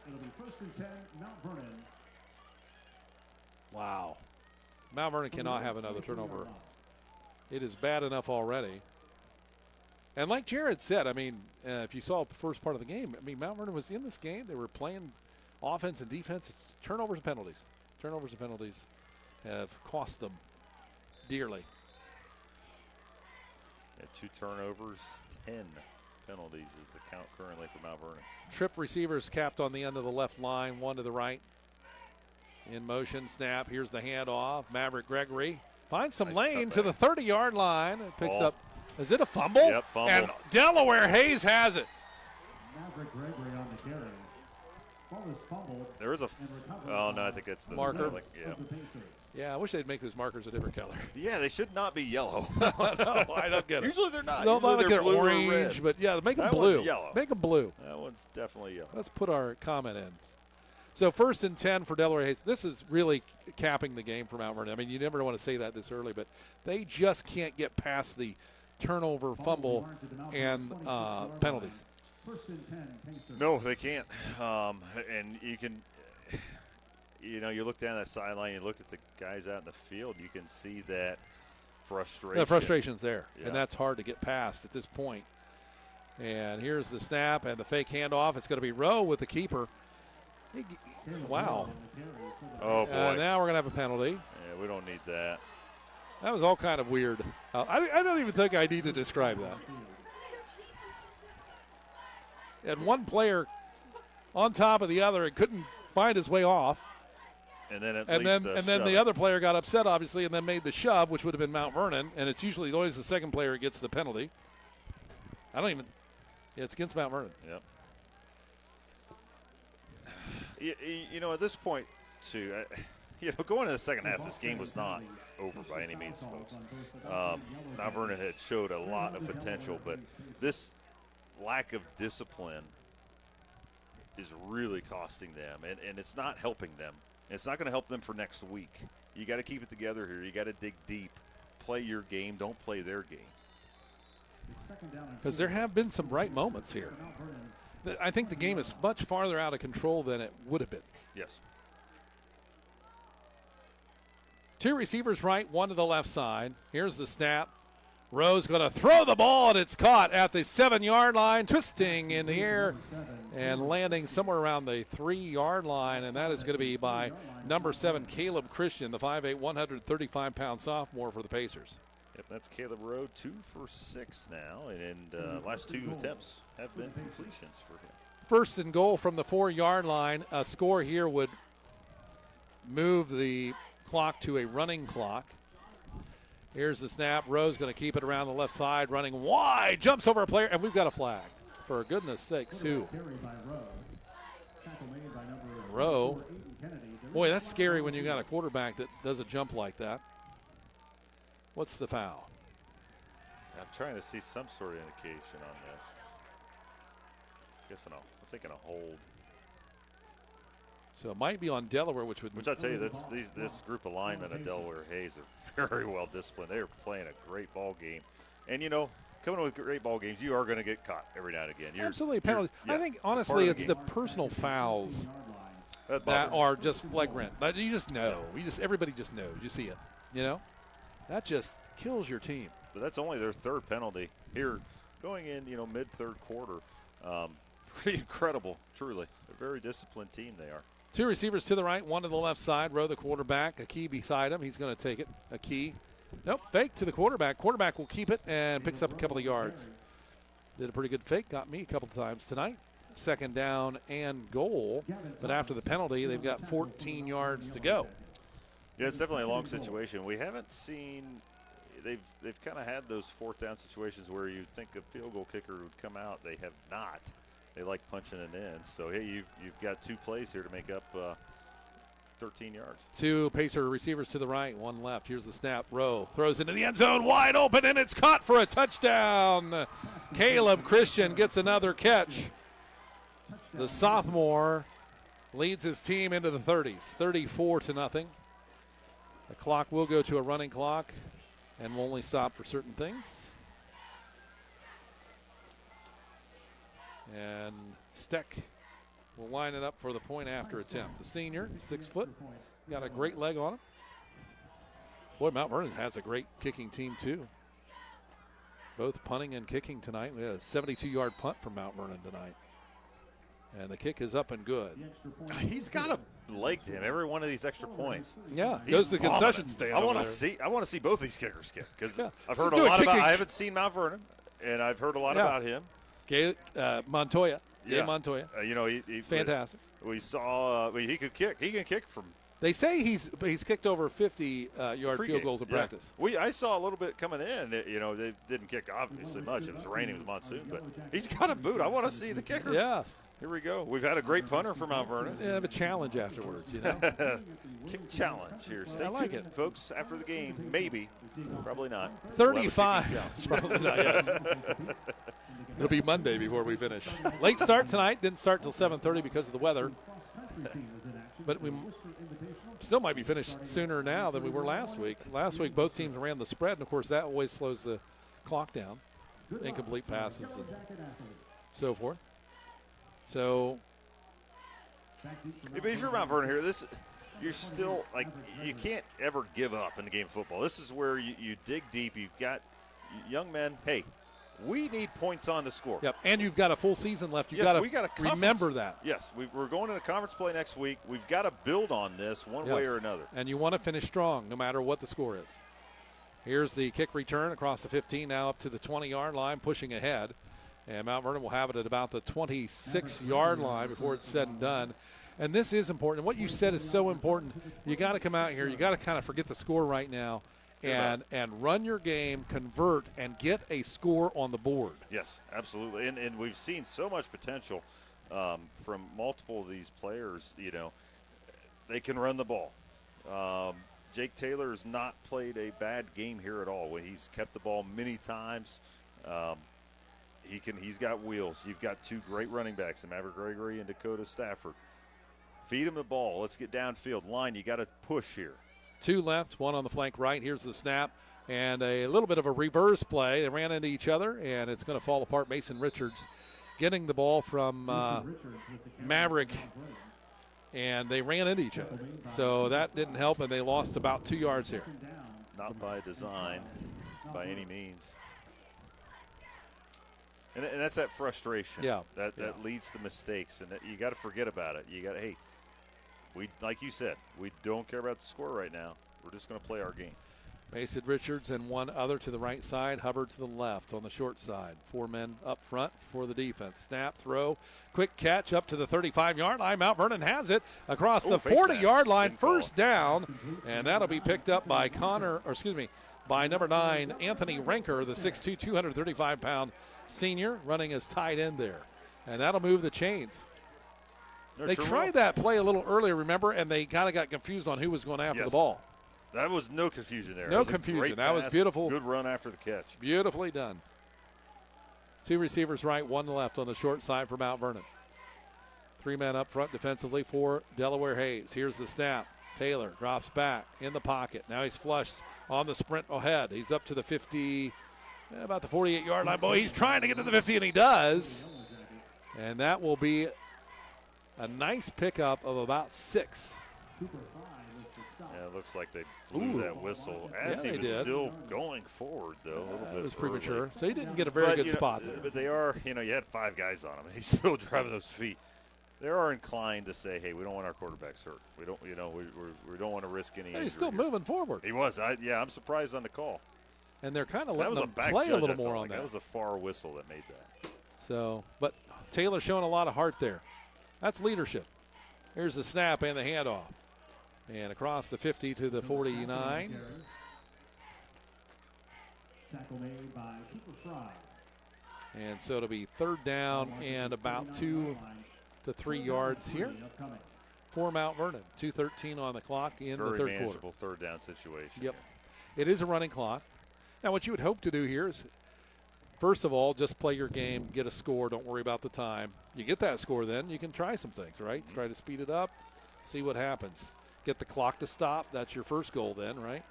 It'll be 1st and 10, Mount Vernon. Wow. Mount Vernon cannot have another turnover. It is bad enough already. And like Jared said, I mean, if you saw the first part of the game, I mean, Mount Vernon was in this game. They were playing offense and defense. It's turnovers and penalties. Turnovers and penalties have cost them dearly. Yeah, 2 turnovers, 10 penalties is the count currently for Mount Vernon. Trip receivers capped on the end of the left line, one to the right. In motion, snap. Here's the handoff. Maverick Gregory finds some lane to the 30-yard line. It picks up. Is it a fumble? Yep, fumble. And Delaware Hayes has it. Maverick Gregory on the carry. Ball is fumbled. There is a. Oh no, I think it's the marker. Yeah. Yeah, I wish they'd make those markers a different color. Yeah, they should not be yellow. No, I don't get it. Usually they're not. No, Usually like they're blue orange, or red. but yeah, make them That blue. one's yellow. Make them blue. That one's definitely yellow. Let's put our comment in. So 1st and 10 for Delaware Hayes. This is really capping the game for Mount Vernon. I mean, you never want to say that this early, but they just can't get past the turnover, fumble, and penalties. No, they can't. And you can, you look down that sideline, you look at the guys out in the field, you can see that frustration. The frustration's there, Yeah. and that's hard to get past at this point. And here's the snap and the fake handoff. It's going to be Rowe with the keeper. Wow. Oh, boy. Now we're going to have a penalty. Yeah, we don't need that. That was all kind of weird. I don't even think I need to describe that. And one player on top of the other and couldn't find his way off. And then the other player got upset, obviously, and then made the shove, which would have been Mount Vernon. And it's usually always the second player who gets the penalty. It's against Mount Vernon. Yep. At this point, too, going into the second half, this game was not over by any means, folks. Mount Vernon had showed a lot of potential, but this lack of discipline is really costing them, and it's not helping them. It's not going to help them for next week. You got to keep it together here. You got to dig deep. Play your game. Don't play their game. Because there have been some bright moments here. I think the game is much farther out of control than it would have been. Yes. 2 receivers right, 1 to the left side. Here's the snap. Rowe's going to throw the ball, and it's caught at the 7-yard line, twisting in the air and landing somewhere around the 3-yard line, and that is going to be by number 7, Caleb Christian, the 5'8", 135-pound sophomore for the Pacers. Yep, that's Caleb Rowe, 2 for 6 now, and last 2 attempts have been completions for him. 1st and goal from the 4-yard line. A score here would move the clock to a running clock. Here's the snap. Rowe's going to keep it around the left side, running wide, jumps over a player, and we've got a flag. For goodness sakes, who? Rowe Boy, that's scary when you got a quarterback that does a jump like that. What's the foul? I'm trying to see some sort of indication on this. I'm thinking a hold. So it might be on Delaware, which I tell you, this group of linemen at Delaware Hayes are very well disciplined. They are playing a great ball game, and coming with great ball games, you are going to get caught every now and again. Absolutely, penalties. I think honestly, it's the personal fouls that are just flagrant. But you just know. Everybody just knows. You see it. That just kills your team. But that's only their third penalty here, going in mid-third quarter. Pretty incredible, truly. A very disciplined team they are. Two receivers to the right, one to the left side. Rowe, the quarterback, a key beside him. He's going to take it. A key. Nope, fake to the quarterback. Quarterback will keep it and picks up a couple of yards. Did a pretty good fake. Got me a couple of times tonight. Second down and goal. But after the penalty, they've got 14 yards to go. Yeah, it's definitely a long situation. We haven't seen – they've kind of had those fourth down situations where you'd think a field goal kicker would come out. They have not. They like punching it in. So, hey, you've got two plays here to make up 13 yards. Two Pacer receivers to the right, one left. Here's the snap. Rowe throws into the end zone, wide open, and it's caught for a touchdown. Caleb Christian gets another catch. The sophomore leads his team into the 30s, 34-0. The clock will go to a running clock and will only stop for certain things. And Steck will line it up for the point after attempt. The senior, 6 foot, got a great leg on him. Boy, Mount Vernon has a great kicking team too. Both punting and kicking tonight. We had a 72-yard punt from Mount Vernon tonight. And the kick is up and good. He's got a leg to him, every one of these extra points. Yeah, goes to the concession stand. I want to see both these kickers kick because I've heard a do a lot about. kicking- I haven't seen Mount Vernon, and I've heard a lot about him. Montoya. Yeah. Montoya. He fantastic. We saw. He could kick. He can kick from. They say he's kicked over 50-yard field goals in practice. I saw a little bit coming in. They didn't kick obviously much. It was raining. It was monsoon, but he's got a boot. I want to see the kickers. Yeah. Here we go. We've had a great punter from Mount Vernon. Yeah, have a challenge afterwards, Kick challenge here. Stay like tuned, folks. After the game, maybe, probably not. 35. Probably not yet. It'll be Monday before we finish. Late start tonight. Didn't start till 7:30 because of the weather. But we still might be finished sooner now than we were last week. Last week, both teams ran the spread, and, of course, that always slows the clock down. Incomplete passes and so forth. So, but if you're Mount Vernon here, you're still you can't ever give up in the game of football. This is where you dig deep. You've got young men. Hey, we need points on the score. Yep, and you've got a full season left. We got to remember that. Yes, we're going into conference play next week. We've got to build on this one way or another. And you want to finish strong no matter what the score is. Here's the kick return across the 15, now up to the 20-yard line, pushing ahead. And Mount Vernon will have it at about the 26-yard line before it's said and done. And this is important. What you said is so important. You got to come out here. You got to kind of forget the score right now and run your game, convert, and get a score on the board. Yes, absolutely. And we've seen so much potential from multiple of these players. They can run the ball. Jake Taylor has not played a bad game here at all. He's kept the ball many times. He's got wheels. You've got two great running backs, Maverick Gregory and Dakota Stafford. Feed him the ball. Let's get downfield. Line, you got to push here. Two left, one on the flank right. Here's the snap. And a little bit of a reverse play. They ran into each other, and it's going to fall apart. Mason Richards getting the ball from Maverick, and they ran into each other. So that didn't help, and they lost about 2 yards here. Not by design, by any means. And that's that frustration. Yeah. That leads to mistakes, and you got to forget about it. You got to, we, like you said, we don't care about the score right now. We're just going to play our game. Mason Richards and one other to the right side, Hubbard to the left on the short side. 4 men up front for the defense. Snap, throw, quick catch up to the 35-yard line. Mount Vernon has it across the 40-yard line, first down, and that'll be picked up by by number 9, Anthony Ranker, the 6'2", 235-pound senior, running as tight end there. And that'll move the chains. They tried that play a little earlier, remember, and they kind of got confused on who was going after the ball. That was no confusion there. No confusion. That was beautiful. Good run after the catch. Beautifully done. 2 receivers right, 1 left on the short side for Mount Vernon. 3 men up front defensively for Delaware Hayes. Here's the snap. Taylor drops back in the pocket. Now he's flushed on the sprint ahead. He's up to the 50, about the 48-yard line. Boy, he's trying to get to the 50, and he does. And that will be a nice pickup of about 6. Yeah, it looks like they blew that whistle as he was still going forward, though. A little bit. It was premature, so he didn't get a very good spot there. But they are, you had 5 guys on him, and he's still driving those feet. They are inclined to say, "Hey, we don't want our quarterbacks hurt. We don't, we don't want to risk any." He's still moving forward. He was. I'm surprised on the call. And they're kind of letting them play a little more on that. That was a far whistle that made that. So, but Taylor showing a lot of heart there. That's leadership. Here's the snap and the handoff. And across the 50 to the 49. Tackle made by Cooper Fry. And so it'll be 3rd down and about 2 to 3 yards here for Mount Vernon. 2:13 on the clock in the third Very manageable quarter. 3rd down situation. Yep. It is a running clock. Now, what you would hope to do here is, first of all, just play your game, get a score, don't worry about the time. You get that score, then you can try some things, right? Try to speed it up, see what happens. Get the clock to stop. That's your first goal then, right?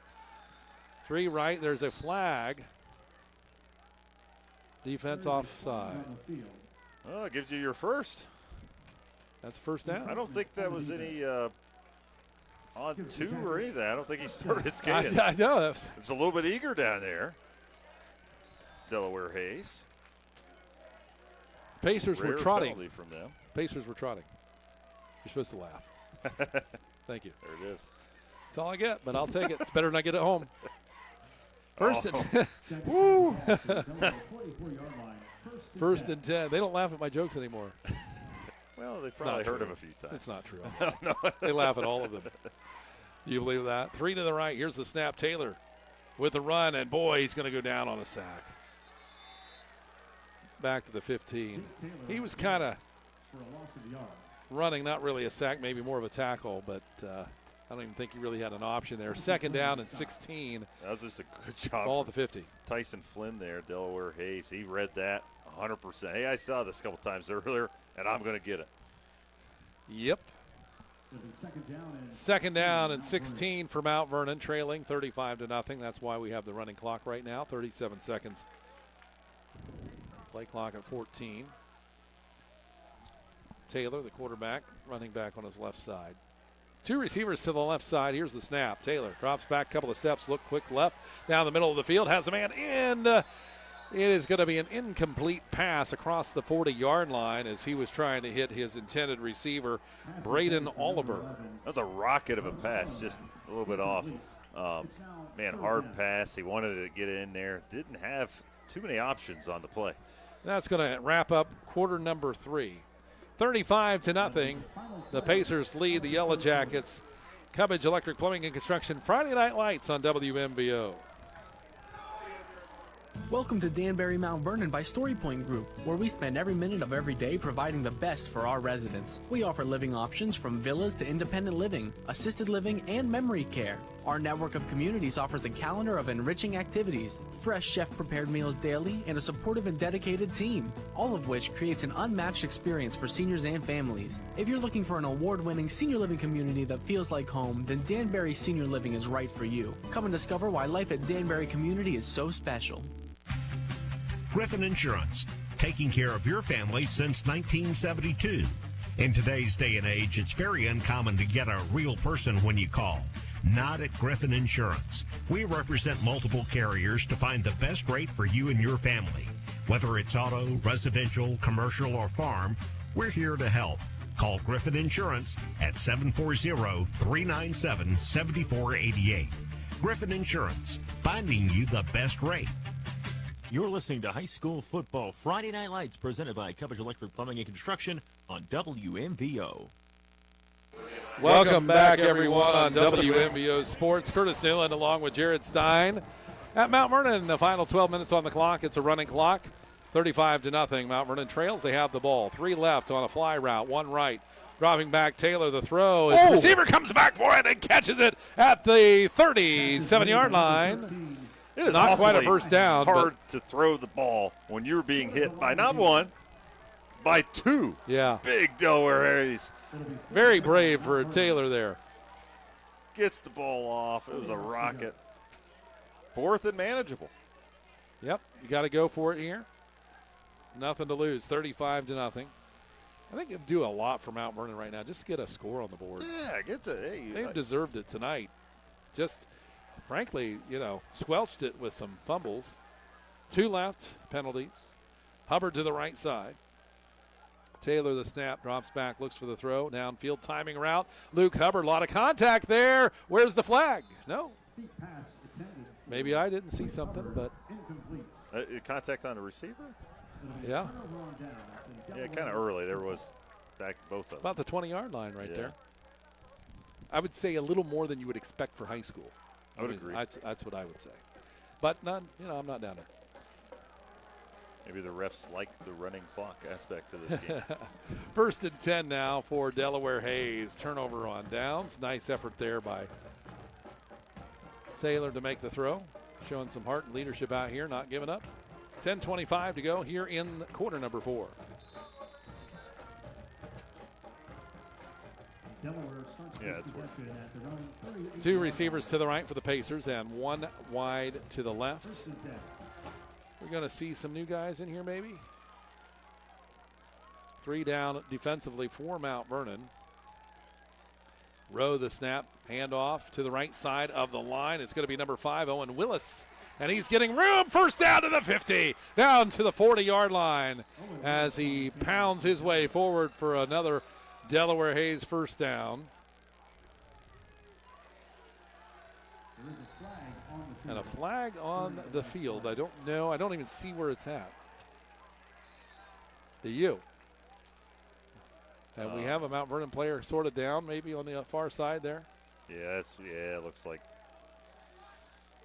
3 right. There's a flag. Defense offside. Well, it gives you your first. That's first down. I don't think that was any on 2 or anything. I don't think he started his cadence. I know. It's a little bit eager down there. Delaware Hayes. Pacers were trotting. From them. Pacers were trotting. You're supposed to laugh. Thank you. There it is. That's all I get, but I'll take it. It's better than I get at home. First and 10. They don't laugh at my jokes anymore. Well, they probably heard him a few times. It's not true. No. They laugh at all of them. Do you believe that? 3 to the right. Here's the snap. Taylor with the run, and boy, he's going to go down on a sack. Back to the 15. He was kind of running, not really a sack, maybe more of a tackle, but I don't even think he really had an option there. 2nd down and 16. That was just a good job. Ball at the 50. Tyson Flynn there, Delaware Hayes. He read that 100%. Hey, I saw this a couple times earlier, and I'm going to get it. Yep. 2nd down and 16 for Mount Vernon, trailing 35-0. That's why we have the running clock right now, 37 seconds. Play clock at 14. Taylor, the quarterback, running back on his left side. 2 receivers to the left side. Here's the snap. Taylor drops back a couple of steps, look quick left, down the middle of the field, has a man in. It is going to be an incomplete pass across the 40-yard line as he was trying to hit his intended receiver, Braden Oliver. That was a rocket of a pass, just a little bit off. Hard pass. He wanted to get in there. Didn't have too many options on the play. That's going to wrap up quarter number 3. 35-0. The Pacers lead the Yellow Jackets. Cubbage Electric Plumbing and Construction, Friday Night Lights on WMBO. Welcome to Danbury Mount Vernon by StoryPoint Group, where we spend every minute of every day providing the best for our residents. We offer living options from villas to independent living, assisted living, and memory care. Our network of communities offers a calendar of enriching activities, fresh chef-prepared meals daily, and a supportive and dedicated team, all of which creates an unmatched experience for seniors and families. If you're looking for an award-winning senior living community that feels like home, then Danbury Senior Living is right for you. Come and discover why life at Danbury Community is so special. Griffin Insurance, taking care of your family since 1972. In today's day and age, it's very uncommon to get a real person when you call. Not at Griffin Insurance. We represent multiple carriers to find the best rate for you and your family. Whether it's auto, residential, commercial, or farm, we're here to help. Call Griffin Insurance at 740-397-7488. Griffin Insurance, finding you the best rate. You're listening to High School Football Friday Night Lights, presented by Cubbage Electric Plumbing and Construction on WMVO. Welcome back, everyone, on WMVO Sports. Curtis Newland along with Jared Stein at Mount Vernon. The final 12 minutes on the clock. It's a running clock. 35-0. Mount Vernon trails. They have the ball. 3 left on a fly route. 1 right Dropping back, Taylor, the throw. His receiver comes back for it and catches it at the 37-yard line. It is not quite a awfully first down. hard to throw the ball when you're being hit by not one, by two. Yeah. Big Delaware Hayes. Very brave for Taylor there. Gets the ball off. It was a rocket. Fourth and manageable. Yep, you got to go for it here. Nothing to lose, 35-0. I think it'd do a lot for Mount Vernon right now just to get a score on the board. Yeah, gets it. Hey, they've deserved it tonight. Just, frankly, squelched it with some fumbles. 2 left, penalties. Hubbard to the right side. Taylor, the snap, drops back, looks for the throw. Downfield, timing route. Luke Hubbard, a lot of contact there. Where's the flag? No. Maybe I didn't see something, but. Contact on the receiver? Yeah. Yeah, kind of early. There was back both of them. About the 20-yard line right there. I would say a little more than you would expect for high school. I would agree. That's what I would say. But I'm not down there. Maybe the refs like the running clock aspect of this game. 1st and 10 now for Delaware Hayes. Turnover on downs. Nice effort there by Taylor to make the throw. Showing some heart and leadership out here, not giving up. 10:25 to go here in quarter number 4. Yeah, that's weird. 2 receivers to the right for the Pacers and 1 wide to the left. We're going to see some new guys in here maybe. 3 down defensively for Mount Vernon. Rowe the snap, handoff to the right side of the line. It's going to be number 5, Owen Willis. And he's getting room. First down to the 50, down to the 40-yard line as he pounds his way forward for another Delaware Hayes first down. And a flag on the field. I don't know. I don't even see where it's at. The U. And we have a Mount Vernon player sort of down, maybe on the far side there. Yeah, it looks like.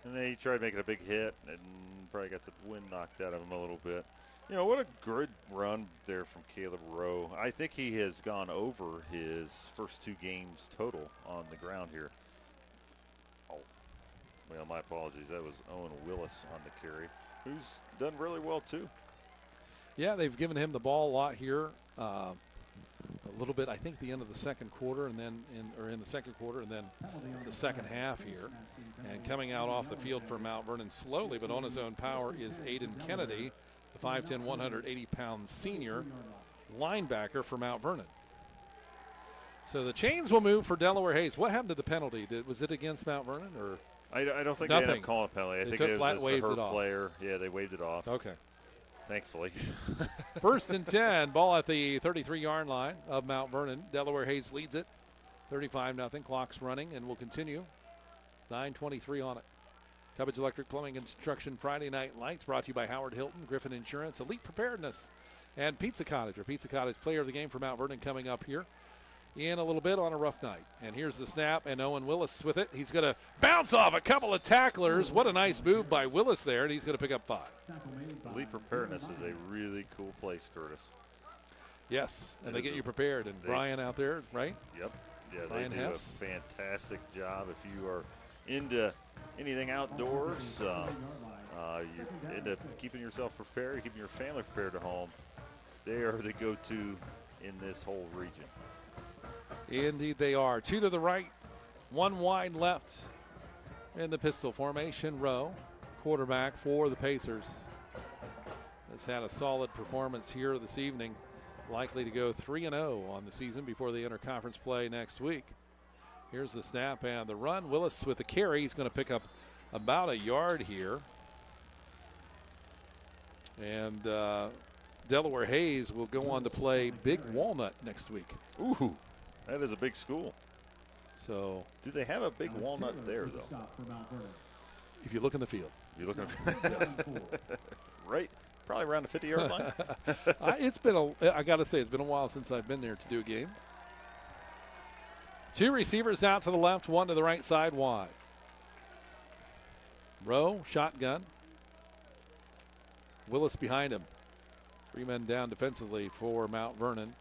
And then he tried making a big hit and probably got the wind knocked out of him a little bit. What a good run there from Caleb Rowe. I think he has gone over his first 2 games total on the ground here. Oh, well, my apologies. That was Owen Willis on the carry, who's done really well too. Yeah, they've given him the ball a lot here. A little bit, I think, the end of the second quarter, and then in the second quarter, and then the second half here. And coming out off the field for Mount Vernon slowly, but on his own power, is Aiden Kennedy, the 5'10", 180-pound senior linebacker for Mount Vernon. So the chains will move for Delaware Hayes. What happened to the penalty? Was it against Mount Vernon or? I don't think nothing? they ended up calling a penalty. I think it was just a hurt player. Yeah, they waved it off. Okay. Thankfully. 1st and 10, ball at the 33-yard line of Mount Vernon. Delaware Hayes leads it, 35-0. Clock's running and will continue. 9:23 on it. Cubbage Electric Plumbing and Construction Friday Night Lights brought to you by Howard Hilton, Griffin Insurance, Elite Preparedness, and Pizza Cottage. Our Pizza Cottage player of the game for Mount Vernon coming up here in a little bit on a rough night. And here's the snap, and Owen Willis with it. He's going to bounce off a couple of tacklers. What a nice move by Willis there, and he's going to pick up 5. Elite Preparedness is a really cool place, Curtis. Yes, and they get you prepared. And Brian out there, right? Yep. Yeah, Brian they do Hess. a fantastic job. If you are into anything outdoors, you end up keeping yourself prepared, keeping your family prepared at home. They are the go-to in this whole region. Indeed they are. 2 to the right, 1 wide left in the pistol formation. Rowe, quarterback for the Pacers, has had a solid performance here this evening. Likely to go 3-0 on the season before they enter conference play next week. Here's the snap and the run. Willis with the carry. He's going to pick up about a yard here. And Delaware Hayes will go on to play Big Walnut next week. Ooh, that is a big school. So, do they have a Big Walnut there, though? If you look in the field. You look in the field. Right. Probably around the 50-yard line. I got to say, it's been a while since I've been there to do a game. 2 receivers out to the left, 1 to the right side wide. Rowe, shotgun. Willis behind him. 3 men down defensively for Mount Vernon.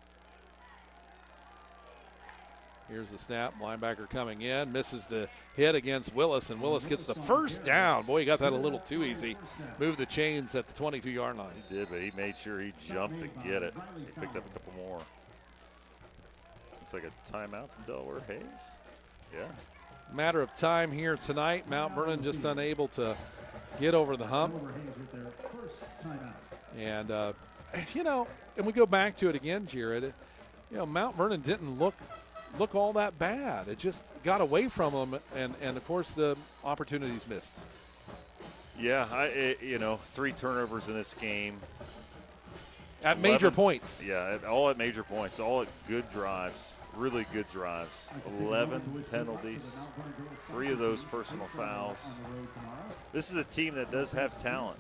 Here's the snap. Linebacker coming in. Misses the hit against Willis, and Willis gets the first down. Boy, he got that a little too easy. Moved the chains at the 22-yard line. He did, but he made sure he jumped to get it. He picked up a couple more. Looks like a timeout from Delaware Hayes. Yeah. Matter of time here tonight. Mount Vernon just unable to get over the hump. And, and we go back to it again, Jared. Mount Vernon didn't look all that bad. It just got away from them, and of course, the opportunities missed. Yeah, 3 turnovers in this game. At major points. Yeah, all at major points, all at good drives. Really good drives. 11 penalties, 3 of those personal fouls. This is a team that does have talent.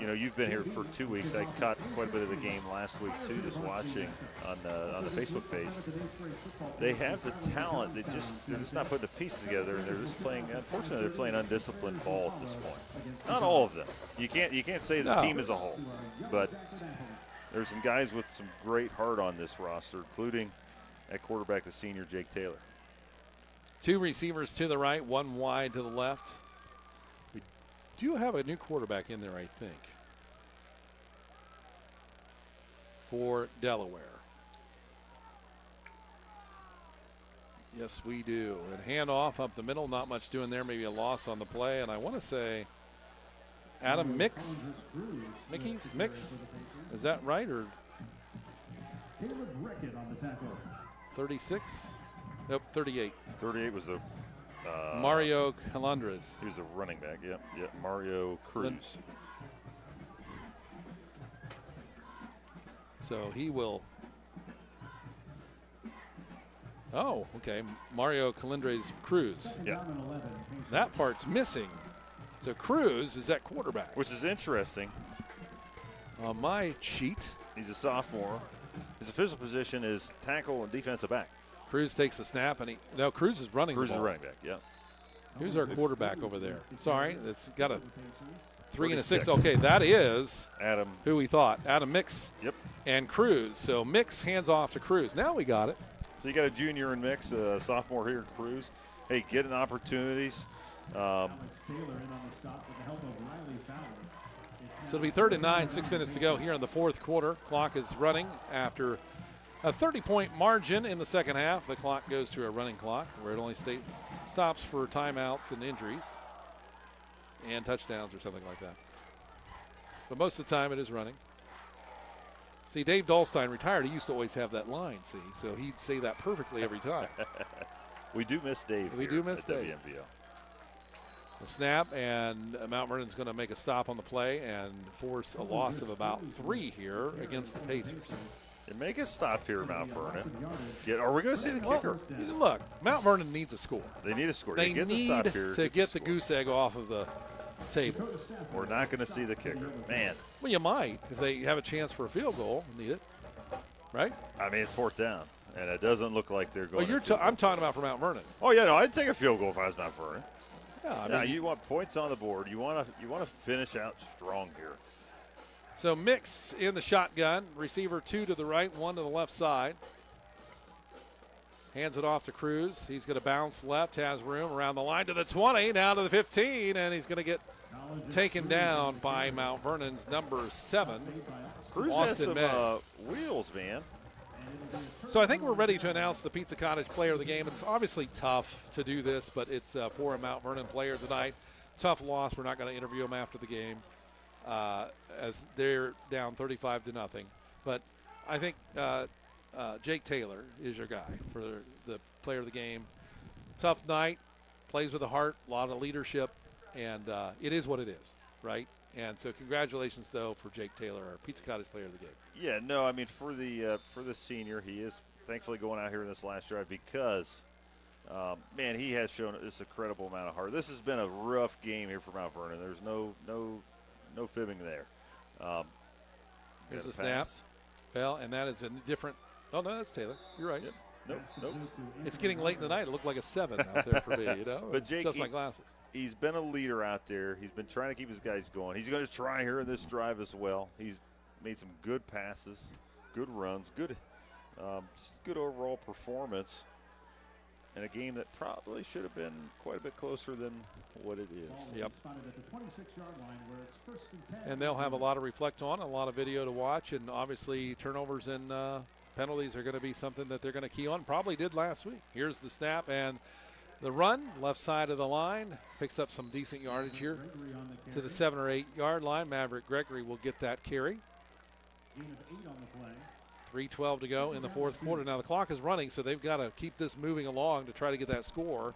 You've been here for 2 weeks. I caught quite a bit of the game last week too, just watching on the Facebook page. They have the talent. They're just not putting the pieces together, and they're just playing. Unfortunately, they're playing undisciplined ball at this point. Not all of them. You can't say the team as a whole, but there's some guys with some great heart on this roster, including at quarterback the senior Jake Taylor. 2 receivers to the right, 1 wide to the left. We do have a new quarterback in there, I think, for Delaware. Yes, we do. And handoff up the middle, not much doing there, maybe a loss on the play. And I want to say Adam Mix? Is that right? Or 36? Nope, 38. 38 was a Mario Calendres. He was a running back. Yep. Mario Cruz. So he will. Oh, okay. Mario Calendres Cruz. Yeah. That part's missing. So Cruz is at quarterback, which is interesting. On my sheet, he's a sophomore. His official position is tackle and defensive back. Cruz takes the snap, and Cruz is running. Cruz the ball. is running back. Yeah. Who's our quarterback over there? Sorry, it's got a 3 and a 6. 36. Okay, that is Adam. Who we thought? Adam Mix. Yep. And Cruz. So Mix hands off to Cruz. Now we got it. So you got a junior in Mix, a sophomore here, Cruz. Hey, getting opportunities. So it'll be 3rd and 9, 6 minutes to go here in the 4th quarter. Clock is running after a 30-point margin in the second half. The clock goes to a running clock where it only stops for timeouts and injuries and touchdowns or something like that. But most of the time it is running. See, Dave Dahlstein retired. He used to always have that line, so he'd say that perfectly every time. We do miss Dave. We do miss Dave. WMVO. The snap, and Mount Vernon's going to make a stop on the play and force a loss of about 3 here against the Pacers. And make a stop here, Mount Vernon. Are we going to see the kicker? Look, Mount Vernon needs a score. They need a score. They get need the stop here to get the goose egg off of the table. We're not going to see the kicker. Man. Well, you might if they have a chance for a field goal. Need it, right? I mean, it's 4th down, and it doesn't look like they're going. Well, I'm talking about for Mount Vernon. Oh yeah, no, I'd take a field goal if I was Mount Vernon. Yeah, you want points on the board. You want to finish out strong here. So Mix in the shotgun. Receiver 2 to the right, 1 to the left side. Hands it off to Cruz. He's going to bounce left, has room around the line to the 20, now to the 15, and he's going to get taken down by Mount Vernon's number 7. Cruz has some wheels, man. So I think we're ready to announce the Pizza Cottage player of the game. It's obviously tough to do this, but it's for a Mount Vernon player tonight. Tough loss. We're not going to interview him after the game as they're down 35-0. But I think Jake Taylor is your guy for the player of the game. Tough night, plays with a heart, a lot of leadership, and it is what it is, right? And so congratulations, though, for Jake Taylor, our Pizza Cottage player of the game. Yeah, no, I mean, for the senior, he is thankfully going out here in this last drive because, man, he has shown this incredible amount of heart. This has been a rough game here for Mount Vernon. There's no fibbing there. Here's a snap. Well, and that is a different – oh, no, that's Taylor. You're right. Yep. Nope. It's getting late in the night. It looked like a 7 out there for me, you know. But Jake, just my glasses. He's been a leader out there. He's been trying to keep his guys going. He's going to try here in this drive as well. He's made some good passes, good runs, good Just good overall performance in a game that probably should have been quite a bit closer than what it is. Yep. And they'll have a lot to reflect on, a lot of video to watch, and obviously turnovers and penalties are going to be something that they're going to key on. Probably did last week. Here's the snap and the run, left side of the line. Picks up some decent yardage here to the 7 or 8 yard line. Maverick Gregory will get that carry. 3:12 to go in the fourth quarter. Now the clock is running, so they've got to keep this moving along to try to get that score.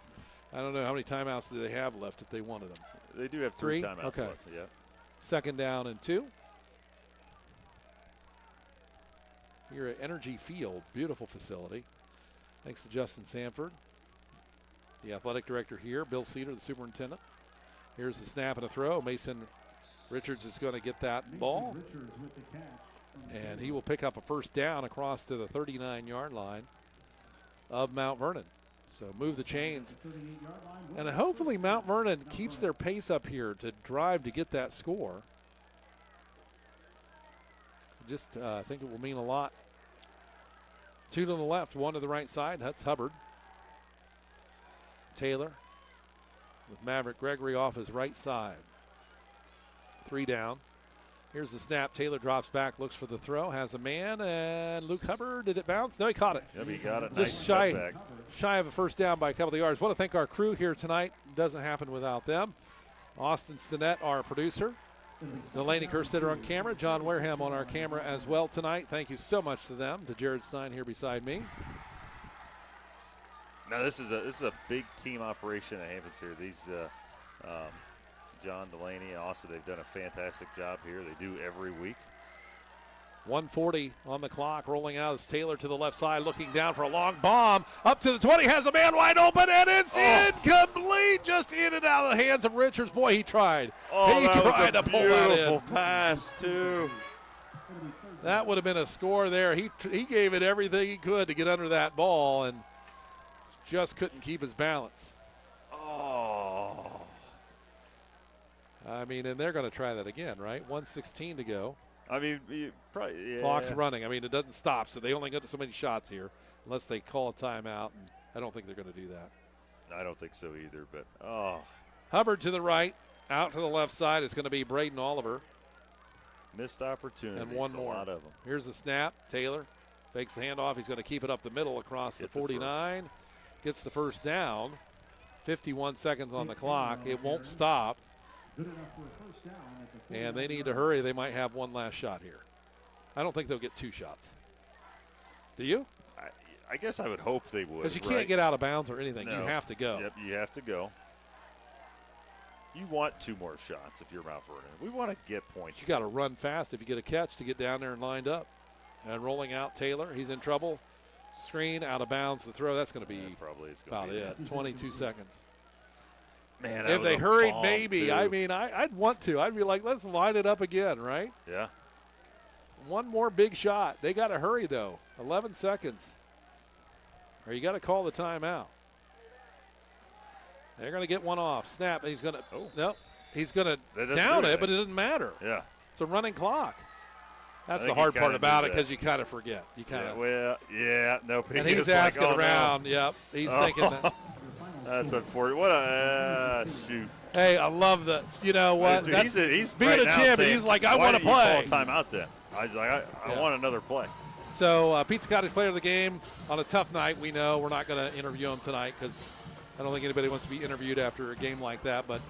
I don't know how many timeouts do they have left if they wanted them. They do have three timeouts left. Yeah. 2nd down and 2. Here at Energy Field, beautiful facility. Thanks to Justin Sanford, the athletic director here. Bill Cedar, the superintendent. Here's the snap and a throw. Mason Richards is going to get that ball. And he will pick up a first down across to the 39-yard line of Mount Vernon. So move the chains. And hopefully Mount Vernon keeps their pace up here to drive to get that score. Just I think it will mean a lot. 2 to the left, 1 to the right side. That's Hubbard. Taylor with Maverick Gregory off his right side. 3 down. Here's the snap. Taylor drops back, looks for the throw, has a man, and Luke Hubbard, did it bounce? No, he caught it. Yep, he got it. Just nice shy of a first down by a couple of yards. Want to thank our crew here tonight. Doesn't happen without them. Austin Stinnett, our producer. Delaney Kerstetter on camera. John Wareham on our camera as well tonight. Thank you so much to them. To Jared Stein here beside me. Now this is a big team operation at Hampton's here. These John Delaney and Austin, they've done a fantastic job here. They do every week. 1:40 on the clock. Rolling out is Taylor to the left side, looking down for a long bomb. Up to the 20, has a man wide open, and it's incomplete. Just in and out of the hands of Richards. Boy, he tried. He tried to pull that in. Beautiful pass, too. That would have been a score there. He gave it everything he could to get under that ball and just couldn't keep his balance. Oh. I mean, and they're going to try that again, right? 1:16 to go. I mean, you probably, yeah. Clock's running. I mean, it doesn't stop, so they only get so many shots here unless they call a timeout, and I don't think they're going to do that. I don't think so either, but, oh. Hubbard to the right, out to the left side is going to be Braden Oliver. Missed opportunity. And one more. A lot of them. Here's the snap. Taylor fakes the handoff. He's going to keep it up the middle across the 49. Gets the first down. 51 seconds on the clock. It won't stop. And they need to hurry. They might have one last shot here. I don't think they'll get 2 shots. Do you? I guess I would hope they would. Because you can't get out of bounds or anything. No. You have to go. Yep, you have to go. You want 2 more shots if you're Mount Vernon. We want to get points. You got to run fast if you get a catch to get down there and lined up. And rolling out Taylor. He's in trouble. Screen, out of bounds. The throw, that's going to be probably about it. 22 seconds. Man, if they hurried, maybe. Too. I mean, I'd want to. I'd be like, let's line it up again, right? Yeah. One more big shot. They got to hurry, though. 11 seconds. Or you got to call the timeout. They're going to get one off. Snap. He's going to. Oh. Nope. He's going to down it, but it doesn't matter. Yeah. It's a running clock. That's the hard part about it because you kind of forget. You kind of. No. And he's asking around. No. Yep. He's thinking that. That's unfortunate. What a shoot. Hey, I love the. You know what? Dude, he's being right a champion. Saying, he's like, I want to play. Why did you call a timeout then? I was like, I want another play. So, Pizza Cottage player of the game on a tough night. We know we're not going to interview him tonight because I don't think anybody wants to be interviewed after a game like that. But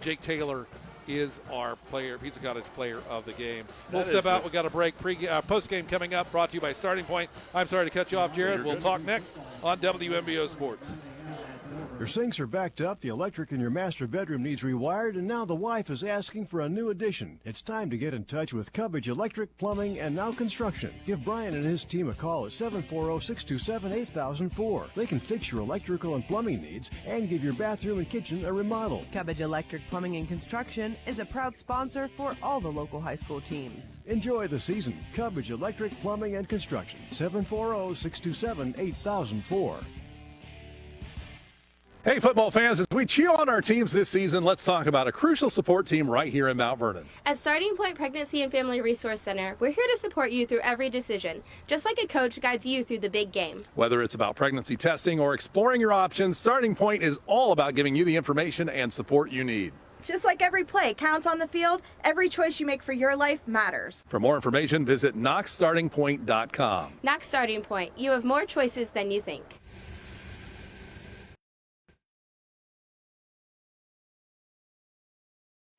Jake Taylor is our Pizza Cottage player of the game. We'll step out. We've got a break. Post game coming up, brought to you by Starting Point. I'm sorry to cut you off, Jared. We'll talk next on WMBO Sports. Your sinks are backed up, the electric in your master bedroom needs rewired, and now the wife is asking for a new addition. It's time to get in touch with Cubbage Electric, Plumbing, and Now Construction. Give Brian and his team a call at 740-627-8004. They can fix your electrical and plumbing needs and give your bathroom and kitchen a remodel. Cubbage Electric, Plumbing, and Construction is a proud sponsor for all the local high school teams. Enjoy the season. Cubbage Electric, Plumbing, and Construction. 740-627-8004. Hey, football fans, as we cheer on our teams this season, let's talk about a crucial support team right here in Mount Vernon. At Starting Point Pregnancy and Family Resource Center, we're here to support you through every decision, just like a coach guides you through the big game. Whether it's about pregnancy testing or exploring your options, Starting Point is all about giving you the information and support you need. Just like every play counts on the field, every choice you make for your life matters. For more information, visit knoxstartingpoint.com. Knox Starting Point, you have more choices than you think.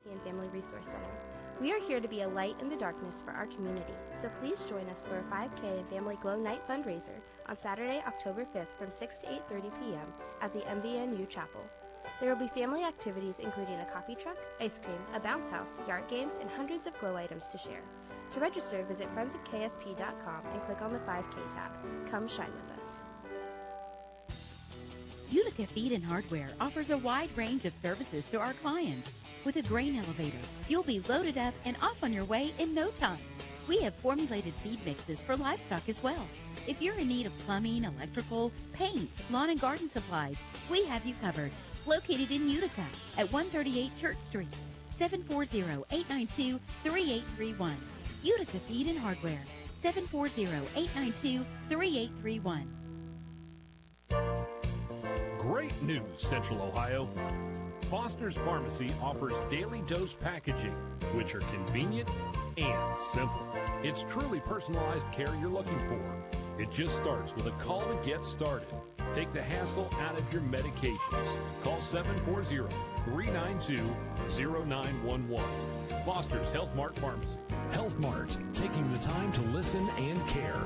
And Family Resource Center. We are here to be a light in the darkness for our community, so please join us for a 5K and Family Glow Night fundraiser on Saturday, October 5th from 6 to 8:30 p.m. at the MVNU Chapel. There will be family activities including a coffee truck, ice cream, a bounce house, yard games, and hundreds of glow items to share. To register, visit friendsofksp.com and click on the 5K tab. Come shine with us. Utica Feed and Hardware offers a wide range of services to our clients. With a grain elevator, you'll be loaded up and off on your way in no time. We have formulated feed mixes for livestock as well. If you're in need of plumbing, electrical, paints, lawn and garden supplies, we have you covered. Located in Utica at 138 Church Street, 740-892-3831. Utica Feed and Hardware, 740-892-3831. Great news, Central Ohio. Foster's Pharmacy offers daily dose packaging, which are convenient and simple. It's truly personalized care you're looking for. It just starts with a call to get started. Take the hassle out of your medications. Call 740-392-0911. Foster's Health Mart Pharmacy. Health Mart, taking the time to listen and care.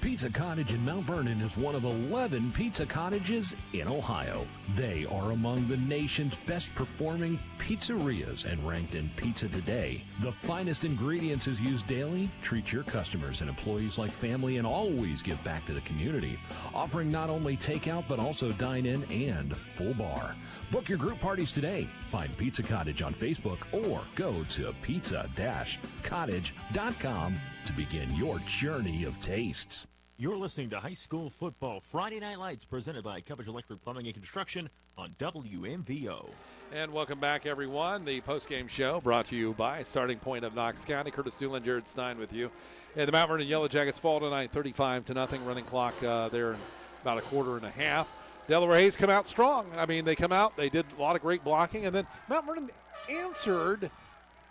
Pizza Cottage in Mount Vernon is one of 11 pizza cottages in Ohio. They are among the nation's best performing pizzerias and ranked in Pizza Today. The finest ingredients is used daily. Treat your customers and employees like family and always give back to the community, offering not only takeout but also dine-in and full bar. Book your group parties today. Find Pizza Cottage on Facebook or go to pizza-cottage.com to begin your journey of tastes. You're listening to High School Football Friday Night Lights presented by Cubbage Electric Plumbing and Construction on WMVO. And welcome back, everyone. The postgame show brought to you by Starting Point of Knox County. Curtis Doolan, Jared Stein with you. And the Mount Vernon Yellow Jackets fall tonight 35-0. Running clock there in about a quarter and a half. Delaware Hayes come out strong. I mean, they come out, they did a lot of great blocking, and then Mount Vernon answered,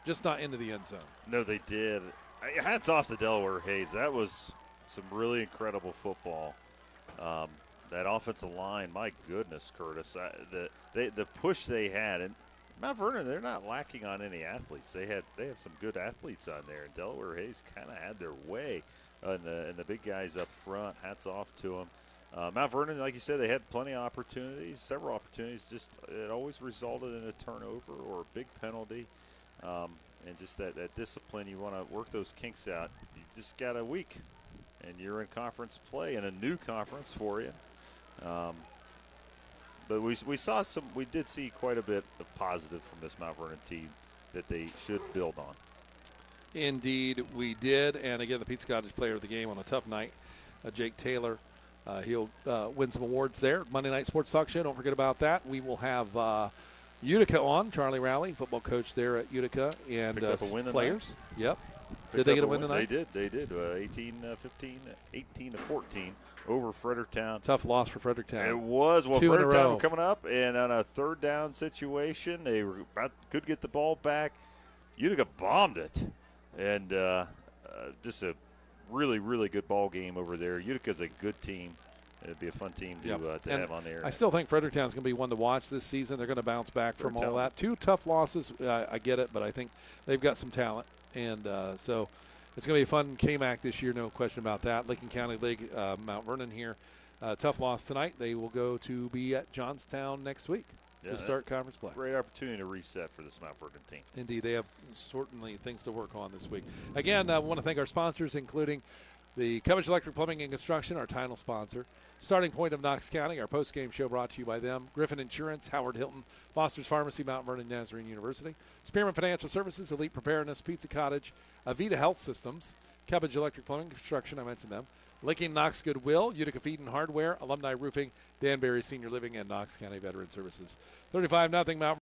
just not into the end zone. No, they did. Hats off to Delaware Hayes. That was some really incredible football. That offensive line, my goodness, Curtis. The push they had, and Mount Vernon, they're not lacking on any athletes. They have some good athletes on there, and Delaware Hayes kind of had their way, and the big guys up front. Hats off to them. Mount Vernon, like you said, they had plenty of opportunities, several opportunities. Just it always resulted in a turnover or a big penalty, and just that discipline. You want to work those kinks out. You just got a week, and you're in conference play in a new conference for you. But we did see quite a bit of positive from this Mount Vernon team that they should build on. Indeed, we did. And again, the Pizza Cottage player of the game on a tough night, Jake Taylor. He'll win some awards there. Monday Night Sports Talk Show. Don't forget about that. We will have Utica on. Charlie Rowley, football coach there at Utica, and picked up a win players. Tonight. Yep. Did they get a win tonight? They did. 18-14 over Fredericktown. Tough loss for Fredericktown. It was. Well, Fredericktown were coming up, and on a third down situation, they could get the ball back. Utica bombed it, and just a really, really good ball game over there. Utica's a good team. It'd be a fun team to have on there. I still think Fredericktown's going to be one to watch this season. They're going to bounce back from all that. 2 tough losses. I get it, but I think they've got some talent. And so it's going to be a fun KMAC this year, no question about that. Lincoln County League, Mount Vernon here. Tough loss tonight. They will go to be at Johnstown next week to start conference play. Great opportunity to reset for this Mount Vernon team. Indeed, they have certainly things to work on this week. Again, I want to thank our sponsors, including the Cubbage Electric Plumbing and Construction, our title sponsor. Starting Point of Knox County, our post-game show brought to you by them. Griffin Insurance, Howard Hilton, Foster's Pharmacy, Mount Vernon Nazarene University. Spearman Financial Services, Elite Preparedness, Pizza Cottage, Avita Health Systems, Cubbage Electric Plumbing Construction, I mentioned them. Lincoln Knox Goodwill, Utica Feed and Hardware, Alumni Roofing, Danbury Senior Living, and Knox County Veteran Services. 35-0 Mount